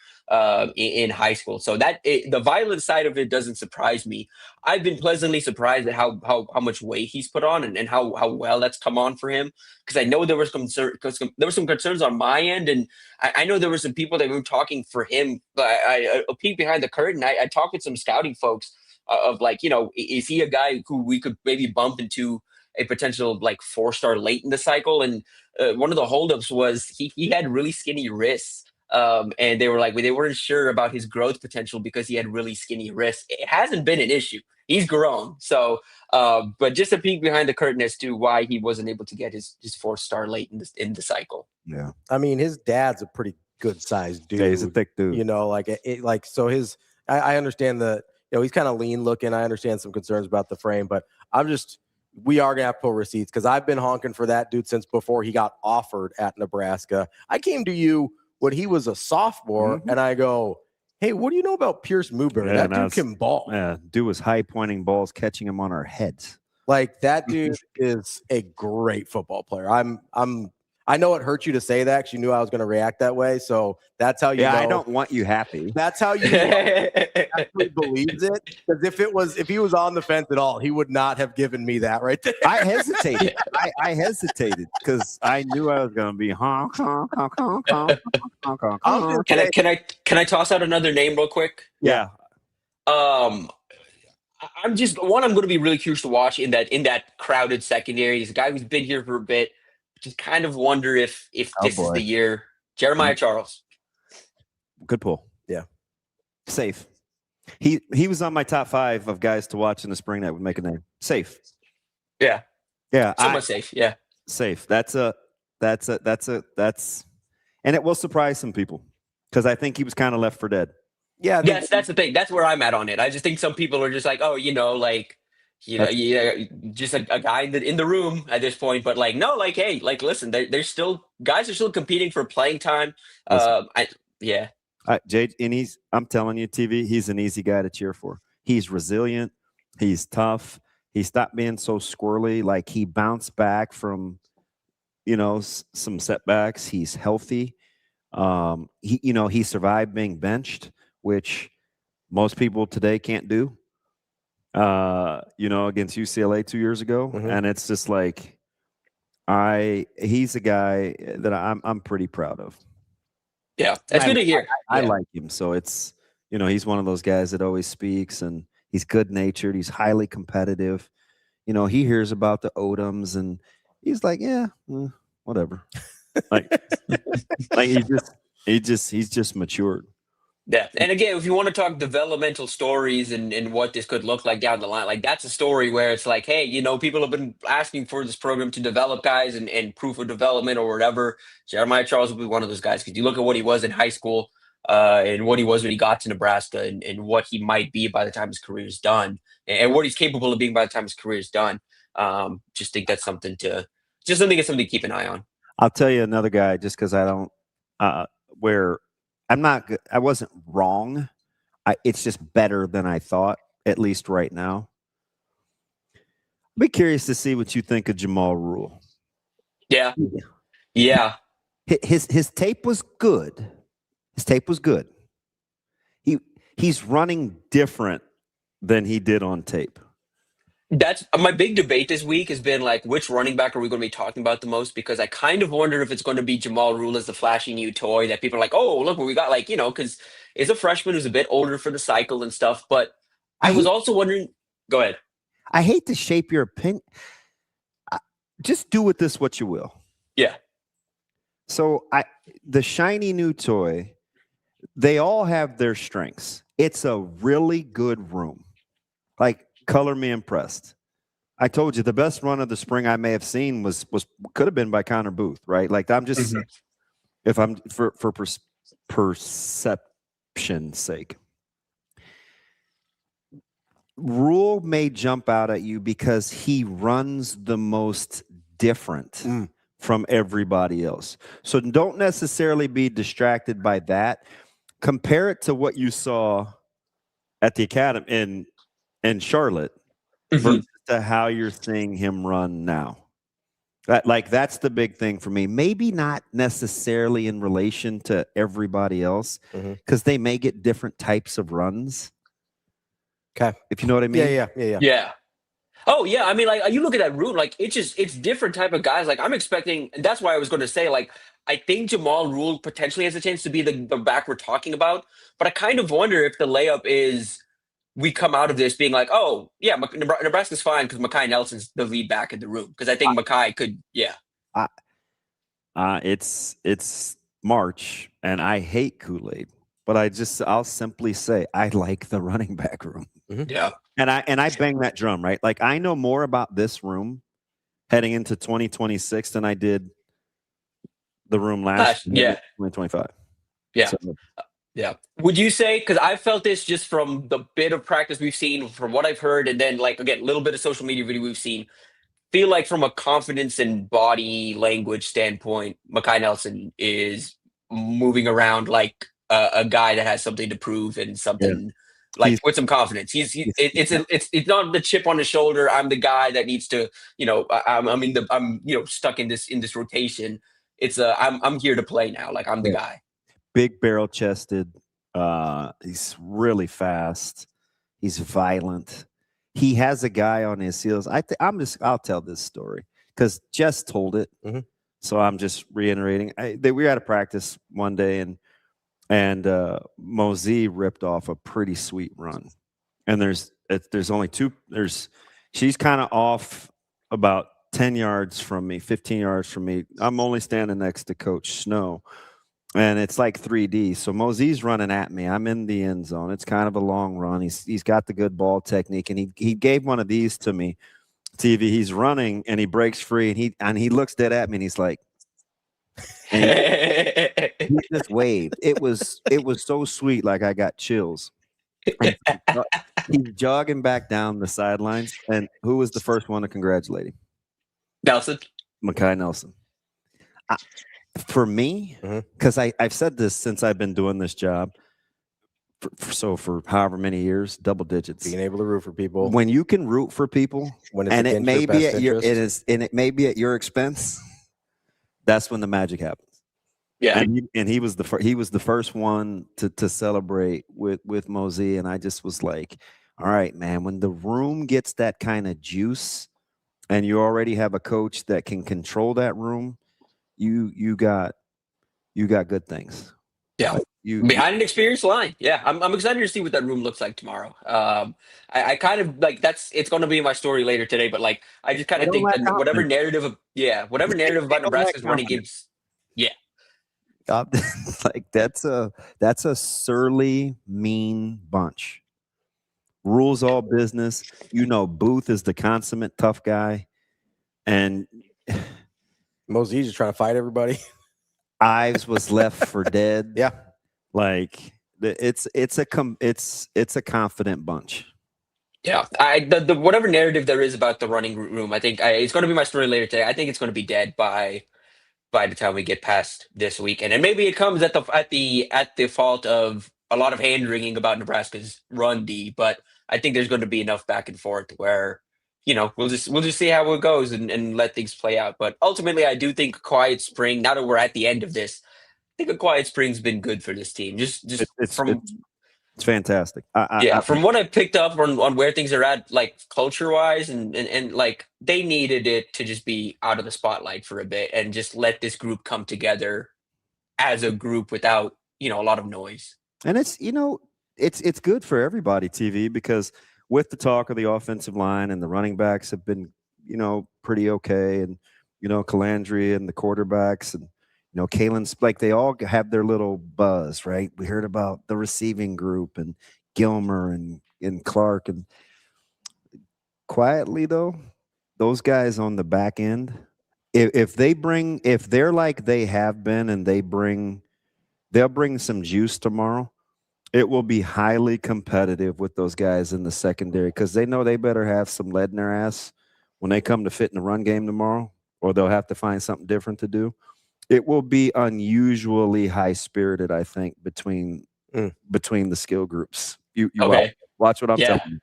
[SPEAKER 13] in high school. So the violent side of it doesn't surprise me. I've been pleasantly surprised at how much weight he's put on, and how well that's come on for him. Because I know there was some concerns on my end, and I know there were some people that were talking for him. But I peek behind the curtain. I talked with some scouting folks of like, is he a guy who we could maybe bump into a potential like 4-star late in the cycle? And one of the holdups was he had really skinny wrists. And they were like, they weren't sure about his growth potential because he had really skinny wrists. It hasn't been an issue. He's grown. So, but just a peek behind the curtain as to why he wasn't able to get his 4-star late in the cycle.
[SPEAKER 5] Yeah.
[SPEAKER 4] I mean, his dad's a pretty good sized dude.
[SPEAKER 5] Yeah, he's a thick dude.
[SPEAKER 4] I understand he's kind of lean looking. I understand some concerns about the frame, but we are going to have to pull receipts, because I've been honking for that dude since before he got offered at Nebraska. I came to you when he was a sophomore, and I go, hey, what do you know about Pierce Mooberry?
[SPEAKER 5] Yeah,
[SPEAKER 4] that dude can ball.
[SPEAKER 5] Yeah, dude was high pointing balls, catching them on our heads.
[SPEAKER 4] Like, that dude is a great football player. I know it hurt you to say that, because you knew I was going to react that way. So that's how you know.
[SPEAKER 5] I don't want you happy.
[SPEAKER 4] That's how you know he actually believes it. Because if he was on the fence at all, he would not have given me that right there.
[SPEAKER 5] I hesitated. I hesitated because I knew I was going to be honk, honk, honk, honk, honk, honk, honk, honk.
[SPEAKER 13] Can I toss out another name real quick?
[SPEAKER 5] Yeah.
[SPEAKER 13] I'm going to be really curious to watch in that crowded secondary. He's a guy who's been here for a bit. Just kind of wonder if this is the year. Jeremiah Charles.
[SPEAKER 5] Good pull.
[SPEAKER 4] Yeah.
[SPEAKER 5] Safe. He was on my top 5 of guys to watch in the spring that would make a name. Safe.
[SPEAKER 13] Yeah.
[SPEAKER 5] Yeah.
[SPEAKER 13] Somewhat safe. Yeah.
[SPEAKER 5] Safe. That's and it will surprise some people, because I think he was kind of left for dead.
[SPEAKER 4] Yeah.
[SPEAKER 13] Yes, that's the thing. That's where I'm at on it. I just think some people are just like, oh, just a guy in the room at this point. But like, no, like, hey, like, listen, there's still guys are still competing for playing time.
[SPEAKER 5] Jade, and I'm telling you, TV, he's an easy guy to cheer for. He's resilient. He's tough. He stopped being so squirrely. Like, he bounced back from, some setbacks. He's healthy. He survived being benched, which most people today can't do. Against UCLA 2 years ago.
[SPEAKER 4] Mm-hmm.
[SPEAKER 5] And it's just like, he's a guy that I'm pretty proud of.
[SPEAKER 13] Yeah, that's good to hear.
[SPEAKER 5] I like him. So it's, he's one of those guys that always speaks, and He's good-natured. He's highly competitive. You know, he hears about the Odoms, and he's like, yeah, whatever. Like he's just matured.
[SPEAKER 13] Yeah. And again, if you want to talk developmental stories and what this could look like down the line, like that's a story where it's like, hey, you know, people have been asking for this program to develop guys and proof of development or whatever. Jeremiah Charles will be one of those guys because you look at what he was in high school and what he was when he got to Nebraska and what he might be by the time his career is done and what he's capable of being by the time his career is done. Just think that's something to keep an eye on.
[SPEAKER 5] I'll tell you another guy just because I don't where I wasn't wrong. It's just better than I thought, at least right now. I'd be curious to see what you think of Jamal Rule.
[SPEAKER 13] Yeah. Yeah.
[SPEAKER 5] His tape was good. His tape was good. He's running different than he did on tape.
[SPEAKER 13] That's my big debate this week has been like, which running back are we going to be talking about the most? Because I kind of wonder if it's going to be Jamal Rule as the flashy new toy that people are like, oh, look what we got. Like, you know, because it's a freshman who's a bit older for the cycle and stuff. But I was also wondering, go ahead.
[SPEAKER 5] I hate to shape your opinion. Just do with this what you will.
[SPEAKER 13] Yeah.
[SPEAKER 5] So the shiny new toy, they all have their strengths. It's a really good room. Like, color me impressed. I told you the best run of the spring I may have seen could have been by Connor Booth, right? Like I'm just if I'm for perception's sake. Rule may jump out at you because he runs the most different from everybody else. So don't necessarily be distracted by that. Compare it to what you saw at the academy in Charlotte versus to how you're seeing him run now. That's the big thing for me. Maybe not necessarily in relation to everybody else because they may get different types of runs.
[SPEAKER 4] Okay.
[SPEAKER 5] If you know what I mean?
[SPEAKER 13] Yeah. Oh, yeah. I mean, like, you look at that route, like, it's different type of guys. Like, I'm expecting, and that's why I was going to say, like, I think Jamal Rule potentially has a chance to be the back we're talking about. But I kind of wonder if the layup is we come out of this being like, oh, yeah, Nebraska's fine because Mekhi Nelson's the lead back in the room. Because I think Mekhi could,
[SPEAKER 5] It's March, and I hate Kool-Aid. But I'll simply say I like the running back room.
[SPEAKER 13] Yeah.
[SPEAKER 5] And I bang that drum, right? Like I know more about this room heading into 2026 than I did the room last year, 2025.
[SPEAKER 13] Yeah.
[SPEAKER 5] So,
[SPEAKER 13] yeah. Would you say, because I felt this just from the bit of practice we've seen, from what I've heard, and then like again, a little bit of social media video we've seen, feel like from a confidence and body language standpoint, Mekhi Nelson is moving around like a guy that has something to prove and something like with some confidence. It's not the chip on his shoulder. I'm the guy that needs to, I'm stuck in this rotation. It's I'm here to play now. Like I'm the guy.
[SPEAKER 5] Big barrel chested. He's really fast. He's violent. He has a guy on his heels. I'll tell this story because Jess told it. So I'm just reiterating. We were at a practice one day and Mosey ripped off a pretty sweet run. And there's only two. She's kind of off about 10 yards from me, 15 yards from me. I'm only standing next to Coach Snow. And it's like 3D. So Mosey's running at me. I'm in the end zone. It's kind of a long run. He's got the good ball technique. And he gave one of these to me. TV. He's running and he breaks free and he looks dead at me and he's like, and he just waved. It was so sweet, like I got chills. And he's jogging back down the sidelines. And who was the first one to congratulate him?
[SPEAKER 13] Nelson.
[SPEAKER 5] Mekhi Nelson. For me, because I've said this since I've been doing this job, for however many years, double digits.
[SPEAKER 4] Being able to root for people.
[SPEAKER 5] When you can root for people,
[SPEAKER 4] when it's
[SPEAKER 5] and it may be at
[SPEAKER 4] it
[SPEAKER 5] may be at your expense, that's when the magic happens.
[SPEAKER 13] Yeah,
[SPEAKER 5] and he was the first one to celebrate with Mosey, and I just was like, all right, man. When the room gets that kind of juice, and you already have a coach that can control that room. You got good things.
[SPEAKER 13] Yeah. Behind an experienced line. Yeah. I'm excited to see what that room looks like tomorrow. I kind of like it's going to be my story later today, but like, I just kind of think that whatever narrative about Nebraska's running games. Yeah.
[SPEAKER 5] Like that's a surly, mean bunch. Rules all business. Booth is the consummate tough guy, and
[SPEAKER 4] Mosey's just trying to fight everybody.
[SPEAKER 5] Ives was left for dead.
[SPEAKER 4] Yeah,
[SPEAKER 5] like it's a confident bunch.
[SPEAKER 13] Yeah, the whatever narrative there is about the running room, I think it's going to be my story later today. I think it's going to be dead by the time we get past this weekend, and maybe it comes at the fault of a lot of hand wringing about Nebraska's run D. But I think there's going to be enough back and forth where we'll just see how it goes and let things play out. But ultimately, I do think Quiet Spring. Now that we're at the end of this, I think a Quiet Spring's been good for this team.
[SPEAKER 5] It's fantastic.
[SPEAKER 13] From what I picked up on where things are at, like culture wise, and like they needed it to just be out of the spotlight for a bit and just let this group come together as a group without a lot of noise.
[SPEAKER 5] And it's good for everybody, TV, because with the talk of the offensive line and the running backs have been pretty okay, and Calandria and the quarterbacks and Kalen's, like they all have their little buzz, right? We heard about the receiving group and Gilmer and Clark, and quietly though, those guys on the back end, if they're like they have been and they'll bring some juice tomorrow, it will be highly competitive with those guys in the secondary, because they know they better have some lead in their ass when they come to fit in the run game tomorrow, or they'll have to find something different to do. It will be unusually high-spirited, I think, between the skill groups. You
[SPEAKER 13] okay.
[SPEAKER 5] Watch what I'm telling you.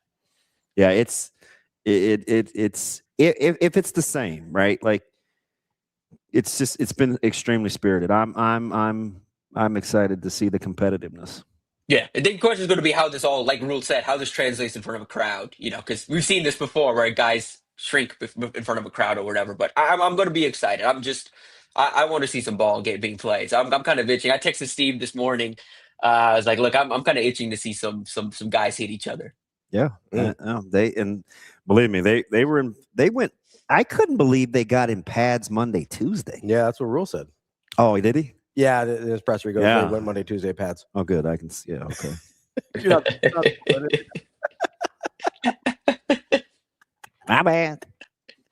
[SPEAKER 5] Yeah, it's if it's the same, right? Like it's been extremely spirited. I'm excited to see the competitiveness.
[SPEAKER 13] Yeah, I think the question is going to be how this all, like Rule said, how this translates in front of a crowd. Because we've seen this before where guys shrink in front of a crowd or whatever. But I'm going to be excited. I want to see some ball being played. So I'm kind of itching. I texted Steve this morning. I was like, look, I'm kind of itching to see some guys hit each other.
[SPEAKER 5] Yeah, and believe me, they went. I couldn't believe they got in pads Monday, Tuesday.
[SPEAKER 4] Yeah, that's what Rule said.
[SPEAKER 5] Oh, did he?
[SPEAKER 4] Yeah, in his presser, he goes, they went Monday, Tuesday pads.
[SPEAKER 5] Oh, good. I can see. Yeah, okay. My bad.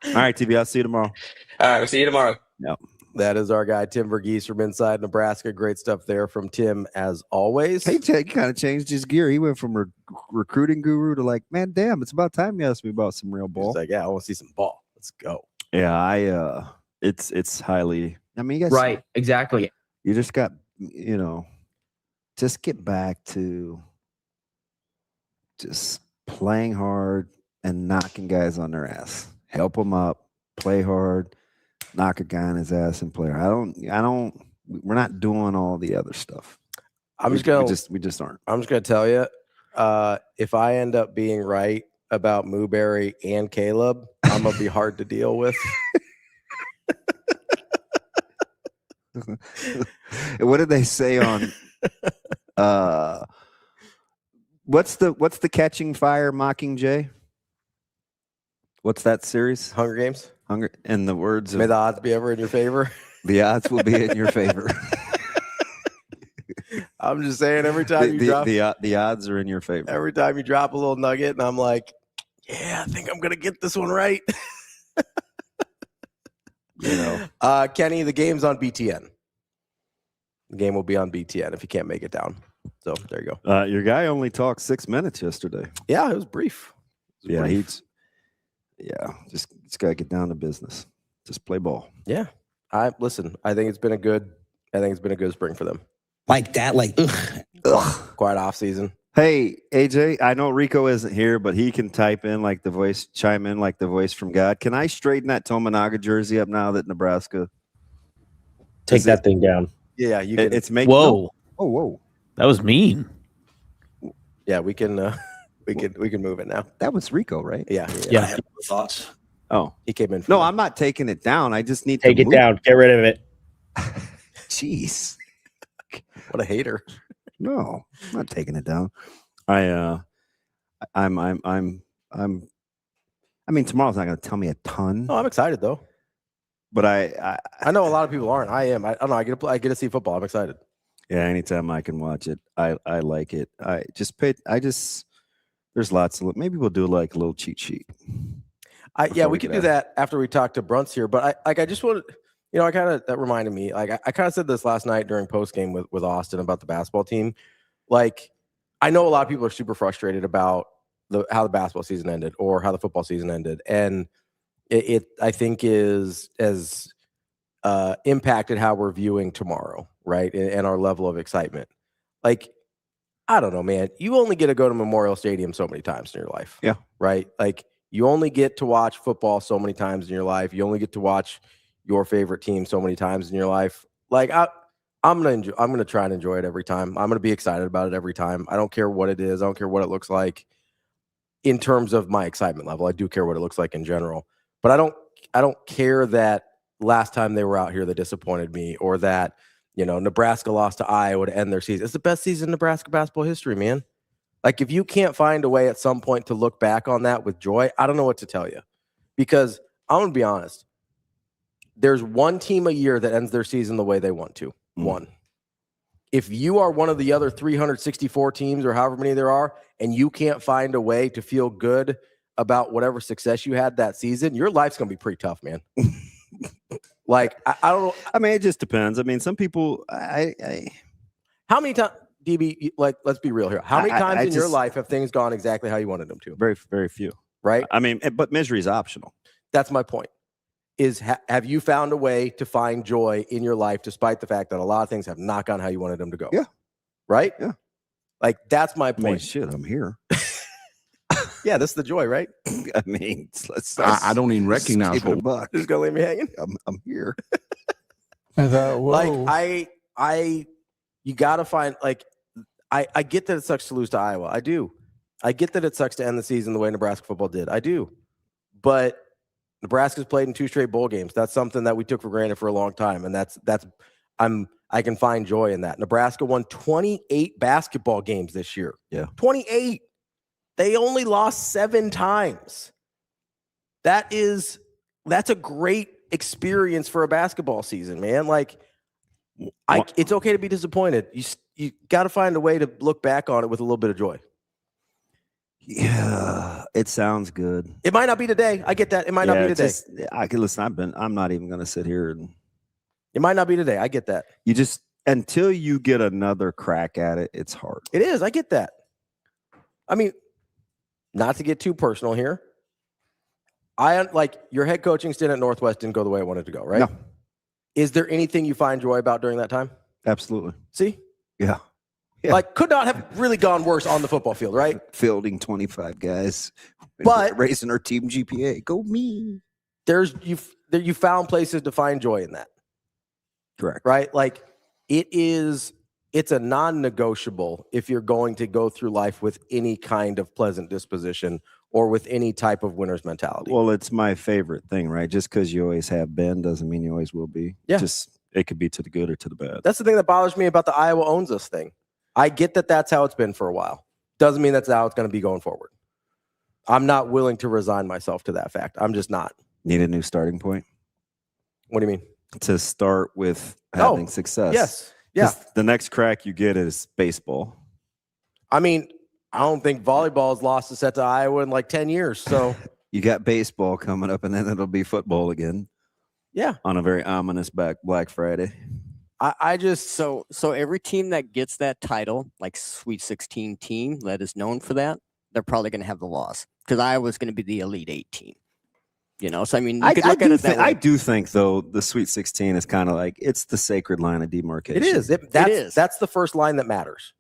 [SPEAKER 5] All right, TV. I'll see you tomorrow.
[SPEAKER 13] All right, we'll see you tomorrow.
[SPEAKER 5] Yep.
[SPEAKER 4] That is our guy, Tim VERGHESE from inside Nebraska. Great stuff there from Tim, as always.
[SPEAKER 5] Hey, he kind of changed his gear. He went from recruiting guru to like, man, damn, it's about time you asked me about some real ball.
[SPEAKER 4] He's like, yeah, I want to see some ball. Let's go.
[SPEAKER 5] Yeah, it's highly. I mean, you guys,
[SPEAKER 6] right? Exactly.
[SPEAKER 5] You just got, just get back to just playing hard and knocking guys on their ass. Help them up, play hard. Knock a guy on his ass and play. We're not doing all the other stuff. We just aren't.
[SPEAKER 4] I'm just gonna tell you, if I end up being right about Mooberry and Caleb, I'm gonna be hard to deal with.
[SPEAKER 5] What did they say on what's the Catching Fire Mockingjay? What's that series?
[SPEAKER 4] Hunger Games.
[SPEAKER 5] In the words of,
[SPEAKER 4] may the odds be ever in your favor.
[SPEAKER 5] The odds will be in your favor.
[SPEAKER 4] I'm just saying, every time
[SPEAKER 5] the odds are in your favor.
[SPEAKER 4] Every time you drop a little nugget, and I'm like, yeah, I think I'm gonna get this one right. Kenny, the game's on BTN. The game will be on BTN if you can't make it down. So there you
[SPEAKER 5] go. Your guy only talked 6 minutes yesterday.
[SPEAKER 4] Yeah, it was brief.
[SPEAKER 5] Just gotta get down to business. Just play ball.
[SPEAKER 4] Yeah. I think it's been a good spring for them.
[SPEAKER 1] Like that,
[SPEAKER 4] Quiet off season.
[SPEAKER 5] Hey, AJ, I know Rico isn't here, but he can chime in like the voice from God. Can I straighten that Tominaga jersey up now that Nebraska?
[SPEAKER 6] Take that thing down.
[SPEAKER 4] Yeah, you can.
[SPEAKER 5] It's making.
[SPEAKER 6] Whoa.
[SPEAKER 5] Oh, whoa.
[SPEAKER 6] That was mean.
[SPEAKER 4] Yeah, we can move it now.
[SPEAKER 5] That was Rico, right?
[SPEAKER 4] Yeah.
[SPEAKER 1] I have thoughts.
[SPEAKER 5] Oh,
[SPEAKER 4] he came in.
[SPEAKER 5] No, I'm not taking it down. I just need
[SPEAKER 6] to take it down. Get rid of it.
[SPEAKER 5] Jeez.
[SPEAKER 4] What a hater.
[SPEAKER 5] No, I'm not taking it down. I mean, tomorrow's not going to tell me a ton.
[SPEAKER 4] Oh, I'm excited though.
[SPEAKER 5] But I
[SPEAKER 4] know a lot of people aren't. I am. I don't know. I get to see football. I'm excited.
[SPEAKER 5] Yeah, anytime I can watch it, I like it. There's lots of, maybe we'll do like a little cheat sheet.
[SPEAKER 4] We could do that after we talk to BRUNTZ here. But I just wanted, that reminded me, I kind of said this last night during post game with Austin about the basketball team. Like, I know a lot of people are super frustrated about how the basketball season ended or how the football season ended. And it I think has impacted how we're viewing tomorrow, right? And our level of excitement. Like, I don't know, man. You only get to go to Memorial Stadium so many times in your life.
[SPEAKER 5] Yeah.
[SPEAKER 4] Right? Like, you only get to watch football so many times in your life. You only get to watch your favorite team so many times in your life. Like, I'm gonna try and enjoy it every time. I'm gonna be excited about it every time. I don't care what it is. I don't care what it looks like in terms of my excitement level. I do care what it looks like in general. But I don't care that last time they were out here they disappointed me, or that, Nebraska lost to Iowa to end their season. It's the best season in Nebraska basketball history, man. Like, if you can't find a way at some point to look back on that with joy, I don't know what to tell you. Because I'm going to be honest, there's one team a year that ends their season the way they want to. One. If you are one of the other 364 teams or however many there are, and you can't find a way to feel good about whatever success you had that season, your life's going to be pretty tough, man. Like, I don't know.
[SPEAKER 5] I mean, it just depends. I mean, some people,
[SPEAKER 4] How many times, DB, like, let's be real here. How many times in your life have things gone exactly how you wanted them to?
[SPEAKER 5] Very, very few.
[SPEAKER 4] Right?
[SPEAKER 5] I mean, but misery is optional.
[SPEAKER 4] That's my point. Is have you found a way to find joy in your life despite the fact that a lot of things have not gone how you wanted them to go?
[SPEAKER 5] Yeah.
[SPEAKER 4] Right?
[SPEAKER 5] Yeah.
[SPEAKER 4] Like, that's my
[SPEAKER 5] I
[SPEAKER 4] point.
[SPEAKER 5] mean, shit, I'm here.
[SPEAKER 4] Yeah, that's the joy, right?
[SPEAKER 5] I mean,
[SPEAKER 14] I don't even recognize
[SPEAKER 5] what buck.
[SPEAKER 4] Just gonna leave me hanging.
[SPEAKER 5] I'm here.
[SPEAKER 4] Like, you gotta find, like, I get that it sucks to lose to Iowa. I do. I get that it sucks to end the season the way Nebraska football did. I do. But Nebraska's played in 2 straight bowl games. That's something that we took for granted for a long time. And I can find joy in that. Nebraska won 28 basketball games this year.
[SPEAKER 5] Yeah.
[SPEAKER 4] 28. They only lost 7 times. That's a great experience for a basketball season, man. Like, it's okay to be disappointed. You got to find a way to look back on it with a little bit of joy.
[SPEAKER 5] Yeah, it sounds good.
[SPEAKER 4] It might not be today. I get that. It might not be today.
[SPEAKER 5] I'm not even going to sit here and.
[SPEAKER 4] It might not be today. I get that.
[SPEAKER 5] You just, until you get another crack at it, it's hard.
[SPEAKER 4] It is. I get that. I mean, not to get too personal here. Your head coaching stint at Northwest didn't go the way I wanted to go, right?
[SPEAKER 5] No.
[SPEAKER 4] Is there anything you find joy about during that time?
[SPEAKER 5] Absolutely.
[SPEAKER 4] See?
[SPEAKER 5] Yeah.
[SPEAKER 4] Like, could not have really gone worse on the football field, right?
[SPEAKER 5] Fielding 25 guys,
[SPEAKER 4] but
[SPEAKER 5] raising our team GPA. Go me.
[SPEAKER 4] You found places to find joy in that.
[SPEAKER 5] Correct.
[SPEAKER 4] Right? Like, it's a non-negotiable if you're going to go through life with any kind of pleasant disposition or with any type of winner's mentality.
[SPEAKER 5] Well, it's my favorite thing, right? Just because you always have been doesn't mean you always will be.
[SPEAKER 4] Yeah.
[SPEAKER 5] Just, it could be to the good or to the bad.
[SPEAKER 4] That's the thing that bothers me about the Iowa owns us thing. I get that that's how it's been for a while. Doesn't mean that's how it's going to be going forward. I'm not willing to resign myself to that fact. I'm just not.
[SPEAKER 5] Need a new starting point?
[SPEAKER 4] What do you mean?
[SPEAKER 5] To start with having success.
[SPEAKER 4] Yes. Yeah.
[SPEAKER 5] The next crack you get is baseball.
[SPEAKER 4] I mean, I don't think volleyball's lost a set to Iowa in like 10 years. So
[SPEAKER 5] you got baseball coming up, and then it'll be football again.
[SPEAKER 4] Yeah.
[SPEAKER 5] On a very ominous Black Friday.
[SPEAKER 9] I just so every team that gets that title, like Sweet 16 team that is known for that, they're probably going to have the loss because Iowa's going to be the Elite 8 team. So I mean, you could look at it that way.
[SPEAKER 5] I do think though the Sweet 16 is kind of like it's the sacred line of demarcation.
[SPEAKER 4] It is. It is. That's the first line that matters.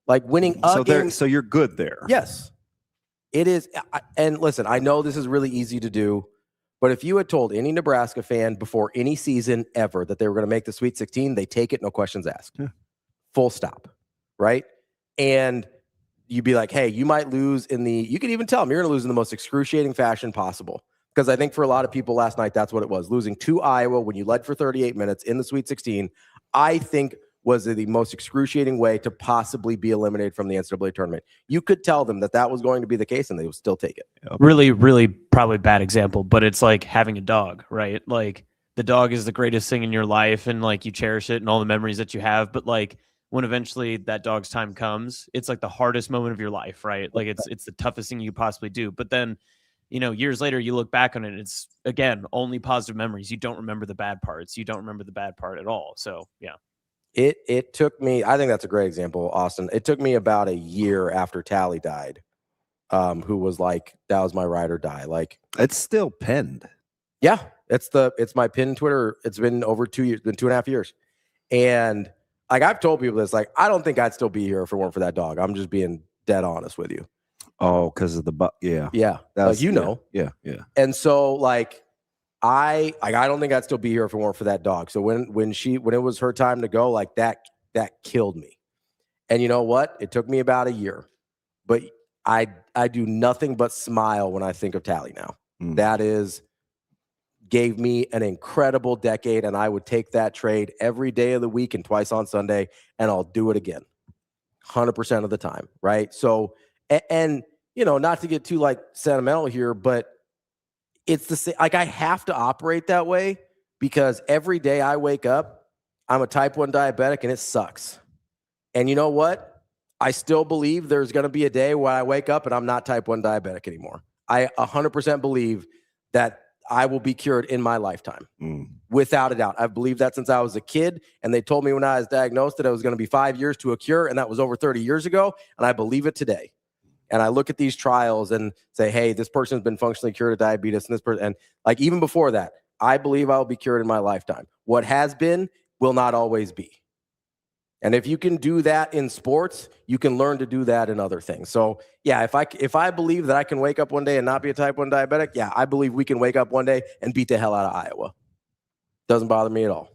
[SPEAKER 4] Like winning a game.
[SPEAKER 5] So you're good there.
[SPEAKER 4] Yes, it is. And listen, I know this is really easy to do. But if you had told any Nebraska fan before any season ever that they were going to make the Sweet 16, they take it, no questions asked.
[SPEAKER 5] Yeah.
[SPEAKER 4] Full stop. Right? And you'd be like, hey, you might lose you could even tell them you're going to lose in the most excruciating fashion possible. Because I think for a lot of people last night, that's what it was. Losing to Iowa when you led for 38 minutes in the Sweet 16, I think was the most excruciating way to possibly be eliminated from the NCAA tournament. You could tell them that was going to be the case, and they would still take it.
[SPEAKER 6] Really, really probably bad example, but it's like having a dog, right? Like the dog is the greatest thing in your life, and like you cherish it and all the memories that you have. But like when eventually that dog's time comes, it's like the hardest moment of your life, right? Like it's the toughest thing you possibly do. But then, years later, you look back on it, and it's again only positive memories. You don't remember the bad parts. You don't remember the bad part at all. So yeah.
[SPEAKER 4] It took me, I think that's a great example, Austin. It took me about a year after Tally died, who was like, that was my ride or die. Like,
[SPEAKER 5] it's still pinned.
[SPEAKER 4] Yeah, it's my pinned Twitter. It's been over 2 years, been 2.5 years. And like I've told people this, like, I don't think I'd still be here if it weren't for that dog. I'm just being dead honest with you.
[SPEAKER 5] Oh, because of the yeah.
[SPEAKER 4] Yeah.
[SPEAKER 5] That's,
[SPEAKER 4] Yeah. And so like I don't think I'd still be here if it weren't for that dog. So when it was her time to go, like that killed me. And you know what? It took me about a year, but I do nothing but smile when I think of Tally now. That gave me an incredible decade, and I would take that trade every day of the week and twice on Sunday, and I'll do it again 100% of the time. Right. So, and not to get too like sentimental here, but it's the same. Like I have to operate that way because every day I wake up, I'm a type 1 diabetic and it sucks. And you know what? I still believe there's going to be a day where I wake up and I'm not type 1 diabetic anymore. I 100% believe that I will be cured in my lifetime, without a doubt. I've believed that since I was a kid, and they told me when I was diagnosed that it was going to be 5 years to a cure, and that was over 30 years ago, and I believe it today. And I look at these trials and say, hey, this person's been functionally cured of diabetes, and this person, and like even before that, I believe I'll be cured in my lifetime. What has been will not always be. And if you can do that in sports, you can learn to do that in other things. So yeah, if I believe that I can wake up one day and not be a type 1 diabetic, yeah, I believe we can wake up one day and beat the hell out of Iowa. Doesn't bother me at all.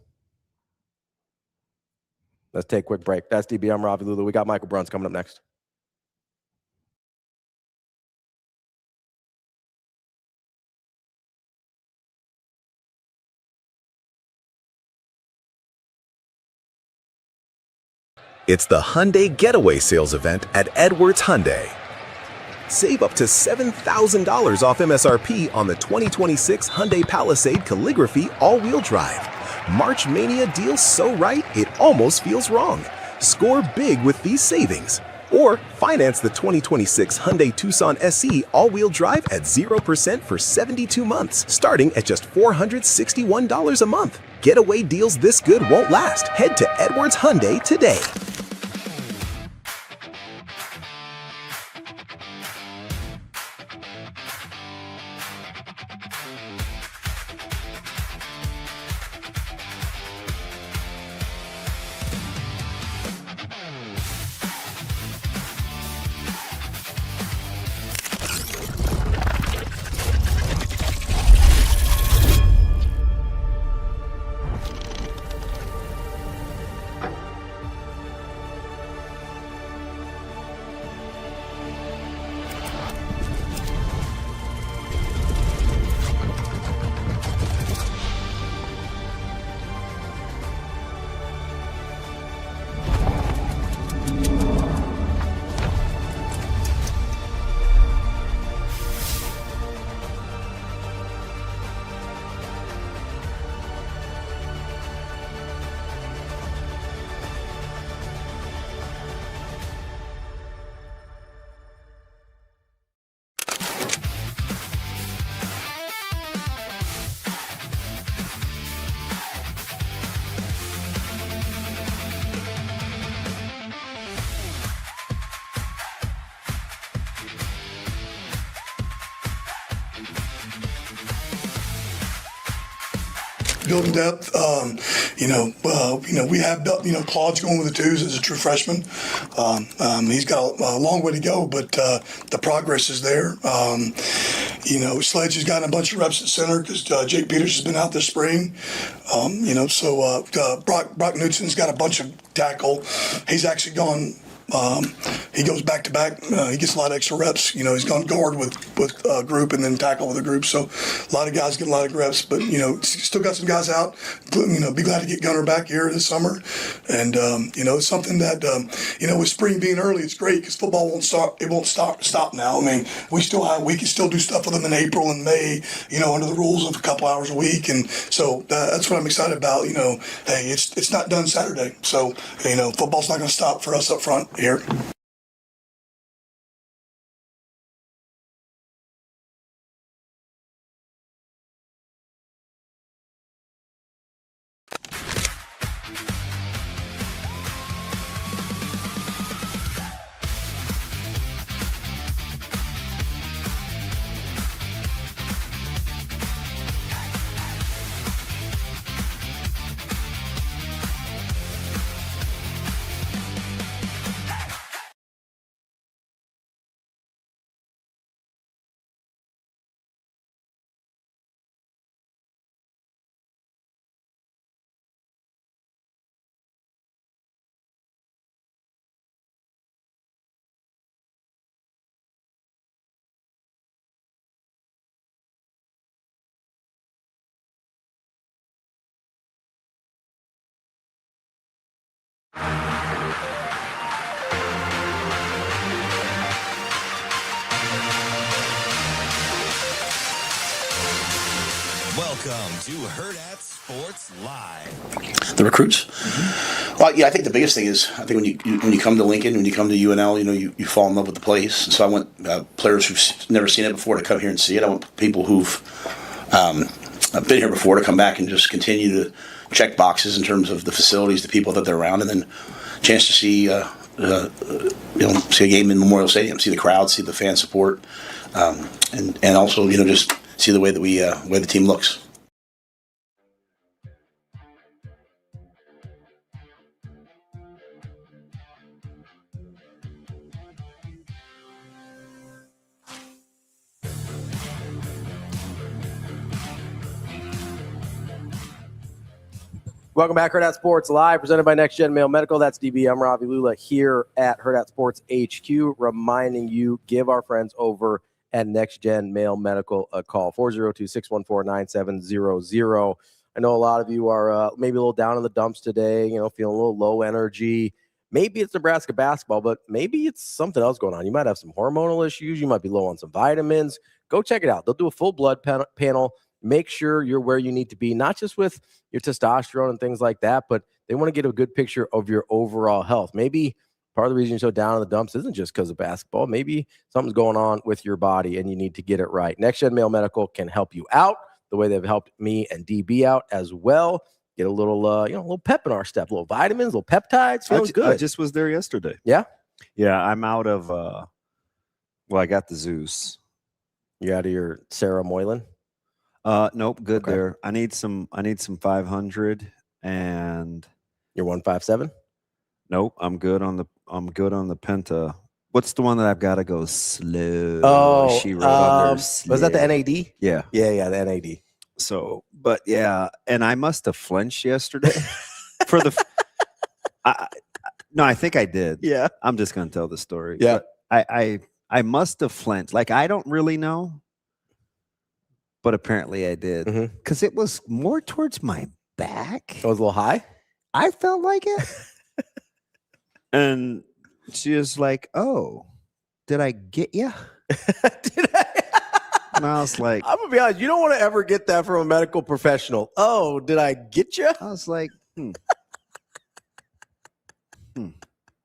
[SPEAKER 4] Let's take a quick break. That's DB. I'm Ravi Lulla. We got Michael BRUNTZ coming up next.
[SPEAKER 7] It's the Hyundai Getaway Sales Event at Edwards Hyundai. Save up to $7,000 off MSRP on the 2026 Hyundai Palisade Calligraphy all-wheel drive. March Mania deals so right, it almost feels wrong. Score big with these savings. Or finance the 2026 Hyundai Tucson SE all-wheel drive at 0% for 72 months, starting at just $461 a month. Getaway deals this good won't last. Head to Edwards Hyundai today.
[SPEAKER 15] Building depth, we have built, Claude's going with the twos as a true freshman. He's got a long way to go, but the progress is there. Sledge has gotten a bunch of reps at center because Jake Peters has been out this spring. Brock Knutson's got a bunch of tackle. He's actually gone He goes back to back. He gets a lot of extra reps. He's gone guard with group and then tackle with a group. So a lot of guys get a lot of reps, but still got some guys out. Be glad to get Gunner back here this summer, and it's something that with spring being early, it's great because football won't start. It won't stop now. I mean, we can still do stuff with them in April and May. Under the rules of a couple hours a week, and so that's what I'm excited about. Hey, it's not done Saturday, so football's not going to stop for us up front here.
[SPEAKER 16] Welcome to Hurrdat Sports Live.
[SPEAKER 12] The recruits? Well, yeah, I think the biggest thing is, I think when you come to Lincoln, when you come to UNL, you fall in love with the place. And so I want players who've never seen it before to come here and see it. I want people who've been here before to come back and just continue to check boxes in terms of the facilities, the people that they're around, and then a chance to see see a game in Memorial Stadium, see the crowd, see the fan support, and also just see the way that way the team looks.
[SPEAKER 4] Welcome back, Hurrdat Sports Live, presented by Next Gen Mail Medical. That's DB. I'm Ravi Lulla here at Hurrdat Sports HQ, reminding you, give our friends over at Next Gen Mail Medical a call, 402-614-9700. I know a lot of you are maybe a little down in the dumps today, feeling a little low energy. Maybe it's Nebraska basketball, but maybe it's something else going on. You might have some hormonal issues. You might be low on some vitamins. Go check it out. They'll do a full blood panel. Make sure you're where you need to be, not just with your testosterone and things like that, but they want to get a good picture of your overall health. Maybe part of the reason you're so down in the dumps isn't just because of basketball. Maybe something's going on with your body and you need to get it right. Next Gen Mail Medical can help you out the way they've helped me and DB out as well. Get a little, a little pep in our step, a little vitamins, a little peptides. Feels good.
[SPEAKER 5] I just was there yesterday.
[SPEAKER 4] Yeah?
[SPEAKER 5] Yeah, I'm out of, I got the Zeus.
[SPEAKER 4] You out of your Sarah Moylan?
[SPEAKER 5] Nope, good there. I need some 500 and
[SPEAKER 4] you're 157?
[SPEAKER 5] Nope, I'm good on the Penta. What's the one that I've got to go slow?
[SPEAKER 4] Oh,
[SPEAKER 5] she wrote on there.
[SPEAKER 4] Was that the NAD?
[SPEAKER 5] Yeah.
[SPEAKER 4] Yeah, the NAD.
[SPEAKER 5] So, but yeah, and I must have flinched yesterday for the. No, I think I did.
[SPEAKER 4] Yeah,
[SPEAKER 5] I'm just gonna tell the story.
[SPEAKER 4] Yeah,
[SPEAKER 5] but I must have flinched. Like I don't really know. But apparently I did because it was more towards my back.
[SPEAKER 4] It was a little high.
[SPEAKER 5] I felt like it. And she was like, "Oh, did I get you?"
[SPEAKER 4] Did I?
[SPEAKER 5] And I was like,
[SPEAKER 4] "I'm gonna be honest. You don't want to ever get that from a medical professional." Oh, did I get you?
[SPEAKER 5] I was like,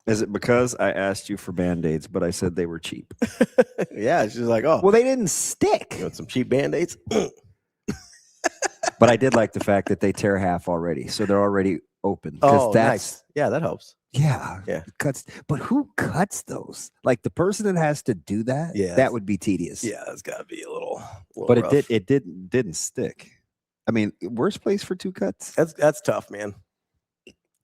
[SPEAKER 5] Is it because I asked you for Band-Aids, but I said they were cheap?
[SPEAKER 4] Yeah, she's like, "Oh,
[SPEAKER 5] well, they didn't stick."
[SPEAKER 4] You want some cheap Band-Aids?
[SPEAKER 5] But I did like the fact that they tear half already, so they're already open.
[SPEAKER 4] Oh, nice. Yeah, that helps.
[SPEAKER 5] Yeah, cuts. But who cuts those? Like the person that has to do that?
[SPEAKER 4] Yeah,
[SPEAKER 5] that would be tedious.
[SPEAKER 4] Yeah, it's got to be a little
[SPEAKER 5] but
[SPEAKER 4] rough.
[SPEAKER 5] It didn't stick. I mean, worst place for two cuts.
[SPEAKER 4] That's tough, man.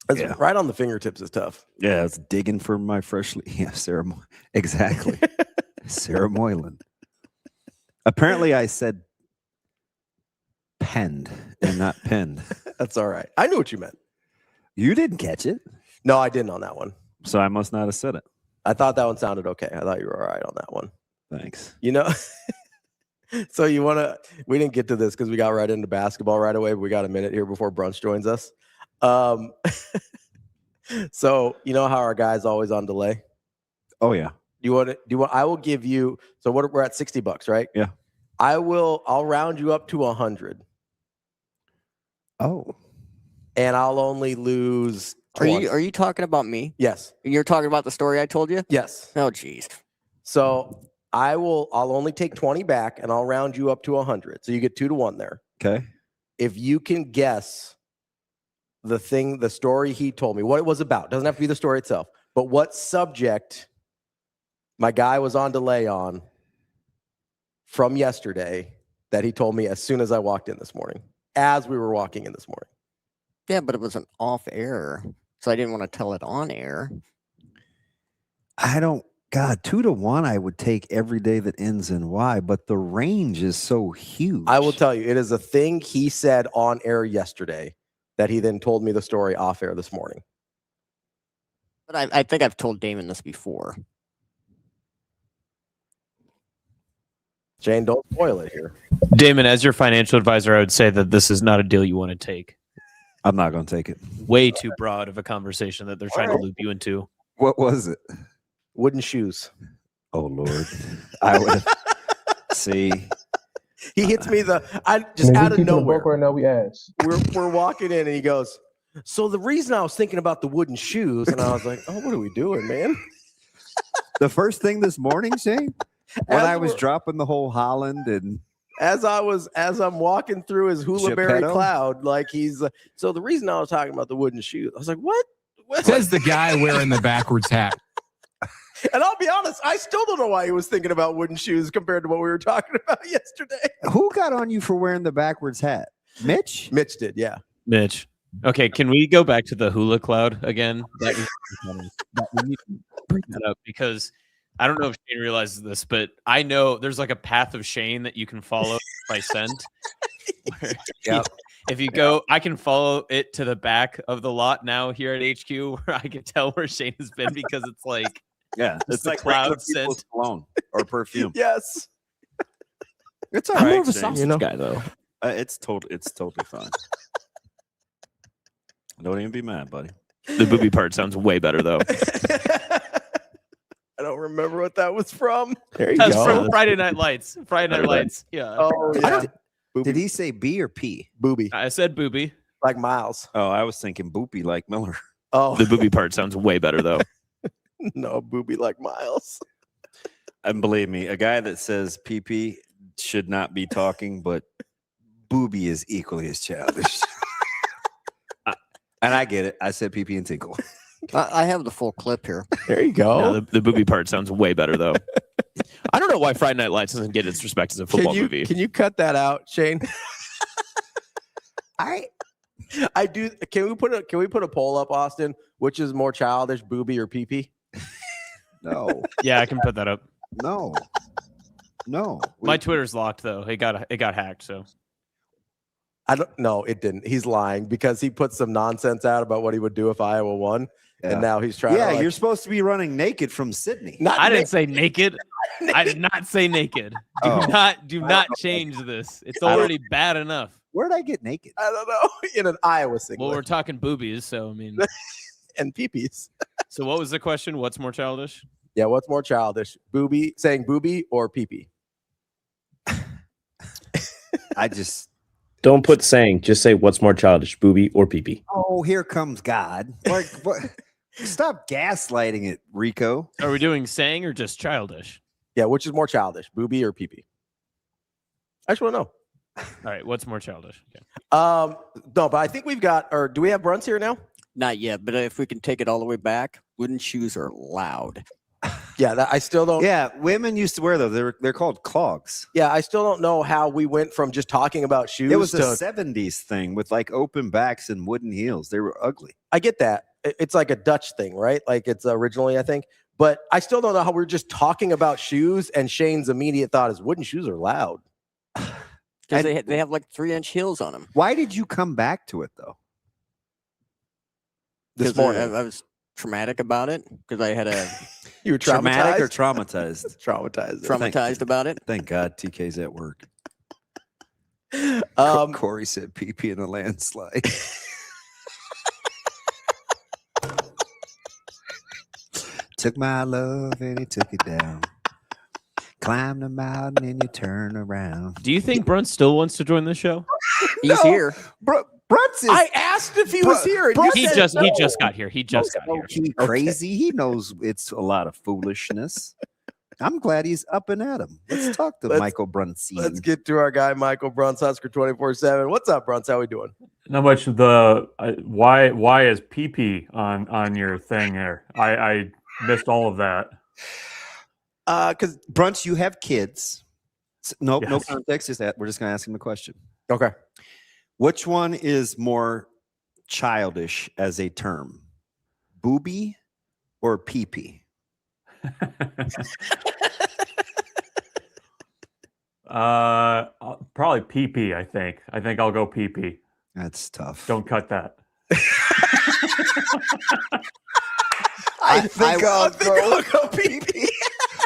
[SPEAKER 4] That's right on the fingertips is tough.
[SPEAKER 5] Yeah, it's digging for my freshly. Yeah, Sarah. Exactly, Sarah Moylan. Apparently, I said penned and not pinned.
[SPEAKER 4] That's all right. I knew what you meant.
[SPEAKER 5] You didn't catch it.
[SPEAKER 4] No, I didn't on that one.
[SPEAKER 5] So I must not have said it.
[SPEAKER 4] I thought that one sounded okay. I thought you were all right on that one.
[SPEAKER 5] Thanks.
[SPEAKER 4] You know, so you want to, we didn't get to this because we got right into basketball right away, but we got a minute here before Brunch joins us. So you know how our guy's always on delay?
[SPEAKER 5] Oh, yeah.
[SPEAKER 4] I will give you, so we're at $60, right?
[SPEAKER 5] Yeah.
[SPEAKER 4] I'll round you up to 100.
[SPEAKER 5] Oh.
[SPEAKER 4] And I'll only lose 20.
[SPEAKER 9] Are you talking about me?
[SPEAKER 4] Yes.
[SPEAKER 9] You're talking about the story I told you?
[SPEAKER 4] Yes.
[SPEAKER 9] Oh, geez.
[SPEAKER 4] So I'll only take 20 back and I'll round you up to 100. So you get 2-1 there.
[SPEAKER 5] Okay.
[SPEAKER 4] If you can guess the story he told me, what it was about, doesn't have to be the story itself, but what subject my guy was on delay on from yesterday that he told me as soon as I walked in this morning, as we were walking in this morning.
[SPEAKER 9] Yeah, but it was an off air, so I didn't want to tell it on air.
[SPEAKER 5] God, 2-1, I would take every day that ends in Y, but the range is so huge.
[SPEAKER 4] I will tell you, it is a thing he said on air yesterday that he then told me the story off air this morning.
[SPEAKER 9] But I think I've told Damon this before.
[SPEAKER 4] Shane, don't spoil it here.
[SPEAKER 6] Damon, as your financial advisor, I would say that this is not a deal you want to take.
[SPEAKER 5] I'm not going to take it.
[SPEAKER 6] Way too broad of a conversation that they're trying to loop you into.
[SPEAKER 5] What was it?
[SPEAKER 4] Wooden shoes.
[SPEAKER 5] Oh, Lord. I would see.
[SPEAKER 4] He hits me just out of nowhere.
[SPEAKER 17] Right now, we ask.
[SPEAKER 4] We're walking in and he goes, so the reason I was thinking about the wooden shoes, and I was like, oh, what are we doing, man?
[SPEAKER 5] The first thing this morning, Shane, when I was dropping the whole Holland and
[SPEAKER 4] as I'm walking through his hula berry
[SPEAKER 5] Geppetto?
[SPEAKER 4] cloud, like so the reason I was talking about the wooden shoes, I was like, what?
[SPEAKER 17] Says the guy wearing the backwards hat.
[SPEAKER 4] And I'll be honest, I still don't know why he was thinking about wooden shoes compared to what we were talking about yesterday.
[SPEAKER 5] who got on you for wearing the backwards hat? Mitch?
[SPEAKER 4] Mitch did, yeah.
[SPEAKER 6] Mitch. Okay, can we go back to the hula cloud again? We need to bring that up because I don't know if Shane realizes this, but I know there's like a path of Shane that you can follow by scent.
[SPEAKER 4] Yep.
[SPEAKER 6] If you go, I can follow it to the back of the lot now here at HQ where I can tell where Shane has been because it's like,
[SPEAKER 5] yeah,
[SPEAKER 6] it's like cloud scent
[SPEAKER 5] cologne or perfume.
[SPEAKER 4] Yes.
[SPEAKER 5] It's all
[SPEAKER 6] I'm
[SPEAKER 5] right.
[SPEAKER 6] more of a
[SPEAKER 5] Shane.
[SPEAKER 6] sausage guy though.
[SPEAKER 5] It's totally fine. Don't even be mad, buddy.
[SPEAKER 6] The booby part sounds way better though.
[SPEAKER 4] I don't remember what that was from. There you
[SPEAKER 6] That's
[SPEAKER 4] go.
[SPEAKER 6] from Friday Night Lights. Friday Night Lights. Yeah.
[SPEAKER 4] Oh, yeah.
[SPEAKER 5] Did he say B or P?
[SPEAKER 4] Booby.
[SPEAKER 6] I said booby.
[SPEAKER 4] Like Miles.
[SPEAKER 5] Oh, I was thinking boopy like Miller.
[SPEAKER 4] Oh.
[SPEAKER 6] The booby part sounds way better though.
[SPEAKER 4] No, booby like Miles.
[SPEAKER 5] And believe me, a guy that says PP should not be talking, but booby is equally as childish. And I get it. I said PP and tinkle.
[SPEAKER 9] I have the full clip here.
[SPEAKER 4] There you go.
[SPEAKER 6] No, the booby part sounds way better though. I don't know why Friday Night Lights doesn't get its respect as a football movie.
[SPEAKER 4] Can you cut that out, Shane? I do. Can we put a poll up, Austin? Which is more childish, booby or PP?
[SPEAKER 5] No.
[SPEAKER 6] Yeah, I can put that up.
[SPEAKER 5] No.
[SPEAKER 6] My Twitter's locked though. It got hacked. So
[SPEAKER 4] I don't. No, it didn't. He's lying because he put some nonsense out about what he would do if Iowa won, and now he's trying.
[SPEAKER 5] Yeah,
[SPEAKER 4] to
[SPEAKER 5] you're supposed to be running naked from Sydney.
[SPEAKER 6] I didn't say naked. I did not say naked. Do not change this. It's already bad enough.
[SPEAKER 5] Where'd I get naked?
[SPEAKER 4] I don't know. In an Iowa singlet.
[SPEAKER 6] Well, we're talking boobies, so I mean,
[SPEAKER 4] and peepees.
[SPEAKER 6] So what was the question? What's more childish?
[SPEAKER 4] Yeah, what's more childish? Booby saying booby or peepee?
[SPEAKER 5] I just
[SPEAKER 18] don't put saying. Just say what's more childish, booby or peepee.
[SPEAKER 5] Oh, here comes God. Like, what? Stop gaslighting it, Rico.
[SPEAKER 6] Are we doing saying or just childish?
[SPEAKER 4] Yeah, which is more childish, booby or peepee? I just want to know.
[SPEAKER 6] All right, what's more childish? Okay.
[SPEAKER 4] No, but I think we've got. Or do we have Brunts here now?
[SPEAKER 9] Not yet, but if we can take it all the way back, wooden shoes are loud.
[SPEAKER 4] Yeah, I still don't.
[SPEAKER 5] Yeah, women used to wear those. They're called clogs.
[SPEAKER 4] Yeah, I still don't know how we went from just talking about shoes.
[SPEAKER 5] It was a 70s thing with like open backs and wooden heels. They were ugly.
[SPEAKER 4] I get that. It's like a Dutch thing, right? Like it's originally, I think. But I still don't know how we're just talking about shoes, and Shane's immediate thought is wooden shoes are loud.
[SPEAKER 9] Because they have like 3-inch heels on them.
[SPEAKER 5] Why did you come back to it though?
[SPEAKER 4] This morning.
[SPEAKER 9] I was traumatic about it because I had a
[SPEAKER 4] You were
[SPEAKER 5] Traumatic or
[SPEAKER 4] traumatized?
[SPEAKER 5] traumatized?
[SPEAKER 9] traumatized about it.
[SPEAKER 5] Thank God TK's at work. Corey said pee in a landslide. Took my love and he took it down. Climbed the mountain and you turn around.
[SPEAKER 6] Do you think BRUNTZ still wants to join the show?
[SPEAKER 9] He's here.
[SPEAKER 5] BRUNTZ is.
[SPEAKER 4] I asked if he was here. And
[SPEAKER 6] He just got here. He just got here.
[SPEAKER 5] He crazy. He knows it's a lot of foolishness. I'm glad he's up and at him. Let's talk to Michael BRUNTZ.
[SPEAKER 4] Let's get to our guy, Michael BRUNTZ, Husker 24/7. What's up, BRUNTZ? How we doing?
[SPEAKER 17] Not much of the why is PP on your thing here? I missed all of that.
[SPEAKER 5] Because BRUNTZ, you have kids. No
[SPEAKER 17] Yes.
[SPEAKER 5] context is that. We're just gonna ask him a question.
[SPEAKER 4] Okay.
[SPEAKER 5] Which one is more childish as a term? Booby or pee-pee?
[SPEAKER 17] Probably PP. I think I'll go PP.
[SPEAKER 5] That's tough.
[SPEAKER 17] Don't cut that.
[SPEAKER 5] I think I'll
[SPEAKER 4] go pee-pee.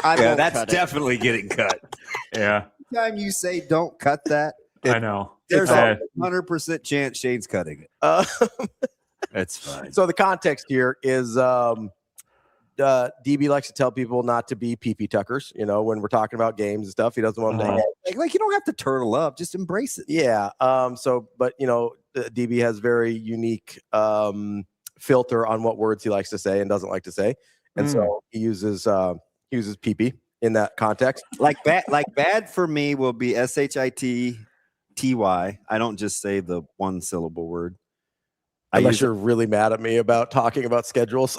[SPEAKER 5] Yeah, that's definitely getting cut.
[SPEAKER 17] Yeah.
[SPEAKER 5] Anytime you say don't cut that,
[SPEAKER 17] I know.
[SPEAKER 5] there's
[SPEAKER 17] It's
[SPEAKER 5] a 100% chance Shane's cutting it. That's fine.
[SPEAKER 4] So the context here is DB likes to tell people not to be pee-pee tuckers, when we're talking about games and stuff. He doesn't want them to
[SPEAKER 5] Like you don't have to turtle up, just embrace it.
[SPEAKER 4] Yeah. But DB has very unique filter on what words he likes to say and doesn't like to say. And so he uses pee-pee in that context.
[SPEAKER 5] Like bad for me will be SHITTY. I don't just say the one syllable word.
[SPEAKER 4] Unless you're really mad at me about talking about schedules.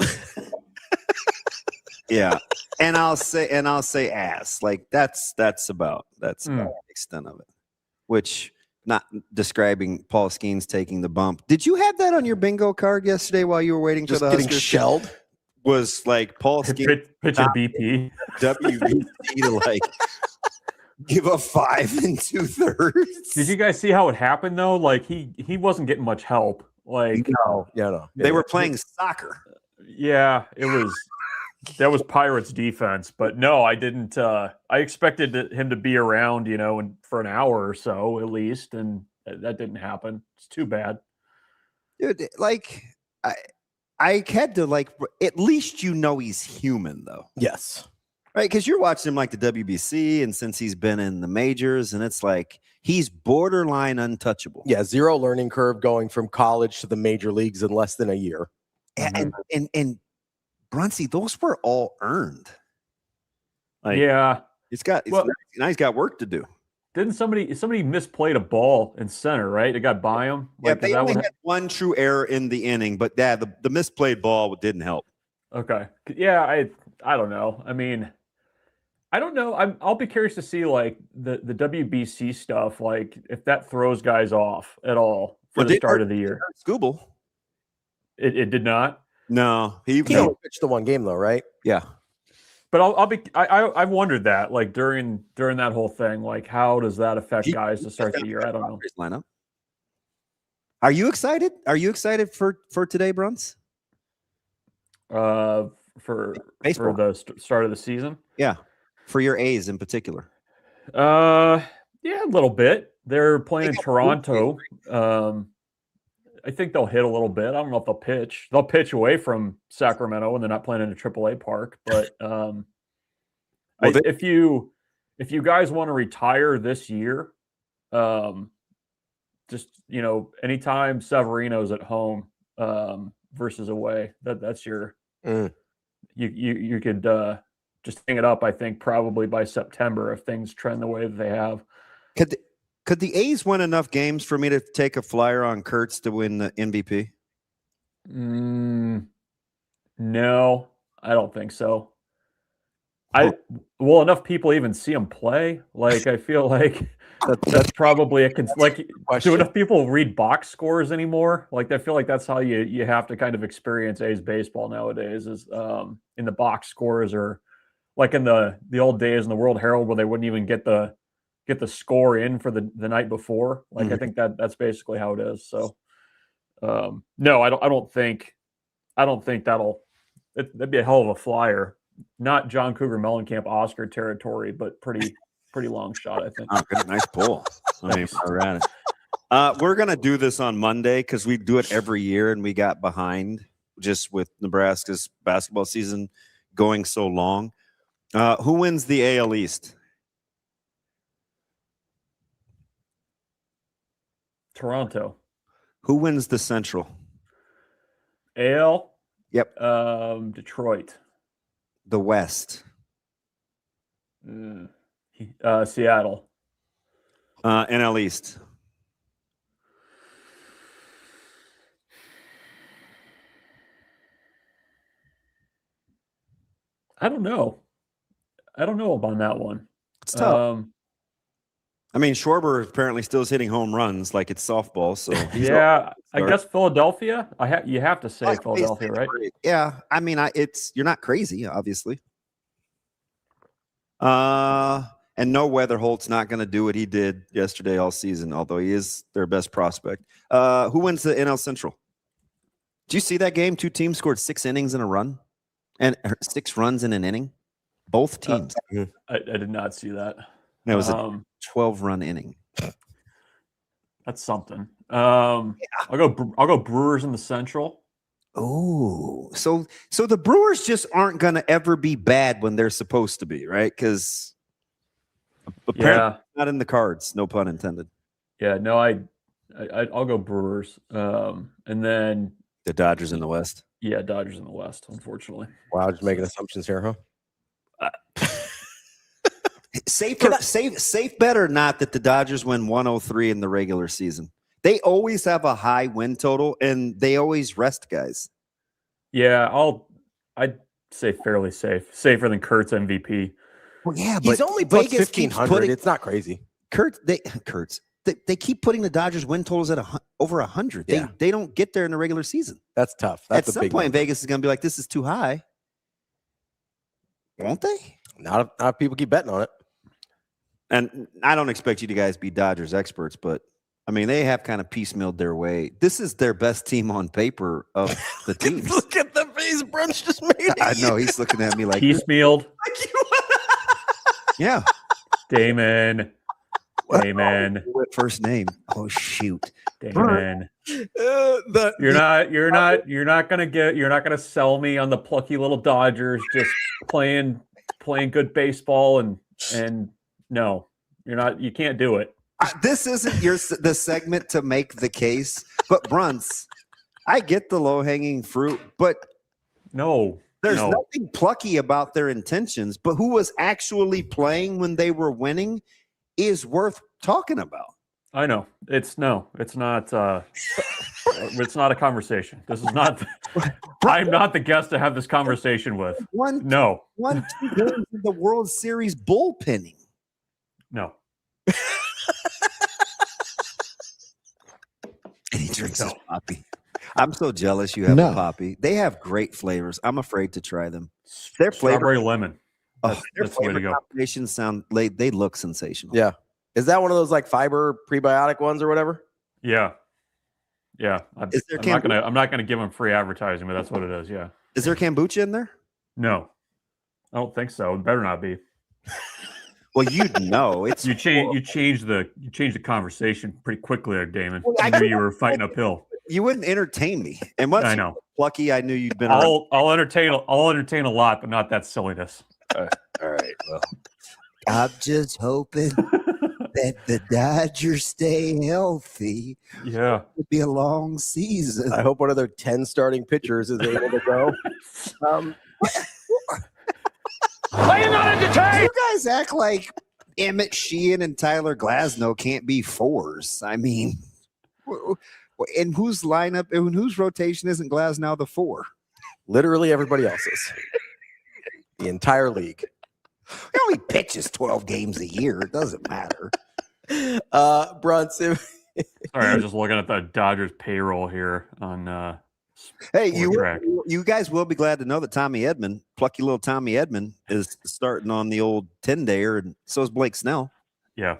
[SPEAKER 5] Yeah. And I'll say ass. Like that's about the extent of it. Which, not describing Paul Skeens taking the bump. Did you have that on your bingo card yesterday while you were waiting
[SPEAKER 4] Just
[SPEAKER 5] for the
[SPEAKER 4] getting
[SPEAKER 5] Huskers?
[SPEAKER 4] shelled?
[SPEAKER 5] Was like Paul Skeens
[SPEAKER 17] Pitching BP.
[SPEAKER 5] WBC to like give a 5 2/3.
[SPEAKER 17] Did you guys see how it happened though? Like he wasn't getting much help. Like
[SPEAKER 4] no.
[SPEAKER 5] They were playing soccer.
[SPEAKER 17] Yeah, that was Pirates defense, but no, I didn't. I expected him to be around, and for an hour or so at least, and that didn't happen. It's too bad.
[SPEAKER 5] Dude, like I had to at least he's human though.
[SPEAKER 4] Yes.
[SPEAKER 5] Right, because you're watching him like the WBC, and since he's been in the majors, and it's like he's borderline untouchable.
[SPEAKER 4] Yeah, zero learning curve going from college to the major leagues in less than a year.
[SPEAKER 5] And BRUNTZ, those were all earned. Like,
[SPEAKER 17] yeah,
[SPEAKER 5] he's got work to do.
[SPEAKER 17] Didn't somebody misplayed a ball in center, right? It got by him.
[SPEAKER 5] Yeah, they only had one true error in the inning, but the misplayed ball didn't help.
[SPEAKER 17] Okay. Yeah, I don't know. I mean, I don't know. I'll be curious to see like the WBC stuff, like if that throws guys off at all for the start of the year.
[SPEAKER 5] Scooble.
[SPEAKER 17] It did not.
[SPEAKER 5] No,
[SPEAKER 4] he only pitched the one game though, right?
[SPEAKER 5] Yeah.
[SPEAKER 17] But I've wondered that like during that whole thing, like how does that affect guys to start the year? I don't know.
[SPEAKER 5] Lineup. Are you excited? Are you excited for today, BRUNTZ?
[SPEAKER 17] For
[SPEAKER 5] baseball.
[SPEAKER 17] For the start of the season?
[SPEAKER 5] Yeah. For your A's in particular.
[SPEAKER 17] Yeah, a little bit. They're playing in Toronto. I think they'll hit a little bit. I don't know if they'll pitch. They'll pitch away from Sacramento when they're not playing in a AAA park. But if you guys want to retire this year, just anytime Severino's at home versus away, that's your you could just hang it up. I think probably by September if things trend the way that they have.
[SPEAKER 5] Could the A's win enough games for me to take a flyer on Kurtz to win the MVP?
[SPEAKER 17] No, I don't think so. Enough people even see him play. Like I feel like that's probably do enough people read box scores anymore? Like I feel like that's how you have to kind of experience A's baseball nowadays is in the box scores, or like in the old days in the World Herald where they wouldn't even get the score in for the night before. Like I think that's basically how it is. So no, I don't think that'll that'd be a hell of a flyer. Not John Cougar Mellencamp Oscar territory, but pretty long shot, I think.
[SPEAKER 5] Oh, good, nice pull. I mean, all right. We're gonna do this on Monday because we do it every year, and we got behind just with Nebraska's basketball season going so long. Who wins the AL East?
[SPEAKER 17] Toronto.
[SPEAKER 5] Who wins the Central?
[SPEAKER 17] AL.
[SPEAKER 5] Yep.
[SPEAKER 17] Detroit.
[SPEAKER 5] The West.
[SPEAKER 17] Seattle.
[SPEAKER 5] NL East.
[SPEAKER 17] I don't know about that one.
[SPEAKER 5] It's tough. I mean, Schwarber apparently still is hitting home runs like it's softball. So
[SPEAKER 17] yeah, I guess Philadelphia. You have to say Philadelphia, right?
[SPEAKER 5] Yeah, I mean, you're not crazy, obviously. And no Weatherholt's not going to do what he did yesterday all season, although he is their best prospect. Who wins the NL Central? Did you see that game? 2 teams scored 6 innings in a run, and 6 runs in an inning. Both teams.
[SPEAKER 17] I did not see that.
[SPEAKER 5] It was a 12-run inning.
[SPEAKER 17] That's something. I'll go Brewers in the Central.
[SPEAKER 5] Oh, so the Brewers just aren't going to ever be bad when they're supposed to be, right? Because apparently not in the cards, no pun intended.
[SPEAKER 17] Yeah, no, I'll go Brewers, and then
[SPEAKER 5] the Dodgers in the West.
[SPEAKER 17] Yeah, Dodgers in the West. Unfortunately,
[SPEAKER 4] wow, just making assumptions here, huh?
[SPEAKER 5] Safe bet or not that the Dodgers win 103 in the regular season. They always have a high win total, and they always rest guys.
[SPEAKER 17] Yeah, I'd say fairly safe, safer than Kurt's MVP.
[SPEAKER 5] Well, yeah, but
[SPEAKER 4] he's only plus 1,500. It's not crazy.
[SPEAKER 5] They keep putting the Dodgers win totals at over 100.
[SPEAKER 4] Yeah.
[SPEAKER 5] They don't get there in the regular season.
[SPEAKER 4] That's tough. That's
[SPEAKER 5] at some point, Vegas is going to be like, this is too high. Won't they?
[SPEAKER 4] Not if people keep betting on it.
[SPEAKER 5] And I don't expect you to guys be Dodgers experts, but I mean, they have kind of piecemealed their way. This is their best team on paper of the teams.
[SPEAKER 4] Look at the face Brunch just made.
[SPEAKER 5] I know he's looking at me like
[SPEAKER 17] piecemealed.
[SPEAKER 5] Yeah,
[SPEAKER 17] Damon.
[SPEAKER 5] First name. Oh shoot,
[SPEAKER 17] Damon. You're not gonna sell me on the plucky little Dodgers just playing good baseball and no, you're not. You can't do it.
[SPEAKER 5] This isn't the segment to make the case, but BRUNTZ, I get the low hanging fruit, but
[SPEAKER 17] there's
[SPEAKER 5] nothing plucky about their intentions. But who was actually playing when they were winning is worth talking about.
[SPEAKER 17] I know it's not. It's not a conversation. This is not. I'm not the guest to have this conversation with.
[SPEAKER 5] One, 2 games in the World Series bullpenning.
[SPEAKER 17] No.
[SPEAKER 5] He drinks his poppy. I'm so jealous you have a poppy. They have great flavors. I'm afraid to try them. Their
[SPEAKER 17] strawberry lemon.
[SPEAKER 5] Their flavor combinations they look sensational.
[SPEAKER 4] Yeah. Is that one of those like fiber prebiotic ones or whatever?
[SPEAKER 17] Yeah. Yeah. I'm not gonna give them free advertising, but that's what it is. Yeah.
[SPEAKER 5] Is there kombucha in there?
[SPEAKER 17] No. I don't think so. It better not be.
[SPEAKER 5] Well, you'd know. It's
[SPEAKER 17] you change the conversation pretty quickly there, Damon. Well, I knew you were fighting uphill.
[SPEAKER 5] You wouldn't entertain me. And once
[SPEAKER 17] I know.
[SPEAKER 5] Plucky, I knew you'd been
[SPEAKER 17] I'll entertain a lot, but not that silliness.
[SPEAKER 5] All right. Well, I'm just hoping that the Dodgers stay healthy.
[SPEAKER 17] Yeah.
[SPEAKER 5] It'll be a long season.
[SPEAKER 4] I hope one of their 10 starting pitchers is able to go.
[SPEAKER 2] Are you not entertained?
[SPEAKER 5] You guys act like Emmett Sheehan and Tyler Glasnow can't be 4s. I mean, in whose lineup, in whose rotation isn't Glasnow the 4?
[SPEAKER 4] Literally everybody else's. The entire league.
[SPEAKER 5] He only pitches 12 games a year. It doesn't matter.
[SPEAKER 4] BRUNTZ.
[SPEAKER 17] Sorry, I was just looking at the Dodgers payroll here on
[SPEAKER 5] Hey, you guys will be glad to know that Tommy Edman, plucky little Tommy Edman, is starting on the old 10-dayer, and so is Blake Snell.
[SPEAKER 17] Yeah.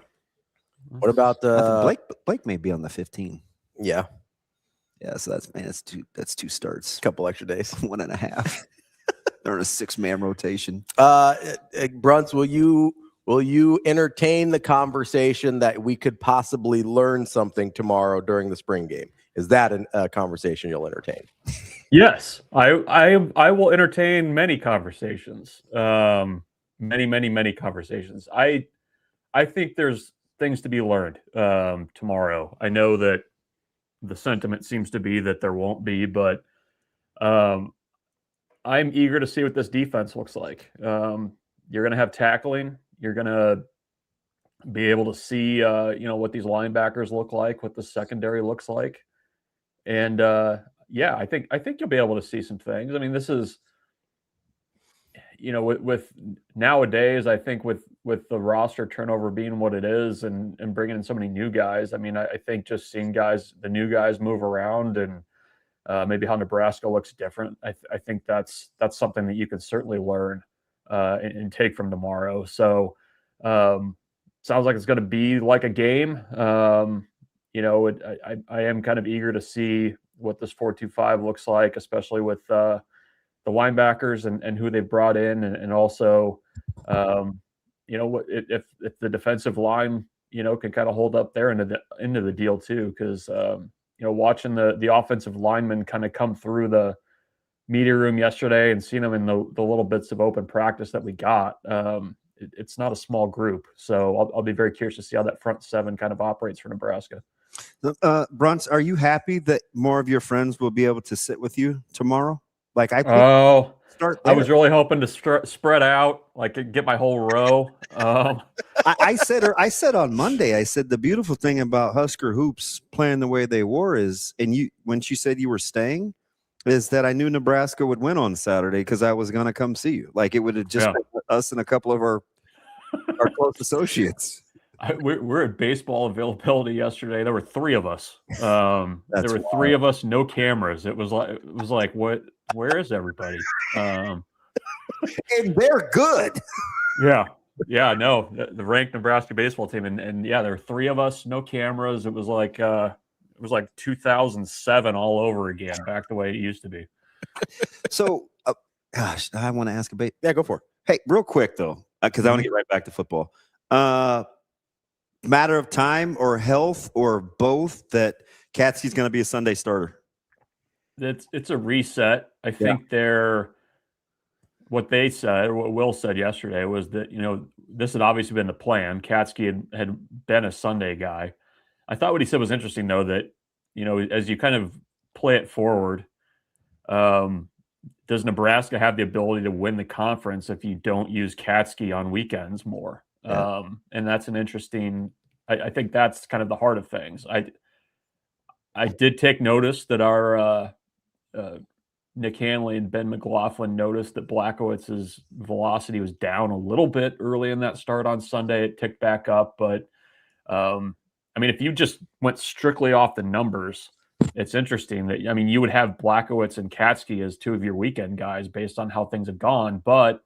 [SPEAKER 4] What about
[SPEAKER 5] Blake may be on the 15.
[SPEAKER 4] Yeah.
[SPEAKER 5] Yeah, so that's 2 starts.
[SPEAKER 4] Couple extra days.
[SPEAKER 5] 1.5. They're in a 6-man rotation.
[SPEAKER 4] Bruntz, will you entertain the conversation that we could possibly learn something tomorrow during the spring game? Is that a conversation you'll entertain?
[SPEAKER 17] Yes, I will entertain many conversations. Many conversations. I think there's things to be learned tomorrow. I know that the sentiment seems to be that there won't be, but I'm eager to see what this defense looks like. You're going to have tackling. You're going to be able to see, what these linebackers look like, what the secondary looks like, and I think you'll be able to see some things. I mean, this is, with nowadays, I think with the roster turnover being what it is, and bringing in so many new guys, I mean, I think just seeing the new guys move around, and maybe how Nebraska looks different. I think that's something that you can certainly learn and take from tomorrow. So sounds like it's going to be like a game. I am kind of eager to see what this 4-2-5 looks like, especially with the linebackers and who they've brought in, and also if the defensive line can kind of hold up there into the deal too, because watching the offensive linemen kind of come through the media room yesterday and seeing them in the little bits of open practice that we got, it's not a small group. So I'll be very curious to see how that front seven kind of operates for Nebraska.
[SPEAKER 5] Bruntz, are you happy that more of your friends will be able to sit with you tomorrow? Like I
[SPEAKER 17] was really hoping to spread out, like get my whole row.
[SPEAKER 5] I said on Monday, I said the beautiful thing about Husker hoops playing the way they were is, and when she said you were staying, is that I knew Nebraska would win on Saturday because I was going to come see you. Like it would have just been us and a couple of our close associates.
[SPEAKER 17] We're at baseball availability yesterday. There were 3 of us. There were 3 of us, no cameras. It was like what? Where is everybody?
[SPEAKER 5] And they're good.
[SPEAKER 17] Yeah. No, the ranked Nebraska baseball team, and there were 3 of us, no cameras. It was like 2007 all over again, back the way it used to be.
[SPEAKER 5] So, gosh, I want to ask a bit.
[SPEAKER 4] Yeah, go for it.
[SPEAKER 5] Hey, real quick though, because I want to get right back to football. Matter of time or health or both that Katzke's going to be a Sunday starter?
[SPEAKER 17] It's a reset. I think what they said, or what Will said yesterday, was that this had obviously been the plan. Katzke had been a Sunday guy. I thought what he said was interesting though, that as you kind of play it forward, does Nebraska have the ability to win the conference if you don't use Katzke on weekends more? Yeah. And that's an interesting. I think that's kind of the heart of things. I did take notice that our Nick Hanley and Ben McLaughlin noticed that Blackowitz's velocity was down a little bit early in that start on Sunday. It ticked back up, but if you just went strictly off the numbers, it's interesting that you would have Blackowitz and Katzke as 2 of your weekend guys based on how things have gone, but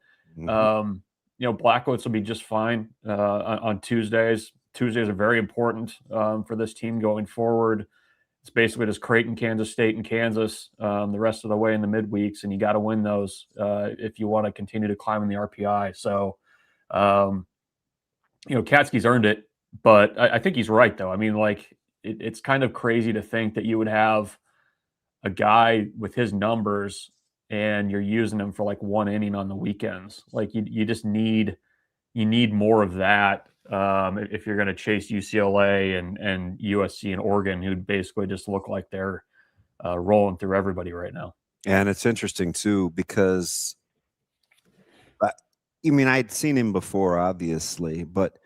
[SPEAKER 17] Blackowitz will be just fine on Tuesdays. Tuesdays are very important for this team going forward. It's basically just Creighton, Kansas State, and Kansas the rest of the way in the midweeks, and you got to win those if you want to continue to climb in the RPI. So, Katzke's earned it, but I think he's right, though. It's kind of crazy to think that you would have a guy with his numbers and you're using him for like 1 inning on the weekends. Like you just need more of that if you're going to chase UCLA and USC and Oregon, who basically just look like they're rolling through everybody right now.
[SPEAKER 5] And it's interesting too, because I'd seen him before, obviously, but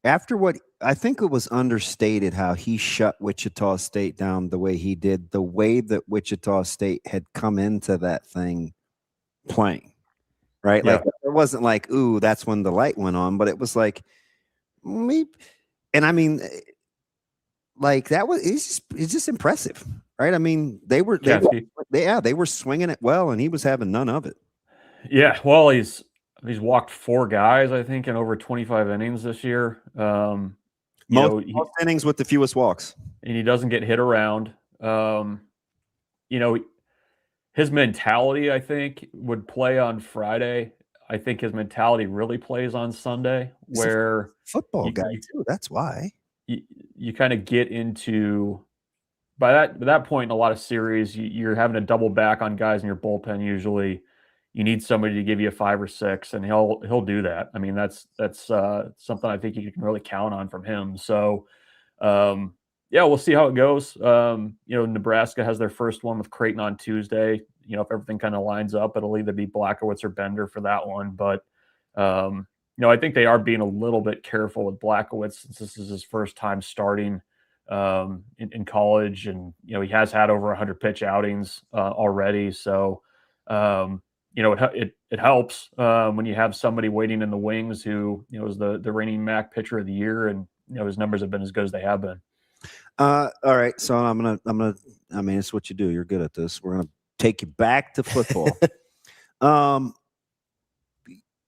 [SPEAKER 5] after what I think it was understated how he shut Wichita State down the way he did, the way that Wichita State had come into that thing playing, right?
[SPEAKER 17] Yeah.
[SPEAKER 5] Like it wasn't like, ooh, that's when the light went on, but it was like, that was it's just impressive, right? They were swinging it well, and he was having none of it.
[SPEAKER 17] Yeah, well, he's walked 4 guys, I think, in over 25 innings this year.
[SPEAKER 5] Most innings with the fewest walks.
[SPEAKER 17] And he doesn't get hit around. his mentality, I think, would play on Friday. I think his mentality really plays on Sunday, where
[SPEAKER 5] football guy too. That's why
[SPEAKER 17] you kind of get into by that point in a lot of series, you're having to double back on guys in your bullpen. Usually, you need somebody to give you a 5 or 6, and he'll do that. I mean, that's something I think you can really count on from him. So, yeah, we'll see how it goes. Nebraska has their first one with Creighton on Tuesday. If everything kind of lines up, it'll either be Blackowitz or Bender for that one. But I think they are being a little bit careful with Blackowitz since this is his first time starting in college, and he has had over 100 pitch outings already. So it helps when you have somebody waiting in the wings who is the reigning MAC pitcher of the year, and his numbers have been as good as they have been.
[SPEAKER 5] All right, so I'm gonna. I mean, it's what you do. You're good at this. We're gonna take you back to football.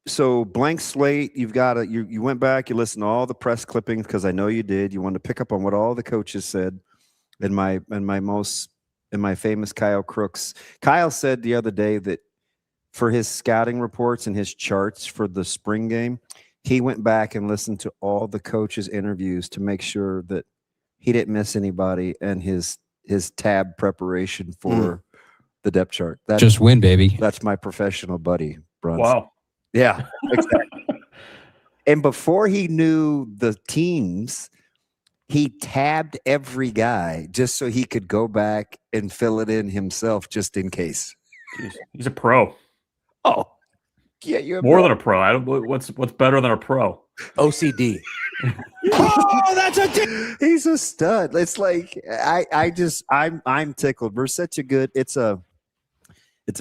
[SPEAKER 5] So blank slate. You've got you went back. You listened to all the press clippings because I know you did. You wanted to pick up on what all the coaches said. In my famous Kyle Crooks. Kyle said the other day that for his scouting reports and his charts for the spring game, he went back and listened to all the coaches' interviews to make sure that he didn't miss anybody and his tab preparation for the depth chart.
[SPEAKER 19] Just win, baby.
[SPEAKER 5] That's my professional buddy, BRUNTZ.
[SPEAKER 17] Wow.
[SPEAKER 5] Yeah, exactly. And before he knew the teams, he tabbed every guy just so he could go back and fill it in himself just in case.
[SPEAKER 17] He's a pro.
[SPEAKER 5] Oh, yeah, you're
[SPEAKER 17] more than a pro. I don't. What's better than a pro?
[SPEAKER 4] OCD.
[SPEAKER 5] Oh, that's he's a stud. It's like I'm tickled. We're such a good. It's a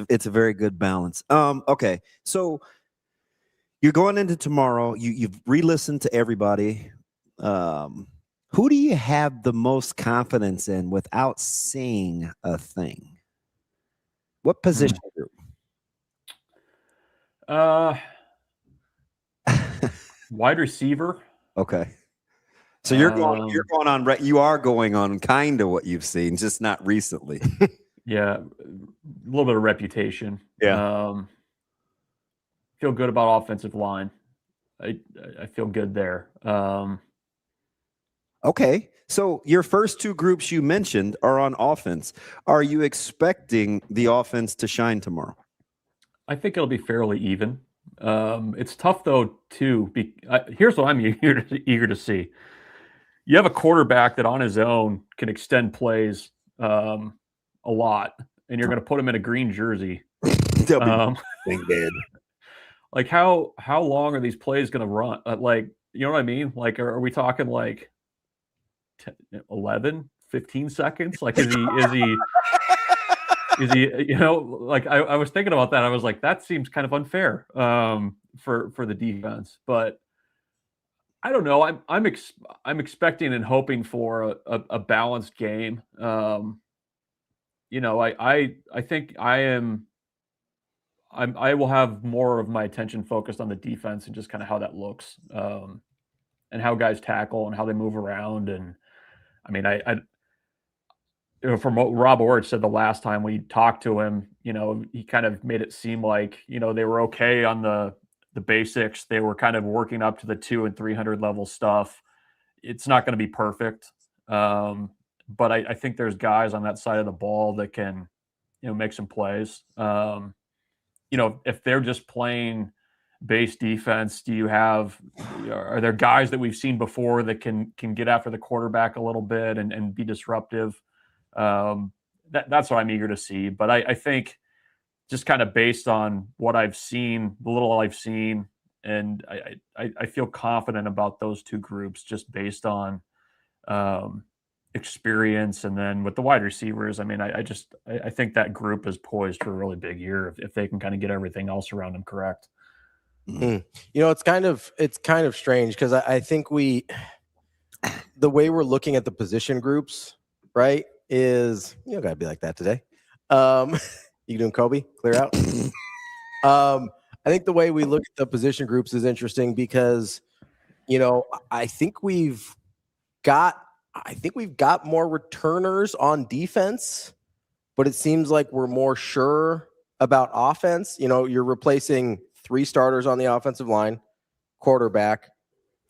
[SPEAKER 5] very good balance. Okay, so you're going into tomorrow. You've re-listened to everybody. Who do you have the most confidence in without saying a thing? What position group?
[SPEAKER 17] Wide receiver.
[SPEAKER 5] Okay. So you are going on kind of what you've seen, just not recently.
[SPEAKER 17] Yeah, a little bit of reputation.
[SPEAKER 5] Yeah.
[SPEAKER 17] Feel good about offensive line. I feel good there.
[SPEAKER 5] Okay. So your first two groups you mentioned are on offense. Are you expecting the offense to shine tomorrow?
[SPEAKER 17] I think it'll be fairly even. It's tough though too. Here's what I'm eager to see. You have a quarterback that on his own can extend plays a lot, and you're going to put him in a green jersey. Like how long are these plays going to run? Like, you know what I mean? Like, are we talking like 11, 15 seconds? Like, is he, like I was thinking about that. I was like, that seems kind of unfair for the defense, but I don't know. I'm expecting and hoping for a balanced game. I think I will have more of my attention focused on the defense and just kind of how that looks, and how guys tackle and how they move around. And I mean, from what Rob Orich said the last time we talked to him, he kind of made it seem like, they were okay on the basics. They were kind of working up to the 200 and 300 level stuff. It's not going to be perfect. But I think there's guys on that side of the ball that can, make some plays. If they're just playing base defense, are there guys that we've seen before that can get after the quarterback a little bit and be disruptive? That's what I'm eager to see. But I think just kind of based on what I've seen, the little I've seen, and I feel confident about those two groups just based on experience. And then with the wide receivers, I mean, I think that group is poised for a really big year if they can kind of get everything else around them correct.
[SPEAKER 4] It's kind of strange because I think the way we're looking at the position groups, right, is gotta be like that today. You doing Kobe? Clear out. I think the way we look at the position groups is interesting because, I think we've got more returners on defense but it seems like we're more sure about offense. You know, you're replacing 3 starters on the offensive line, quarterback,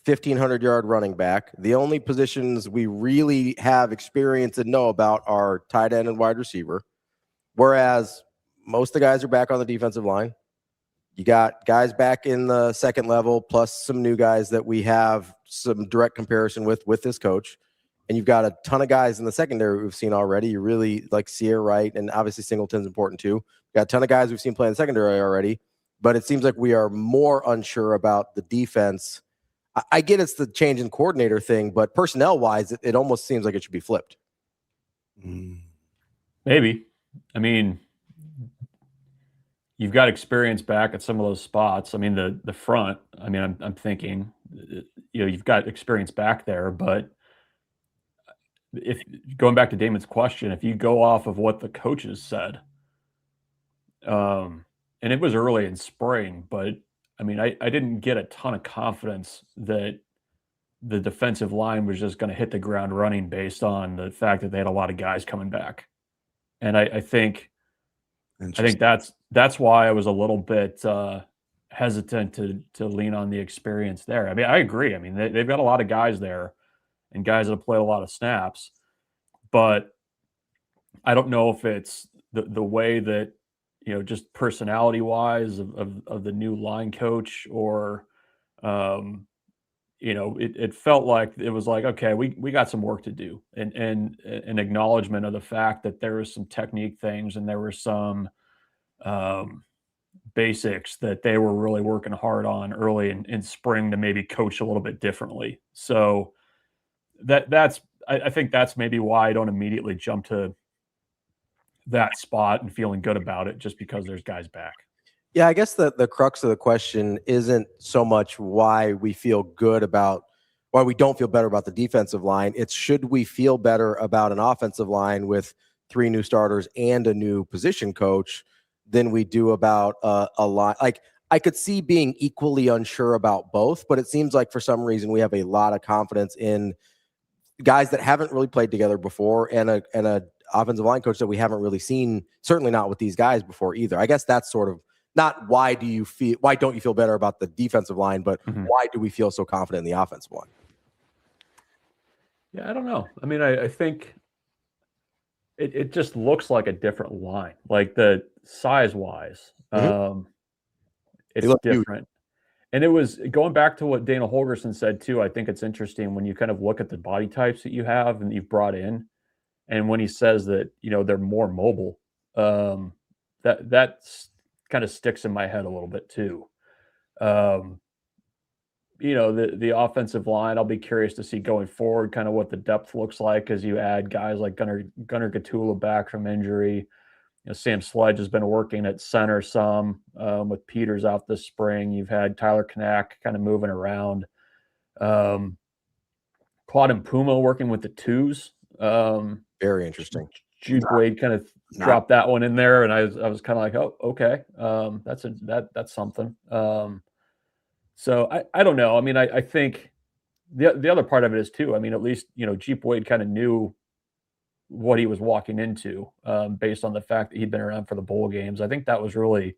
[SPEAKER 4] 1,500-yard running back. The only positions we really have experience and know about are tight end and wide receiver, whereas most of the guys are back on the defensive line. You got guys back in the second level, plus some new guys that we have some direct comparison with this coach. And you've got a ton of guys in the secondary we've seen already. You really like Sierra Wright, and obviously Singleton's important too. Got a ton of guys we've seen play in the secondary already, but it seems like we are more unsure about the defense. I get it's the change in coordinator thing, but personnel-wise, it almost seems like it should be flipped.
[SPEAKER 17] Maybe. I mean, you've got experience back at some of those spots. I mean, the front, I mean, I'm thinking, you've got experience back there, but if going back to Damon's question, if you go off of what the coaches said, and it was early in spring, but I mean, I didn't get a ton of confidence that the defensive line was just going to hit the ground running based on the fact that they had a lot of guys coming back. And I think that's why I was a little bit hesitant to lean on the experience there. I mean, I agree. I mean, they've got a lot of guys there and guys that have played a lot of snaps, but I don't know if it's the way that, just personality wise of the new line coach, or, it felt like it was like, okay, we got some work to do, and an acknowledgement of the fact that there was some technique things and there were some basics that they were really working hard on early in spring to maybe coach a little bit differently. So I think that's maybe why I don't immediately jump to that spot and feeling good about it just because there's guys back.
[SPEAKER 4] Yeah, I guess the crux of the question isn't so much why we don't feel better about the defensive line. It's should we feel better about an offensive line with 3 new starters and a new position coach than we do about a line. Like, I could see being equally unsure about both, but it seems like for some reason we have a lot of confidence in guys that haven't really played together before, and a offensive line coach that we haven't really seen, certainly not with these guys before either. I guess that's sort of not why don't you feel better about the defensive line, but why do we feel so confident in the offensive line?
[SPEAKER 17] Yeah, I don't know. I mean, I think it just looks like a different line, like the size-wise. It's different. And it was going back to what Dana Holgerson said too. I think it's interesting when you kind of look at the body types that you have and you've brought in, and when he says that, they're more mobile, that's kind of sticks in my head a little bit too. The offensive line, I'll be curious to see going forward kind of what the depth looks like as you add guys like Gunnar Gatula back from injury. Sam Sledge has been working at center some with Peters out this spring. You've had Tyler Knack kind of moving around. Claude and Puma working with the twos.
[SPEAKER 4] Very interesting.
[SPEAKER 17] Jude Wade kind of dropped that one in there, and I was kind of like, oh, okay, that's something. So I don't know. I mean, I think the other part of it is too. I mean, at least Jeep Wade kind of knew what he was walking into based on the fact that he'd been around for the bowl games. I think that was really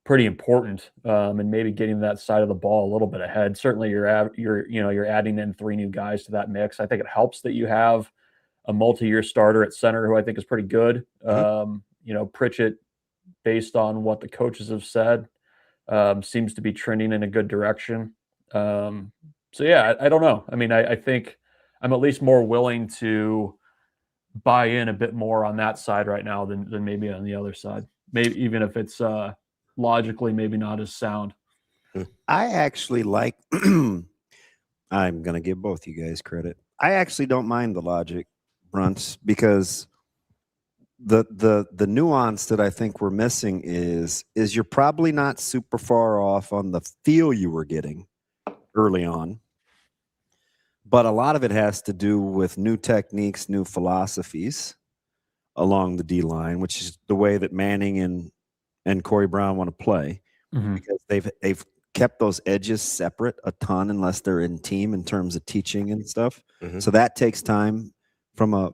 [SPEAKER 17] pretty important, and maybe getting that side of the ball a little bit ahead. Certainly, you're adding in 3 new guys to that mix. I think it helps that you have a multi-year starter at center who I think is pretty good. Pritchett, based on what the coaches have said, seems to be trending in a good direction. So yeah, I don't know. I mean, I think I'm at least more willing to buy in a bit more on that side right now than maybe on the other side. Maybe even if it's logically maybe not as sound.
[SPEAKER 5] I actually like. I'm going to give both you guys credit. I actually don't mind the logic, Brunts, because the nuance that I think we're missing is you're probably not super far off on the feel you were getting early on, but a lot of it has to do with new techniques, new philosophies along the D line, which is the way that Manning and Corey Brown want to play, because they've kept those edges separate a ton unless they're in team in terms of teaching and stuff. So that takes time from a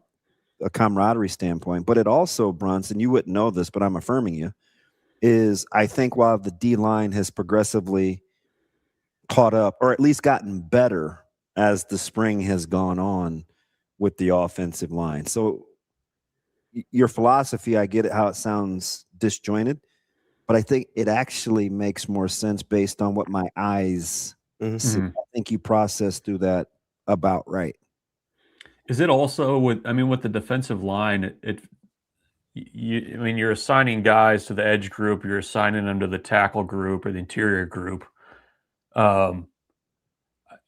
[SPEAKER 5] a camaraderie standpoint, but it also, Bruntz, and you wouldn't know this, but I'm affirming you, is I think while the D line has progressively caught up, or at least gotten better as the spring has gone on with the offensive line. So your philosophy, I get it, how it sounds disjointed, but I think it actually makes more sense based on what my eyes see. I think you process through that about right.
[SPEAKER 17] Is it also with the defensive line, you're assigning guys to the edge group, you're assigning them to the tackle group or the interior group.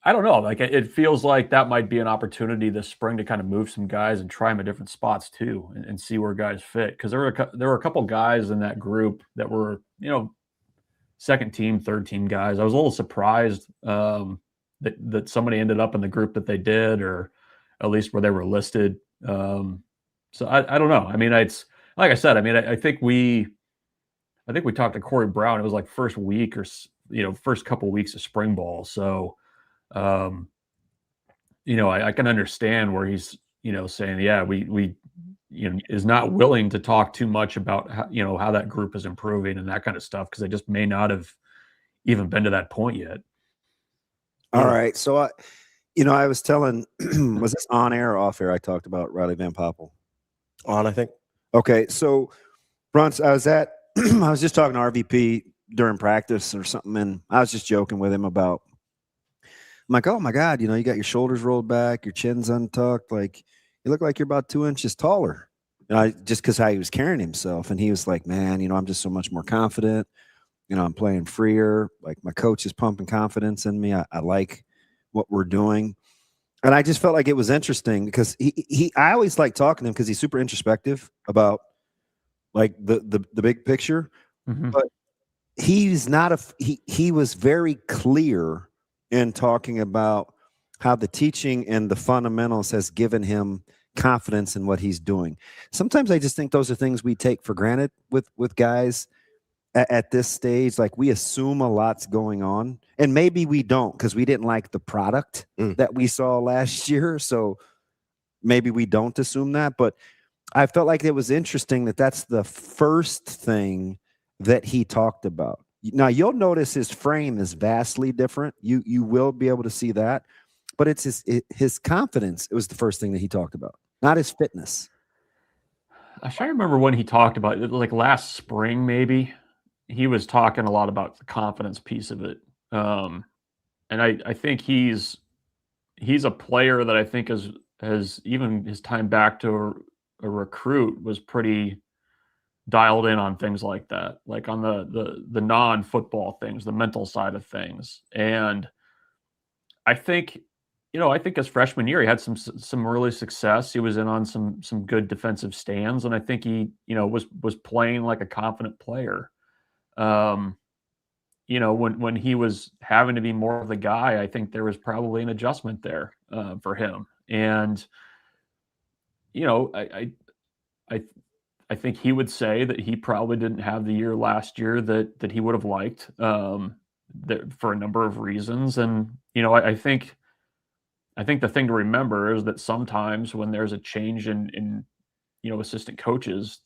[SPEAKER 17] I don't know. Like, it feels like that might be an opportunity this spring to kind of move some guys and try them at different spots too, and see where guys fit. Because there were a couple guys in that group that were, second team, third team guys. I was a little surprised that somebody ended up in the group that they did, or at least where they were listed. So I don't know. I mean, it's like I said. I mean, I think we talked to Corey Brown. It was like first week or first couple weeks of spring ball. So. I can understand where he's, saying, yeah, we is not willing to talk too much about how that group is improving and that kind of stuff, because they just may not have even been to that point yet.
[SPEAKER 5] All right. So, I was telling, was this on air or off air? I talked about Riley Van Poppel.
[SPEAKER 4] On, I think.
[SPEAKER 5] Okay. So, Bruntz, I was just talking to RVP during practice or something, and I was just joking with him about, I'm like, oh my God, you got your shoulders rolled back, your chin's untucked, like you look like you're about 2 inches taller. Just because how he was carrying himself. And he was like, man, I'm just so much more confident. I'm playing freer. Like, my coach is pumping confidence in me. I like what we're doing. And I just felt like it was interesting because I always like talking to him because he's super introspective about like the big picture.
[SPEAKER 17] Mm-hmm.
[SPEAKER 5] But he's not he was very clear in talking about how the teaching and the fundamentals has given him confidence in what he's doing. Sometimes I just think those are things we take for granted with guys at this stage. Like, we assume a lot's going on, and maybe we don't because we didn't like the product that we saw last year. So maybe we don't assume that, but I felt like it was interesting that that's the first thing that he talked about. Now, you'll notice his frame is vastly different. You will be able to see that, but it's his confidence. It was the first thing that he talked about, not his fitness.
[SPEAKER 17] I'm trying to remember when he talked about it, like last spring, maybe. He was talking a lot about the confidence piece of it. And I think he's a player that I think has even his time back to a recruit was pretty dialed in on things like that, like on the non-football things, the mental side of things. And I think, his freshman year, he had some early success. He was in on some good defensive stands. And I think he, was playing like a confident player. When he was having to be more of the guy, I think there was probably an adjustment there for him. And, I think he would say that he probably didn't have the year last year that he would have liked for a number of reasons. And, I think the thing to remember is that sometimes when there's a change in assistant coaches,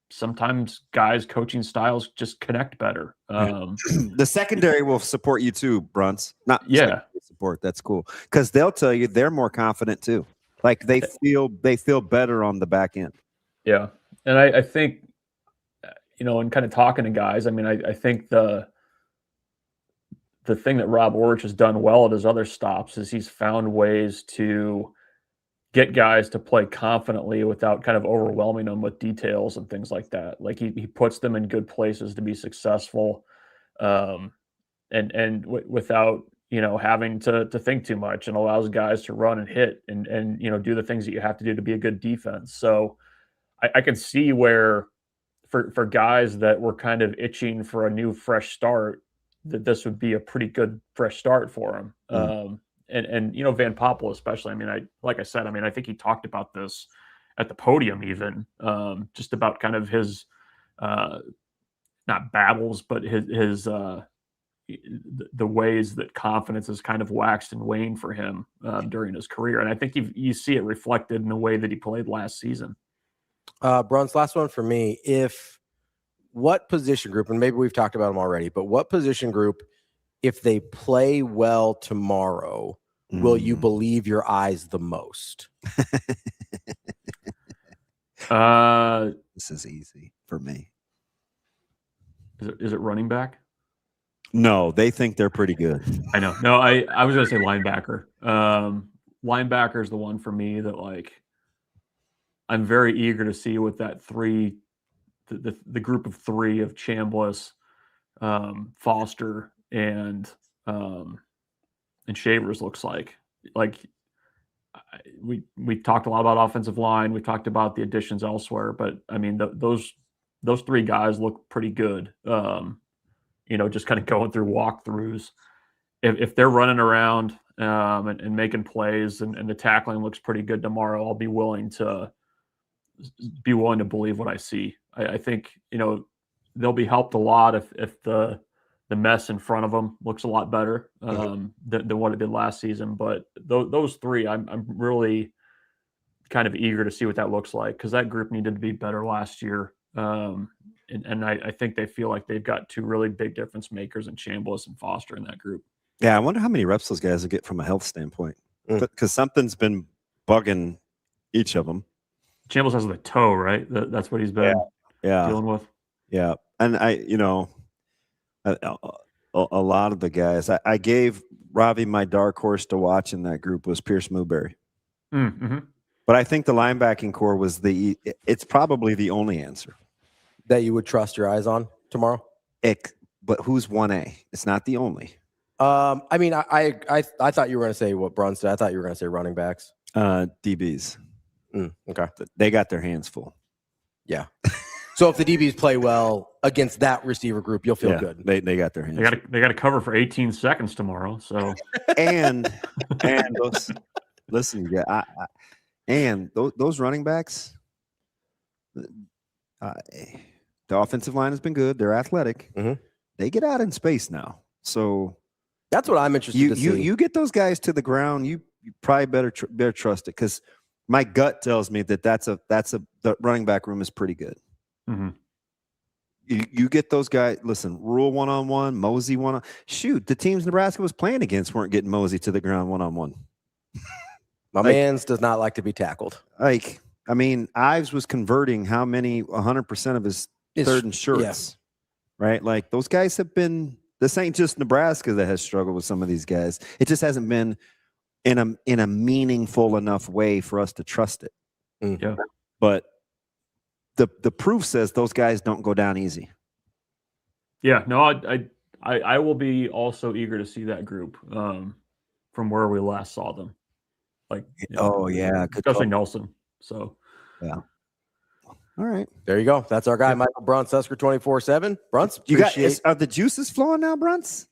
[SPEAKER 17] sometimes guys' coaching styles just connect better.
[SPEAKER 5] The secondary will support you too, Bruntz. Not support. That's cool. Because they'll tell you they're more confident too. Like, they feel better on the back end.
[SPEAKER 17] Yeah. And I think, in kind of talking to guys, I mean, I think the thing that Rob Orich has done well at his other stops is he's found ways to get guys to play confidently without kind of overwhelming them with details and things like that. Like, he puts them in good places to be successful, and without, having to think too much, and allows guys to run and hit and do the things that you have to do to be a good defense. So I can see where for guys that were kind of itching for a new fresh start, that this would be a pretty good fresh start for them. And Van Poppel especially. I mean, like I said, I think he talked about this at the podium even, just about kind of his not battles, but his the ways that confidence has kind of waxed and waned for him during his career. And I think you see it reflected in the way that he played last season.
[SPEAKER 4] BRUNTZ, last one for me. What position group, and maybe we've talked about them already, but what position group, if they play well tomorrow, will you believe your eyes the most?
[SPEAKER 5] This is easy for me.
[SPEAKER 17] Is it running back?
[SPEAKER 5] No, they think they're pretty good.
[SPEAKER 17] I know. No, I was going to say linebacker. Linebacker is the one for me that, like, I'm very eager to see what that the group of three of Chambliss, Foster, and Shavers looks like. Like, we talked a lot about offensive line. We talked about the additions elsewhere, but I mean those three guys look pretty good. Just kind of going through walkthroughs. If they're running around and making plays and the tackling looks pretty good tomorrow, I'll be willing to believe what I see. I think they'll be helped a lot if the mess in front of them looks a lot better than what it did last season. But those three, I'm really kind of eager to see what that looks like, because that group needed to be better last year. And I think they feel like they've got two really big difference makers in Chambliss and Foster in that group.
[SPEAKER 5] Yeah, I wonder how many reps those guys will get from a health standpoint, because something's been bugging each of them.
[SPEAKER 17] Chambliss has the toe, right? That's what he's been dealing with.
[SPEAKER 5] Yeah, and a lot of the guys, I gave Ravi my dark horse to watch in that group was Pierce Mooberry.
[SPEAKER 17] Mm-hmm.
[SPEAKER 5] But I think the linebacking core was it's probably the only answer
[SPEAKER 4] that you would trust your eyes on tomorrow.
[SPEAKER 5] But who's 1A? It's not the only.
[SPEAKER 4] I mean, I thought you were going to say what BRUNTZ said. I thought you were going to say running backs.
[SPEAKER 5] DBs.
[SPEAKER 4] Okay.
[SPEAKER 5] They got their hands full.
[SPEAKER 4] Yeah. So if the DBs play well against that receiver group, you'll feel good.
[SPEAKER 5] They got their hands.
[SPEAKER 17] They got to cover for 18 seconds tomorrow. So
[SPEAKER 5] and listen, those running backs, the offensive line has been good. They're athletic. They get out in space now. So
[SPEAKER 4] that's what I'm interested to see.
[SPEAKER 5] You get those guys to the ground. You probably better trust it, because my gut tells me that the running back room is pretty good.
[SPEAKER 17] Mm-hmm.
[SPEAKER 5] You get those guys. Listen, Rule 1-on-1, Mosey 1-on. Shoot, the teams Nebraska was playing against weren't getting Mosey to the ground 1-on-1.
[SPEAKER 4] My man's does not like to be tackled.
[SPEAKER 5] Like, I mean, Ives was converting 100% of his third and shorts, right? Like, those guys have been. This ain't just Nebraska that has struggled with some of these guys. It just hasn't been in a meaningful enough way for us to trust it.
[SPEAKER 17] Yeah.
[SPEAKER 5] But the proof says those guys don't go down easy.
[SPEAKER 17] Yeah, no, I will be also eager to see that group from where we last saw them. Like, especially Nelson. So
[SPEAKER 5] yeah. All right,
[SPEAKER 4] there you go. That's our guy, Michael BRUNTZ, Husker 24/7. BRUNTZ,
[SPEAKER 5] are the juices flowing now, BRUNTZ?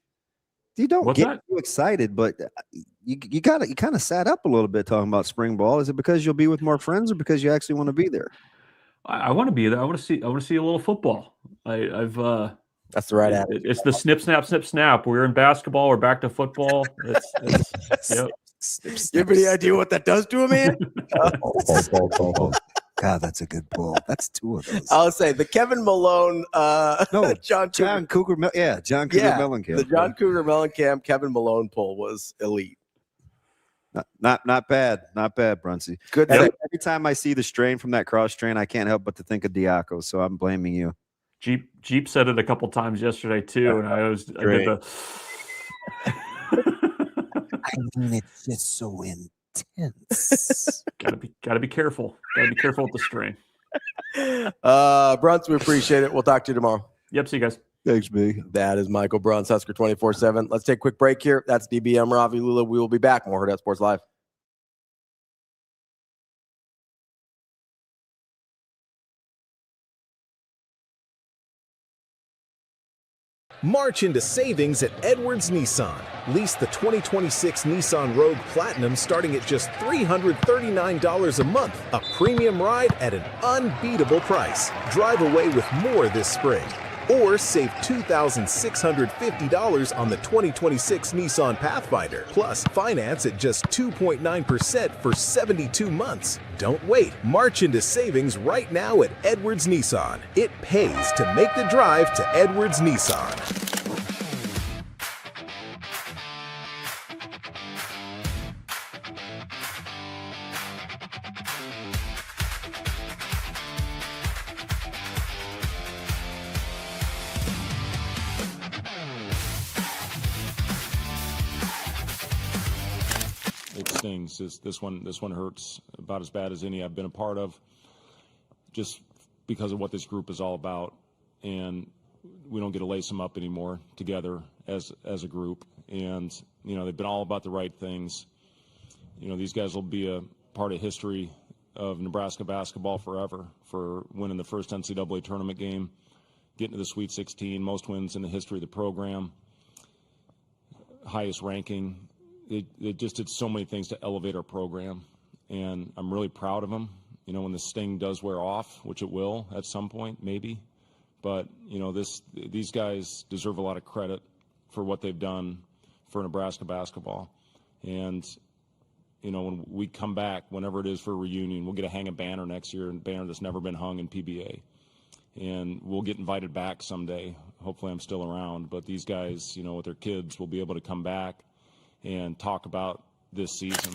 [SPEAKER 5] You don't get too excited, but you kind of sat up a little bit talking about spring ball. Is it because you'll be with more friends, or because you actually want to be there?
[SPEAKER 17] I want to be there. I want to see a little football. I've
[SPEAKER 4] that's the right attitude.
[SPEAKER 17] It's the snip, snap, snip, snap. We're in basketball. We're back to football. Yep.
[SPEAKER 4] You have any idea what that does to a man?
[SPEAKER 5] God, that's a good pull. That's two of those.
[SPEAKER 4] I'll say the Kevin Malone, John
[SPEAKER 5] Cougar Mellencamp.
[SPEAKER 4] The John Cougar Mellencamp Kevin Malone pull was elite.
[SPEAKER 5] Not bad, BRUNTZ.
[SPEAKER 4] Good.
[SPEAKER 5] Every time I see the strain from that cross strain, I can't help but to think of Diaco. So I'm blaming you.
[SPEAKER 17] Jeep said it a couple times yesterday too, and I did the.
[SPEAKER 5] I mean, it's just so intense.
[SPEAKER 17] Gotta be careful. Gotta be careful with the strain.
[SPEAKER 4] BRUNTZ, we appreciate it. We'll talk to you tomorrow.
[SPEAKER 17] Yep. See you guys.
[SPEAKER 5] Thanks, B.
[SPEAKER 4] That is Michael BRUNTZ, Husker 24/7. Let's take a quick break here. That's DBM Ravi Lulla. We will be back. More Hurrdat Sports Live.
[SPEAKER 7] March into savings at Edwards Nissan. Lease the 2026 Nissan Rogue Platinum starting at just $339 a month. A premium ride at an unbeatable price. Drive away with more this spring. or save $2,650 on the 2026 Nissan Pathfinder. Plus, finance at just 2.9% for 72 months. Don't wait. March into savings right now at Edwards Nissan. It pays to make the drive to Edwards Nissan.
[SPEAKER 8] It stings. This one hurts about as bad as any I've been a part of, just because of what this group is all about, and we don't get to lace them up anymore together as a group. And they've been all about the right things. These guys will be a part of history of Nebraska basketball forever for winning the first NCAA tournament game, getting to the Sweet 16, most wins in the history of the program, highest ranking. It just did so many things to elevate our program, and I'm really proud of them. When the sting does wear off, which it will at some point, maybe, but these guys deserve a lot of credit for what they've done for Nebraska basketball. And when we come back, whenever it is for a reunion, we'll get to hang a banner next year, a banner that's never been hung in PBA, and we'll get invited back someday. Hopefully, I'm still around. But these guys, with their kids, will be able to come back and talk about this season.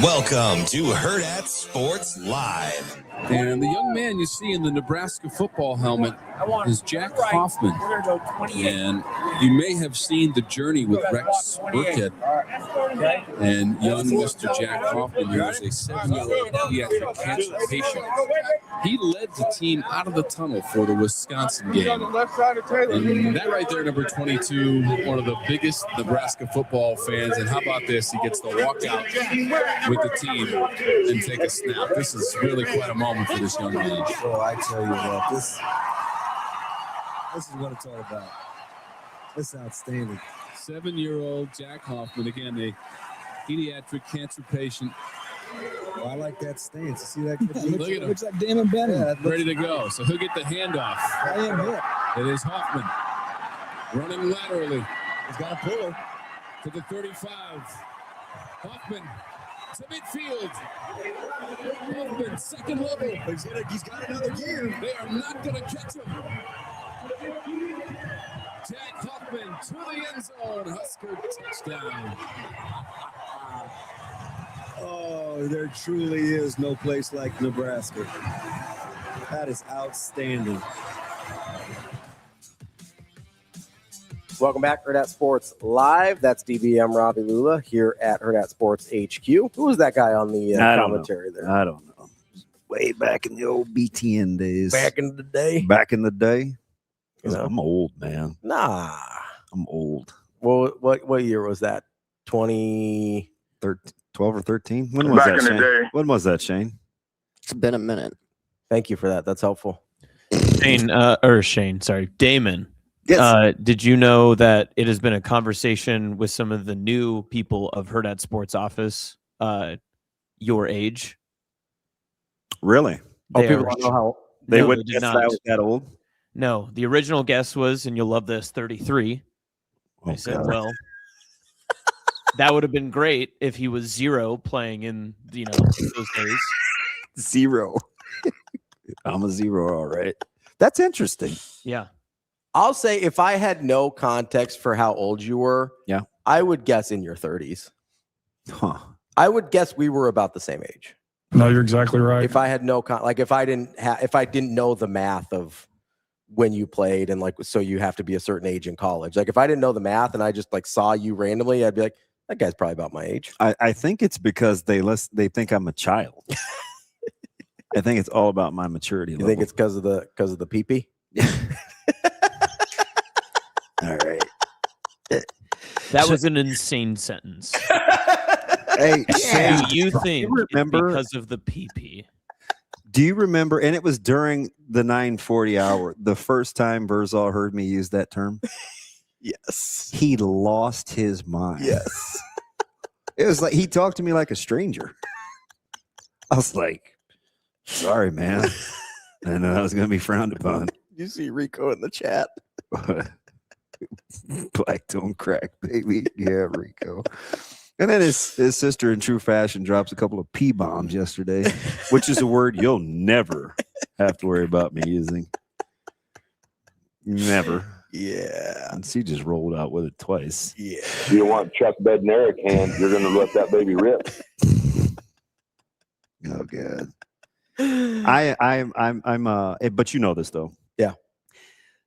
[SPEAKER 16] Welcome to Hurrdat Sports Live.
[SPEAKER 19] And the young man you see in the Nebraska football helmet is Jack Hoffman. And you may have seen the journey with Rex Burkhead and young Mr. Jack Hoffman, who is a 7-year-old pediatric cancer patient. He led the team out of the tunnel for the Wisconsin game. And that right there, number 22, one of the biggest Nebraska football fans. And how about this? He gets to walk out with the team and take a snap. This is really quite a moment for this young man.
[SPEAKER 20] Oh, I tell you what, this is what it's all about. It's outstanding.
[SPEAKER 19] 7-year-old Jack Hoffman, again, a pediatric cancer patient.
[SPEAKER 20] Oh, I like that stance. You see that?
[SPEAKER 19] Look at him.
[SPEAKER 20] Looks like Damon Bennett.
[SPEAKER 19] Yeah, ready to go. So he'll get the handoff.
[SPEAKER 20] I am hit.
[SPEAKER 19] It is Hoffman running laterally.
[SPEAKER 20] He's got a puller.
[SPEAKER 19] To the 35. Hoffman to midfield. Hoffman, second level.
[SPEAKER 20] He's got another gear.
[SPEAKER 19] They are not going to catch him. Jack Hoffman to the end zone. Husker touchdown.
[SPEAKER 20] Oh, there truly is no place like Nebraska. That is outstanding.
[SPEAKER 4] Welcome back, Hurrdat Sports Live. That's DBM Ravi Lulla here at Hurrdat Sports HQ. Who was that guy on the commentary there?
[SPEAKER 5] I don't know. Way back in the old BTN days.
[SPEAKER 4] Back in the day?
[SPEAKER 5] Back in the day.
[SPEAKER 4] You know?
[SPEAKER 5] I'm old, man.
[SPEAKER 4] Nah.
[SPEAKER 5] I'm old.
[SPEAKER 4] Well, what year was that? 2013?
[SPEAKER 5] 12 or 13? When was that, Shane? When was that, Shane?
[SPEAKER 9] It's been a minute.
[SPEAKER 4] Thank you for that. That's helpful.
[SPEAKER 6] Damon.
[SPEAKER 5] Yes.
[SPEAKER 6] Did you know that it has been a conversation with some of the new people of Hurrdat Sports Office, your age?
[SPEAKER 5] Really?
[SPEAKER 6] They
[SPEAKER 4] People
[SPEAKER 6] are
[SPEAKER 4] don't know how
[SPEAKER 5] They
[SPEAKER 6] No,
[SPEAKER 5] wouldn't
[SPEAKER 6] they did
[SPEAKER 5] guess
[SPEAKER 6] not.
[SPEAKER 5] I was that old?
[SPEAKER 6] No, the original guess was, and you'll love this, 33. I said,
[SPEAKER 5] God.
[SPEAKER 6] well, that would have been great if he was 0 playing in, those days.
[SPEAKER 5] 0. I'm a 0, all right. That's interesting.
[SPEAKER 6] Yeah.
[SPEAKER 4] I'll say if I had no context for how old you were,
[SPEAKER 5] Yeah.
[SPEAKER 4] I would guess in your 30s.
[SPEAKER 5] Huh.
[SPEAKER 4] I would guess we were about the same age.
[SPEAKER 15] No, you're exactly right.
[SPEAKER 4] If I had no if I didn't know the math of when you played and so you have to be a certain age in college. Like if I didn't know the math and I just saw you randomly, I'd be like, that guy's probably about my age.
[SPEAKER 5] I think it's because they think I'm a child. I think it's all about my maturity level.
[SPEAKER 4] You think it's because of the pee-pee?
[SPEAKER 5] All right.
[SPEAKER 6] That was an insane sentence.
[SPEAKER 5] Hey,
[SPEAKER 6] So you think
[SPEAKER 5] remember-
[SPEAKER 6] it's because of the PP?
[SPEAKER 5] Do you remember? And it was during the 9:40 hour. The first time Verzal heard me use that term.
[SPEAKER 4] Yes.
[SPEAKER 5] He lost his mind.
[SPEAKER 4] Yes.
[SPEAKER 5] It was like he talked to me like a stranger. I was like, sorry, man. I know I was going to be frowned upon.
[SPEAKER 4] You see Rico in the chat.
[SPEAKER 5] Black don't crack, baby. Yeah, Rico. And then his sister, in true fashion, drops a couple of P-bombs yesterday, which is a word you'll never have to worry about me using. Never.
[SPEAKER 4] Yeah.
[SPEAKER 5] And she just rolled out with it twice.
[SPEAKER 4] Yeah.
[SPEAKER 21] You don't want Chuck Bednarik hand, you're going to let that baby rip.
[SPEAKER 5] Oh, God. But you know this, though.
[SPEAKER 4] Yeah.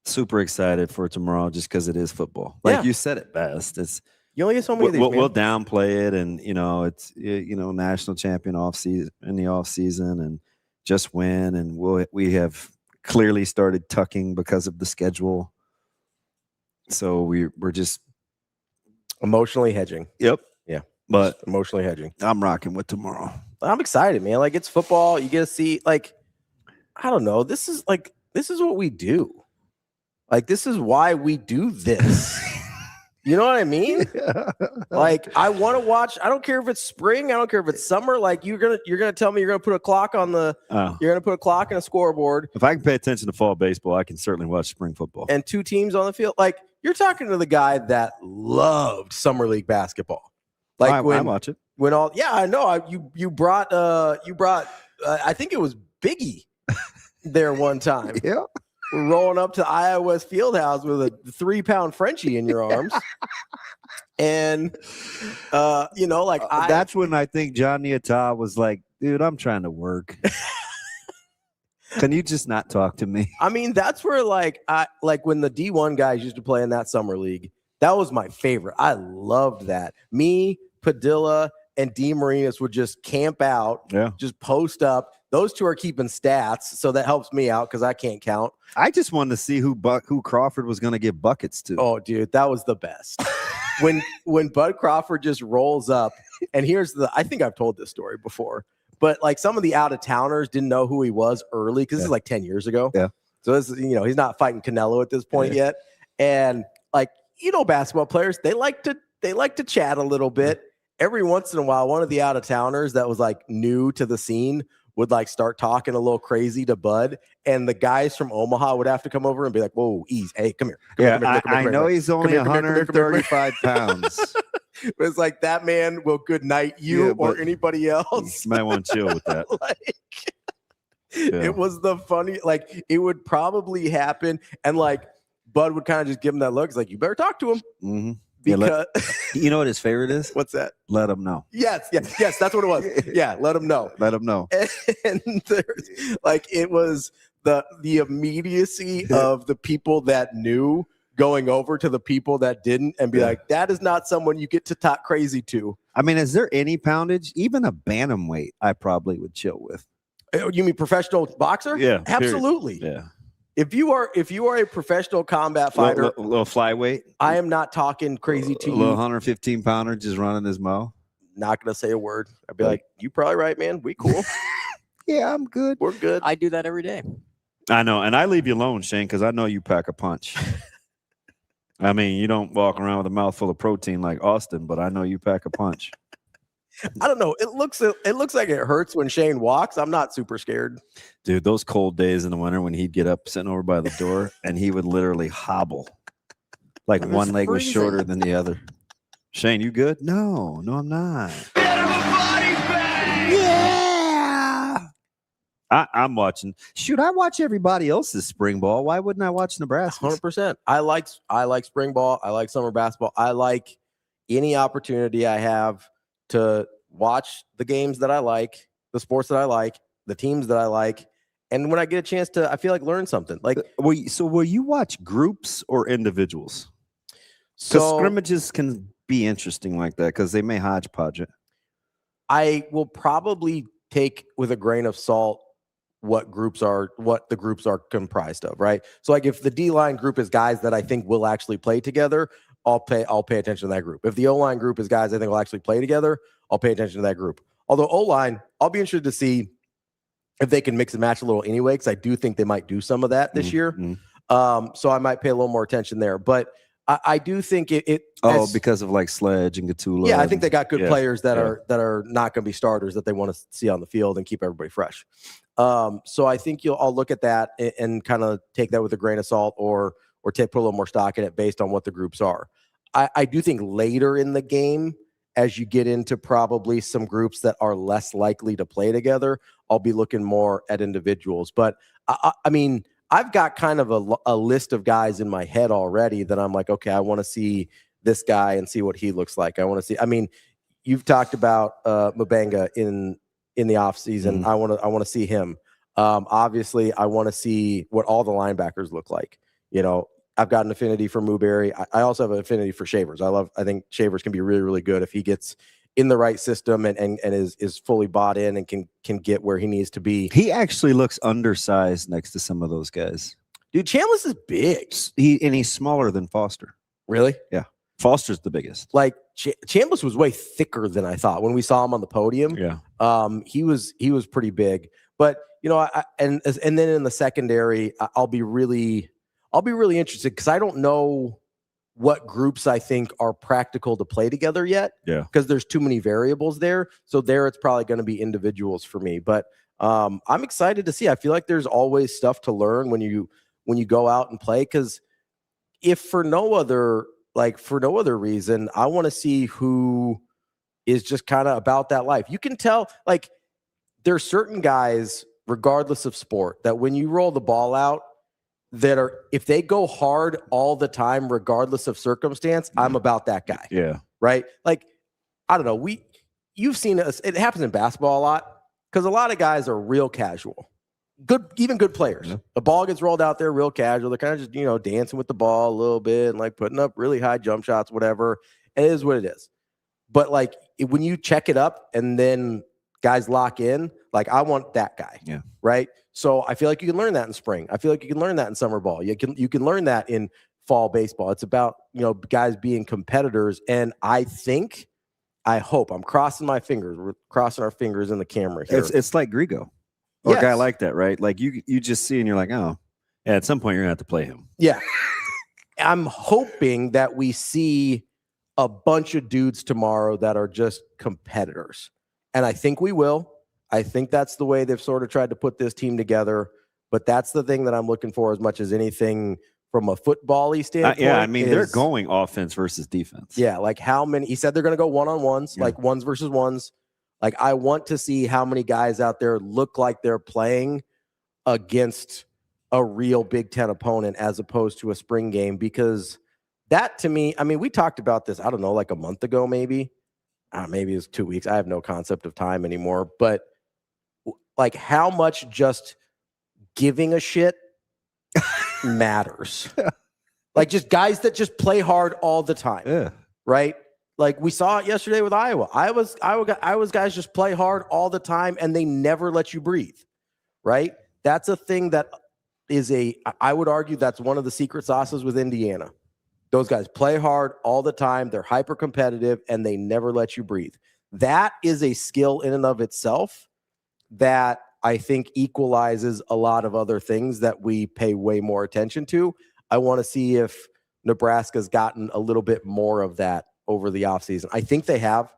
[SPEAKER 5] Super excited for tomorrow just because it is football. Like you said it best. It's
[SPEAKER 4] You only get so many of these,
[SPEAKER 5] we'll downplay it, and it's national champion in the off season, and just win, and we have clearly started tucking because of the schedule. So we're just
[SPEAKER 4] emotionally hedging.
[SPEAKER 5] Yep.
[SPEAKER 4] Yeah.
[SPEAKER 5] But
[SPEAKER 4] just emotionally hedging.
[SPEAKER 5] I'm rocking with tomorrow.
[SPEAKER 4] I'm excited, man. Like it's football. You get to see I don't know. This is what we do. Like this is why we do this. You know what I mean? Like I want to watch. I don't care if it's spring. I don't care if it's summer. Like you're gonna tell me you're gonna put a clock on you're gonna put a clock and a scoreboard.
[SPEAKER 5] If I can pay attention to fall baseball, I can certainly watch spring football.
[SPEAKER 4] And 2 teams on the field. Like you're talking to the guy that loved summer league basketball. Like
[SPEAKER 5] I
[SPEAKER 4] when
[SPEAKER 5] watch it.
[SPEAKER 4] When I know you brought I think it was Biggie there one time.
[SPEAKER 5] Yeah.
[SPEAKER 4] We're rolling up to Iowa West Fieldhouse with a 3-pound Frenchie in your arms. And,
[SPEAKER 5] that's when I think John Niata was like, dude, I'm trying to work. Can you just not talk to me?
[SPEAKER 4] I mean, that's where when the D1 guys used to play in that summer league, that was my favorite. I loved that. Me, Padilla, and DeMarinis would just camp out, just post up. Those 2 are keeping stats, so that helps me out because I can't count.
[SPEAKER 5] I just wanted to see who Crawford was going to give buckets to.
[SPEAKER 4] Oh, dude, that was the best. when Bud Crawford just rolls up, and I think I've told this story before, but some of the out-of-towners didn't know who he was early because this is 10 years ago.
[SPEAKER 5] Yeah.
[SPEAKER 4] So this is, he's not fighting Canelo at this point yet. And basketball players, they like to chat a little bit. Every once in a while, one of the out-of-towners that was new to the scene would start talking a little crazy to Bud, and the guys from Omaha would have to come over and be like, "Whoa, easy, hey, come here."
[SPEAKER 5] I know he's only 135 pounds.
[SPEAKER 4] It's like that man will good night you or anybody else.
[SPEAKER 5] You might want to chill with that.
[SPEAKER 4] It was the funny, it would probably happen, and Bud would kind of just give him that look. It's like, you better talk to him.
[SPEAKER 5] Mm-hmm.
[SPEAKER 4] Because
[SPEAKER 5] you know what his favorite is?
[SPEAKER 4] What's that?
[SPEAKER 5] Let him know.
[SPEAKER 4] Yes, that's what it was. Yeah, let him know.
[SPEAKER 5] Let him know.
[SPEAKER 4] And there's it was the immediacy of the people that knew going over to the people that didn't and be like, that is not someone you get to talk crazy to.
[SPEAKER 5] I mean, is there any poundage? Even a bantamweight, I probably would chill with.
[SPEAKER 4] You mean professional boxer?
[SPEAKER 5] Yeah,
[SPEAKER 4] absolutely.
[SPEAKER 5] Period. Yeah.
[SPEAKER 4] If you are a professional combat fighter,
[SPEAKER 5] little flyweight,
[SPEAKER 4] I am not talking crazy to you.
[SPEAKER 5] A little 115 pounder just running his mouth.
[SPEAKER 4] Not gonna say a word. I'd be like, you probably right, man. We cool.
[SPEAKER 5] Yeah, I'm good.
[SPEAKER 4] We're good.
[SPEAKER 9] I do that every day.
[SPEAKER 5] I know, and I leave you alone, Shane, because I know you pack a punch. I mean, you don't walk around with a mouthful of protein like Austin, but I know you pack a punch.
[SPEAKER 4] I don't know. It looks like it hurts when Shane walks. I'm not super scared.
[SPEAKER 5] Dude, those cold days in the winter when he'd get up sitting over by the door and he would literally hobble. Like one leg was shorter than the other. Shane, you good? No, I'm not. Yeah. I'm watching. Shoot, I watch everybody else's spring ball. Why wouldn't I watch Nebraska?
[SPEAKER 4] 100%. I like spring ball. I like summer basketball. I like any opportunity I have to watch the games that I like, the sports that I like, the teams that I like. And when I get a chance to, I feel like learn something. Like,
[SPEAKER 5] will you watch groups or individuals?
[SPEAKER 4] So
[SPEAKER 5] Because scrimmages can be interesting like that because they may hodgepodge it.
[SPEAKER 4] I will probably take with a grain of salt what the groups are comprised of, right? So like if the D-line group is guys that I think will actually play together, I'll pay attention to that group. If the O-line group is guys I think will actually play together, I'll pay attention to that group. Although O-line, I'll be interested to see if they can mix and match a little anyway, because I do think they might do some of that this year. So I might pay a little more attention there. But I do think
[SPEAKER 5] because of like Sledge and Gatula.
[SPEAKER 4] Yeah, I think they got good players that are not going to be starters that they want to see on the field and keep everybody fresh. So I think I'll look at that and kind of take that with a grain of salt or put a little more stock in it based on what the groups are. I do think later in the game, as you get into probably some groups that are less likely to play together, I'll be looking more at individuals. But I mean, I've got kind of a list of guys in my head already that I'm like, okay, I want to see this guy and see what he looks like. I want to see. I mean, you've talked about Mubanga in the offseason. I want to see him. Obviously, I want to see what all the linebackers look like. You know, I've got an affinity for Muberry. I also have an affinity for Shavers. I think Shavers can be really, really good if he gets in the right system and is fully bought in and can get where he needs to be.
[SPEAKER 5] He actually looks undersized next to some of those guys.
[SPEAKER 4] Dude, Chambliss is big.
[SPEAKER 5] He's smaller than Foster.
[SPEAKER 4] Really?
[SPEAKER 5] Yeah. Foster's the biggest.
[SPEAKER 4] Like Chambliss was way thicker than I thought when we saw him on the podium.
[SPEAKER 5] Yeah.
[SPEAKER 4] He was pretty big. But you know, and then in the secondary, I'll be really interested because I don't know what groups I think are practical to play together yet.
[SPEAKER 5] Yeah.
[SPEAKER 4] Because there's too many variables there. So there it's probably going to be individuals for me. But I'm excited to see. I feel like there's always stuff to learn when you go out and play. Because if for no other reason, I want to see who is just kind of about that life. You can tell, like, there's certain guys, regardless of sport, that when you roll the ball out, that are, if they go hard all the time, regardless of circumstance, I'm about that guy.
[SPEAKER 5] Yeah.
[SPEAKER 4] Right. Like, I don't know. You've seen us. It happens in basketball a lot because a lot of guys are real casual. Even good players. Yeah. The ball gets rolled out there real casual. They're kind of just, dancing with the ball a little bit and like putting up really high jump shots, whatever. It is what it is. But like when you check it up and then guys lock in, like I want that guy.
[SPEAKER 5] Yeah.
[SPEAKER 4] Right. So I feel like you can learn that in spring. I feel like you can learn that in summer ball. You can learn that in fall baseball. It's about, guys being competitors. And I hope, I'm crossing my fingers. We're crossing our fingers in the camera here.
[SPEAKER 5] It's like Grigo. Or a guy like that, right? Like you just see and you're like, oh, yeah, at some point you're going to have to play him.
[SPEAKER 4] Yeah. I'm hoping that we see a bunch of dudes tomorrow that are just competitors. And I think we will. I think that's the way they've sort of tried to put this team together. But that's the thing that I'm looking for as much as anything from a football-y standpoint.
[SPEAKER 5] I mean, they're going offense versus defense.
[SPEAKER 4] Yeah, like how many – he said they're going to go one-on-ones, like ones versus ones. Like I want to see how many guys out there look like they're playing against a real Big Ten opponent as opposed to a spring game, because that to me, I mean, we talked about this, I don't know, like a month ago maybe. Maybe it was 2 weeks. I have no concept of time anymore. But like how much just giving a shit matters. Like just guys that just play hard all the time.
[SPEAKER 5] Yeah.
[SPEAKER 4] Right? Like we saw it yesterday with Iowa. Iowa's guys just play hard all the time and they never let you breathe. Right? That's a thing that is I would argue that's one of the secret sauces with Indiana. Those guys play hard all the time. They're hyper competitive and they never let you breathe. That is a skill in and of itself that I think equalizes a lot of other things that we pay way more attention to. I want to see if Nebraska's gotten a little bit more of that over the offseason. I think they have,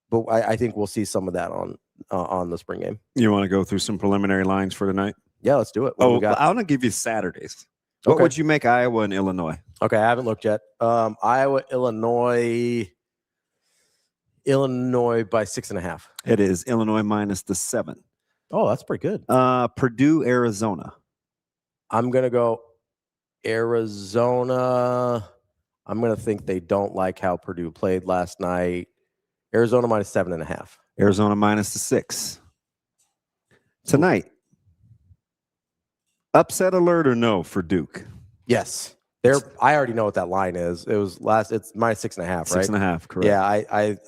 [SPEAKER 4] but I think we'll see some of that on the spring game.
[SPEAKER 5] You want to go through some preliminary lines for tonight?
[SPEAKER 4] Yeah, let's do it. What do we got?
[SPEAKER 5] I want to give you Saturdays. What
[SPEAKER 4] Okay.
[SPEAKER 5] would you make Iowa and Illinois?
[SPEAKER 4] Okay, I haven't looked yet. Iowa, Illinois by 6.5.
[SPEAKER 5] It is Illinois minus the 7.
[SPEAKER 4] Oh, that's pretty good.
[SPEAKER 5] Purdue, Arizona.
[SPEAKER 4] I'm going to go Arizona. I'm going to think they don't like how Purdue played last night. Arizona minus 7.5.
[SPEAKER 5] Arizona minus the 6. Tonight. Upset alert or no for Duke?
[SPEAKER 4] Yes. I already know what that line is. It's minus 6.5, right?
[SPEAKER 5] 6.5, correct.
[SPEAKER 4] Yeah,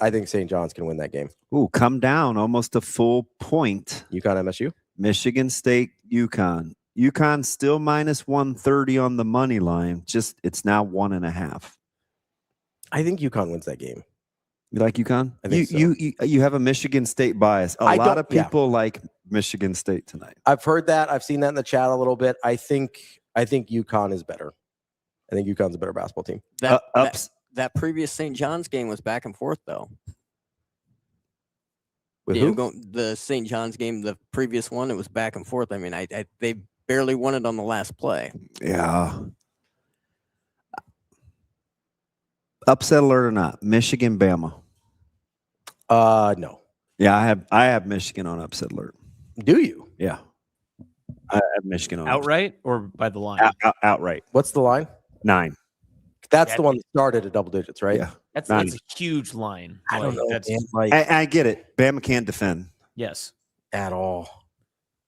[SPEAKER 4] I think St. John's can win that game.
[SPEAKER 5] Ooh, come down almost a full point.
[SPEAKER 4] UConn, MSU?
[SPEAKER 5] Michigan State, UConn. UConn still minus 130 on the money line. It's now 1.5.
[SPEAKER 4] I think UConn wins that game.
[SPEAKER 5] You like UConn?
[SPEAKER 4] I think so.
[SPEAKER 5] You have a Michigan State bias. A lot of people like Michigan State tonight.
[SPEAKER 4] I've heard that. I've seen that in the chat a little bit. I think UConn is better. I think UConn's a better basketball team.
[SPEAKER 9] That previous St. John's game was back and forth, though.
[SPEAKER 4] With who?
[SPEAKER 9] The St. John's game, the previous one, it was back and forth. I mean, they barely won it on the last play.
[SPEAKER 5] Yeah. Upset alert or not? Michigan, Bama.
[SPEAKER 4] No.
[SPEAKER 5] Yeah, I have Michigan on upset alert.
[SPEAKER 4] Do you?
[SPEAKER 5] Yeah. I have Michigan on
[SPEAKER 6] outright or by the line?
[SPEAKER 5] Outright.
[SPEAKER 4] What's the line?
[SPEAKER 5] 9.
[SPEAKER 4] That's the one that started at double digits, right?
[SPEAKER 5] Yeah.
[SPEAKER 6] That's a huge line.
[SPEAKER 4] I don't know.
[SPEAKER 6] That's,
[SPEAKER 4] man.
[SPEAKER 5] I get it. Bama can't defend.
[SPEAKER 6] yes.
[SPEAKER 4] At all.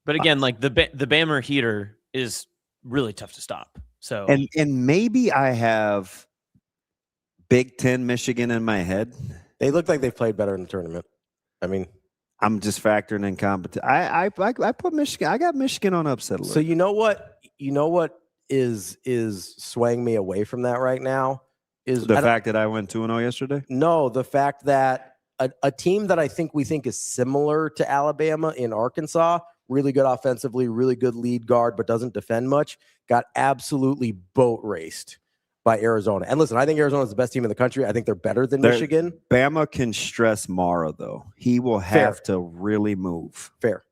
[SPEAKER 6] But again, like the Bama heater is really tough to stop. So
[SPEAKER 5] And maybe I have Big Ten Michigan in my head.
[SPEAKER 4] They look like they've played better in the tournament. I mean,
[SPEAKER 5] I'm just factoring in competition. I put Michigan. I got Michigan on upset alert.
[SPEAKER 4] so you know what is swaying me away from that right now is
[SPEAKER 5] the fact that I went 2-0 yesterday.
[SPEAKER 4] No, the fact that a team that I think we think is similar to Alabama in Arkansas, really good offensively, really good lead guard, but doesn't defend much, got absolutely boat raced by Arizona. And listen, I think Arizona is the best team in the country. I think they're better than Michigan.
[SPEAKER 5] Bama can stress Mara, though. He will have to really move.
[SPEAKER 4] Fair.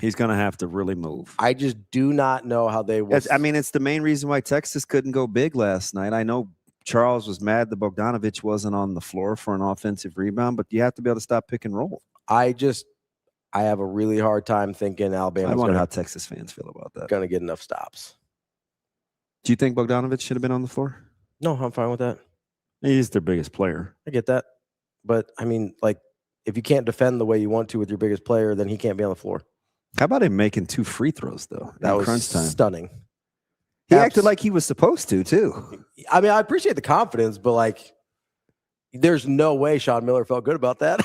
[SPEAKER 5] He's going to have to really move.
[SPEAKER 4] I just do not know how they will.
[SPEAKER 5] It's the main reason why Texas couldn't go big last night. I know Charles was mad that Bogdanovich wasn't on the floor for an offensive rebound, but you have to be able to stop pick and roll.
[SPEAKER 4] I have a really hard time thinking Alabama's
[SPEAKER 5] I wonder how Texas fans feel about that.
[SPEAKER 4] Going to get enough stops.
[SPEAKER 5] Do you think Bogdanovich should have been on the floor?
[SPEAKER 4] No, I'm fine with that.
[SPEAKER 5] He's their biggest player.
[SPEAKER 4] I get that. But, I mean, like, if you can't defend the way you want to with your biggest player, then he can't be on the floor.
[SPEAKER 5] How about him making 2 free throws, though?
[SPEAKER 4] That was
[SPEAKER 5] crunch time.
[SPEAKER 4] Stunning.
[SPEAKER 5] He acted like he was supposed to, too.
[SPEAKER 4] I mean, I appreciate the confidence, but, like, there's no way Sean Miller felt good about that.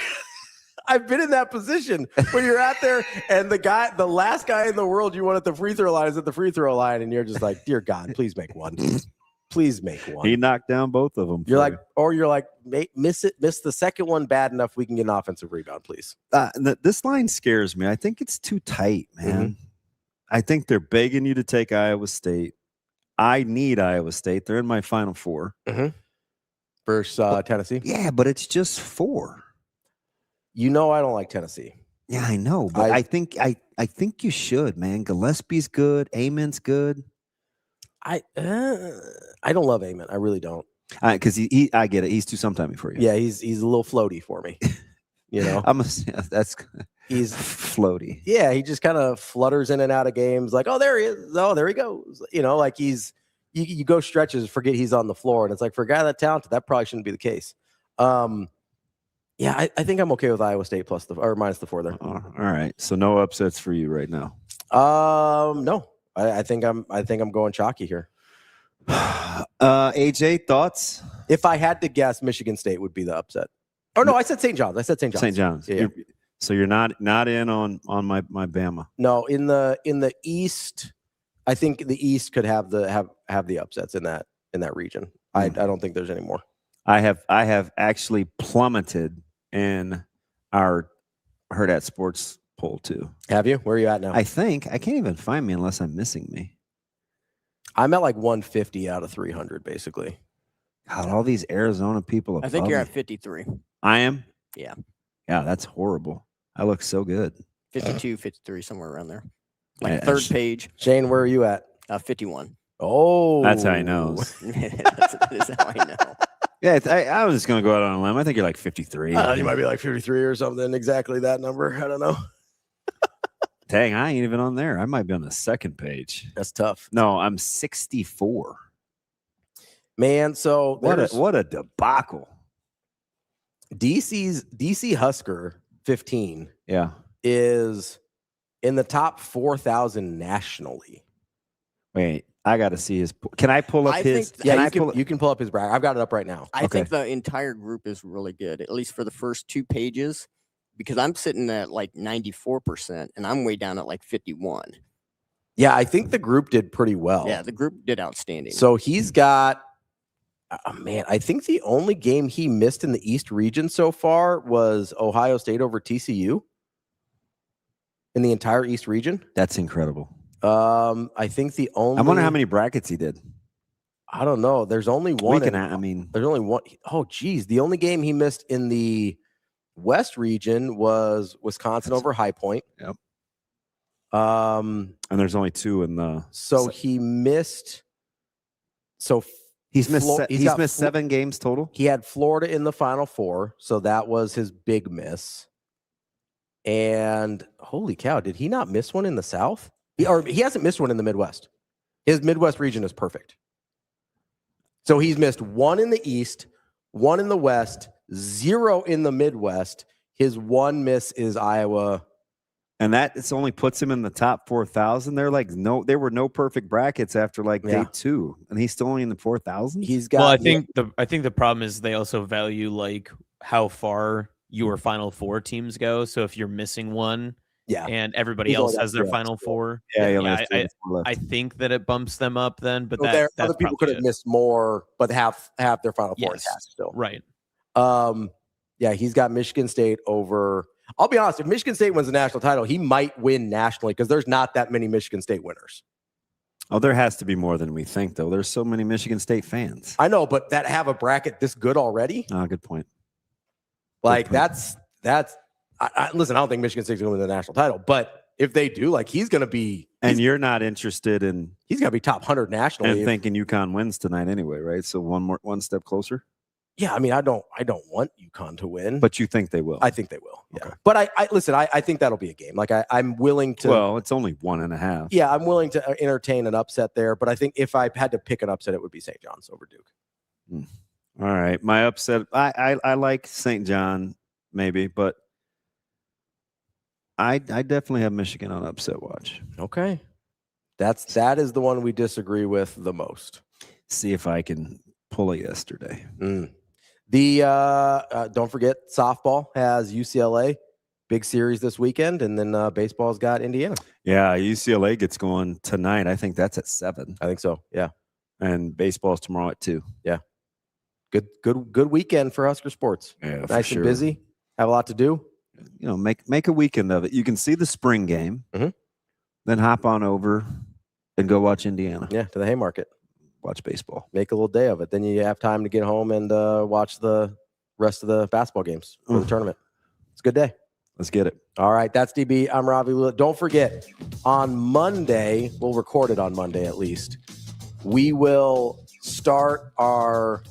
[SPEAKER 4] I've been in that position where you're out there and the last guy in the world you want at the free throw line is at the free throw line, and you're just like, dear God, please make one. Please make one.
[SPEAKER 5] He knocked down both of them.
[SPEAKER 4] You're like, miss the second one bad enough we can get an offensive rebound, please.
[SPEAKER 5] This line scares me. I think it's too tight, man.
[SPEAKER 4] Mm-hmm.
[SPEAKER 5] I think they're begging you to take Iowa State. I need Iowa State. They're in my Final Four.
[SPEAKER 4] Mm-hmm. Versus Tennessee.
[SPEAKER 5] Yeah, but it's just 4.
[SPEAKER 4] You know I don't like Tennessee.
[SPEAKER 5] Yeah, I know, but I think you should, man. Gillespie's good. Amen's good.
[SPEAKER 4] I don't love Amen. I really don't.
[SPEAKER 5] Because I get it. He's too sometime before you.
[SPEAKER 4] Yeah, he's a little floaty for me. You know,
[SPEAKER 5] he's floaty.
[SPEAKER 4] Yeah, he just kind of flutters in and out of games. Like, oh, there he is. Oh, there he goes. You know, like you go stretches, forget he's on the floor, and it's like for a guy that talented, that probably shouldn't be the case. Yeah, I think I'm okay with Iowa State minus the 4 there.
[SPEAKER 5] All right, so no upsets for you right now.
[SPEAKER 4] No, I think I'm going chalky here.
[SPEAKER 5] AJ, thoughts?
[SPEAKER 4] If I had to guess, Michigan State would be the upset. Oh no, I said St. John's.
[SPEAKER 5] St. John's.
[SPEAKER 4] Yeah.
[SPEAKER 5] So you're not in on my Bama.
[SPEAKER 4] No, in the East, I think the East could have the upsets in that region. I don't think there's any more.
[SPEAKER 5] I have actually plummeted in our Hurrdat Sports poll too.
[SPEAKER 4] Have you? Where are you at now?
[SPEAKER 5] I think I can't even find me unless I'm missing me.
[SPEAKER 4] I'm at like 150 out of 300, basically.
[SPEAKER 5] God, all these Arizona people.
[SPEAKER 9] I think you're
[SPEAKER 5] above
[SPEAKER 9] at
[SPEAKER 5] me.
[SPEAKER 9] 53.
[SPEAKER 5] I am.
[SPEAKER 9] Yeah.
[SPEAKER 5] Yeah, that's horrible. I look so good.
[SPEAKER 9] 52, 53, somewhere around there.
[SPEAKER 5] Yeah,
[SPEAKER 9] Like third page.
[SPEAKER 4] Shane, where are you at?
[SPEAKER 9] 51.
[SPEAKER 4] Oh,
[SPEAKER 5] That's how he knows.
[SPEAKER 9] that is how I know.
[SPEAKER 5] Yeah, I was just gonna go out on a limb. I think you're like 53.
[SPEAKER 4] You might be like 53 or something. Exactly that number. I don't know.
[SPEAKER 5] Dang, I ain't even on there. I might be on the second page.
[SPEAKER 4] That's tough.
[SPEAKER 5] No, I'm 64.
[SPEAKER 4] Man, so
[SPEAKER 5] What a debacle.
[SPEAKER 4] DC Husker 15
[SPEAKER 5] Yeah.
[SPEAKER 4] is in the top 4,000 nationally.
[SPEAKER 5] Wait, I got to see his. Can I pull up his?
[SPEAKER 4] You can pull up his bracket. I've got it up right now.
[SPEAKER 9] I think the entire group is really good, at least for the first 2 pages, because I'm sitting at like 94% and I'm way down at like 51.
[SPEAKER 4] Yeah, I think the group did pretty well.
[SPEAKER 9] Yeah, the group did outstanding.
[SPEAKER 4] So he's got, man, I think the only game he missed in the East region so far was Ohio State over TCU in the entire East region.
[SPEAKER 5] That's incredible.
[SPEAKER 4] I think the only.
[SPEAKER 5] I wonder how many brackets he did.
[SPEAKER 4] I don't know. There's only one. There's only one. Oh, geez. The only game he missed in the West region was Wisconsin over High Point.
[SPEAKER 5] Yep. And there's only 2 in the.
[SPEAKER 4] So he missed. So
[SPEAKER 5] he's missed 7 games total.
[SPEAKER 4] He had Florida in the Final Four, so that was his big miss. And holy cow, did he not miss one in the South? He hasn't missed one in the Midwest. His Midwest region is perfect. So he's missed 1 in the East, 1 in the West, 0 in the Midwest. His 1 miss is Iowa.
[SPEAKER 5] And that only puts him in the top 4,000. There were no perfect brackets after day 2, and he's still only in the 4,000.
[SPEAKER 4] He's got.
[SPEAKER 6] Well, I think the problem is they also value like how far your Final Four teams go. So if you're missing one, and everybody else has their Final Four, I think that it bumps them up then. But
[SPEAKER 4] so other people could have missed more, but have their Final Four intact still.
[SPEAKER 6] Right.
[SPEAKER 4] Yeah, he's got Michigan State over. I'll be honest, if Michigan State wins the national title, he might win nationally because there's not that many Michigan State winners.
[SPEAKER 5] Oh, there has to be more than we think, though. There's so many Michigan State fans.
[SPEAKER 4] I know, but that have a bracket this good already?
[SPEAKER 5] Oh, good point.
[SPEAKER 4] Like, that's listen, I don't think Michigan State's going to win the national title, but if they do, like, he's going to be.
[SPEAKER 5] And you're not interested in.
[SPEAKER 4] He's going to be top 100 nationally.
[SPEAKER 5] And thinking UConn wins tonight anyway, right? So one step closer.
[SPEAKER 4] Yeah, I mean, I don't want UConn to win,
[SPEAKER 5] but you think they will.
[SPEAKER 4] I think they will. Yeah, okay. But I think that'll be a game. Like I'm willing to.
[SPEAKER 5] Well, it's only 1.5.
[SPEAKER 4] Yeah, I'm willing to entertain an upset there. But I think if I had to pick an upset, it would be St. John's over Duke.
[SPEAKER 5] All right, my upset. I like St. John maybe, but I definitely have Michigan on upset watch.
[SPEAKER 4] Okay, that is the one we disagree with the most.
[SPEAKER 5] See if I can pull it yesterday.
[SPEAKER 4] The don't forget, softball has UCLA, big series this weekend, and then baseball's got Indiana.
[SPEAKER 5] Yeah, UCLA gets going tonight. I think that's at 7.
[SPEAKER 4] I think so. Yeah,
[SPEAKER 5] and baseball's tomorrow at 2.
[SPEAKER 4] Yeah, good weekend for Husker sports.
[SPEAKER 5] Yeah,
[SPEAKER 4] nice and busy. Have a lot to do.
[SPEAKER 5] You know, make a weekend of it. You can see the spring game, then hop on over and go watch Indiana.
[SPEAKER 4] Yeah, to the Haymarket.
[SPEAKER 5] Watch baseball.
[SPEAKER 4] Make a little day of it. Then you have time to get home and watch the rest of the basketball games for the tournament. It's a good day.
[SPEAKER 5] Let's get it.
[SPEAKER 4] All right. That's DB. I'm Ravi. Don't forget, on Monday, we'll record it on Monday at least. We will start our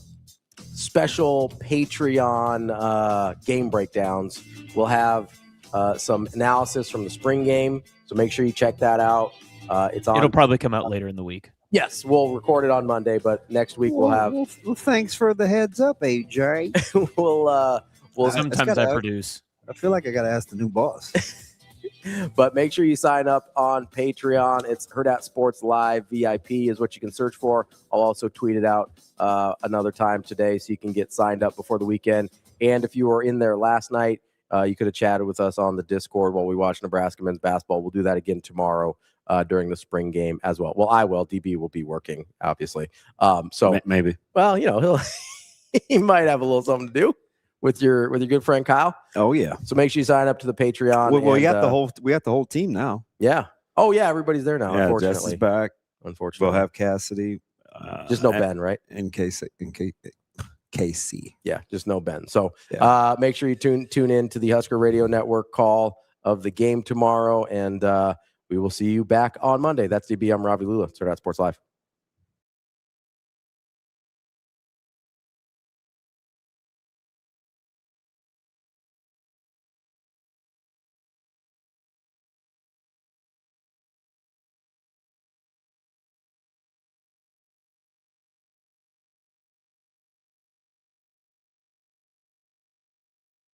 [SPEAKER 4] special Patreon game breakdowns. We'll have some analysis from the spring game. So make sure you check that out.
[SPEAKER 6] It'll probably come out later in the week.
[SPEAKER 4] Yes, we'll record it on Monday, but next week we'll have.
[SPEAKER 5] Well, thanks for the heads up, AJ.
[SPEAKER 4] we'll
[SPEAKER 6] sometimes I produce.
[SPEAKER 5] I feel like I got to ask the new boss.
[SPEAKER 4] But make sure you sign up on Patreon. It's Hurrdat Sports Live VIP is what you can search for. I'll also tweet it out another time today so you can get signed up before the weekend. And if you were in there last night, you could have chatted with us on the Discord while we watch Nebraska men's basketball. We'll do that again tomorrow. During the spring game as well. Well, I will. DB will be working, obviously. So
[SPEAKER 5] maybe.
[SPEAKER 4] Well, he might have a little something to do. with your good friend Kyle.
[SPEAKER 5] Oh yeah.
[SPEAKER 4] So make sure you sign up to the Patreon.
[SPEAKER 5] Well,
[SPEAKER 4] and,
[SPEAKER 5] we got the whole team now.
[SPEAKER 4] Yeah. Oh yeah, everybody's there now.
[SPEAKER 5] Yeah,
[SPEAKER 4] Unfortunately,
[SPEAKER 5] Jess is back.
[SPEAKER 4] Unfortunately,
[SPEAKER 5] We'll have Cassidy.
[SPEAKER 4] Just no Ben, right?
[SPEAKER 5] In case KC.
[SPEAKER 4] Yeah, just no Ben. So make sure you tune in to the Husker Radio Network call of the game tomorrow, and we will see you back on Monday. That's DB. I'm Ravi Lulla. Hurrdat Sports Live.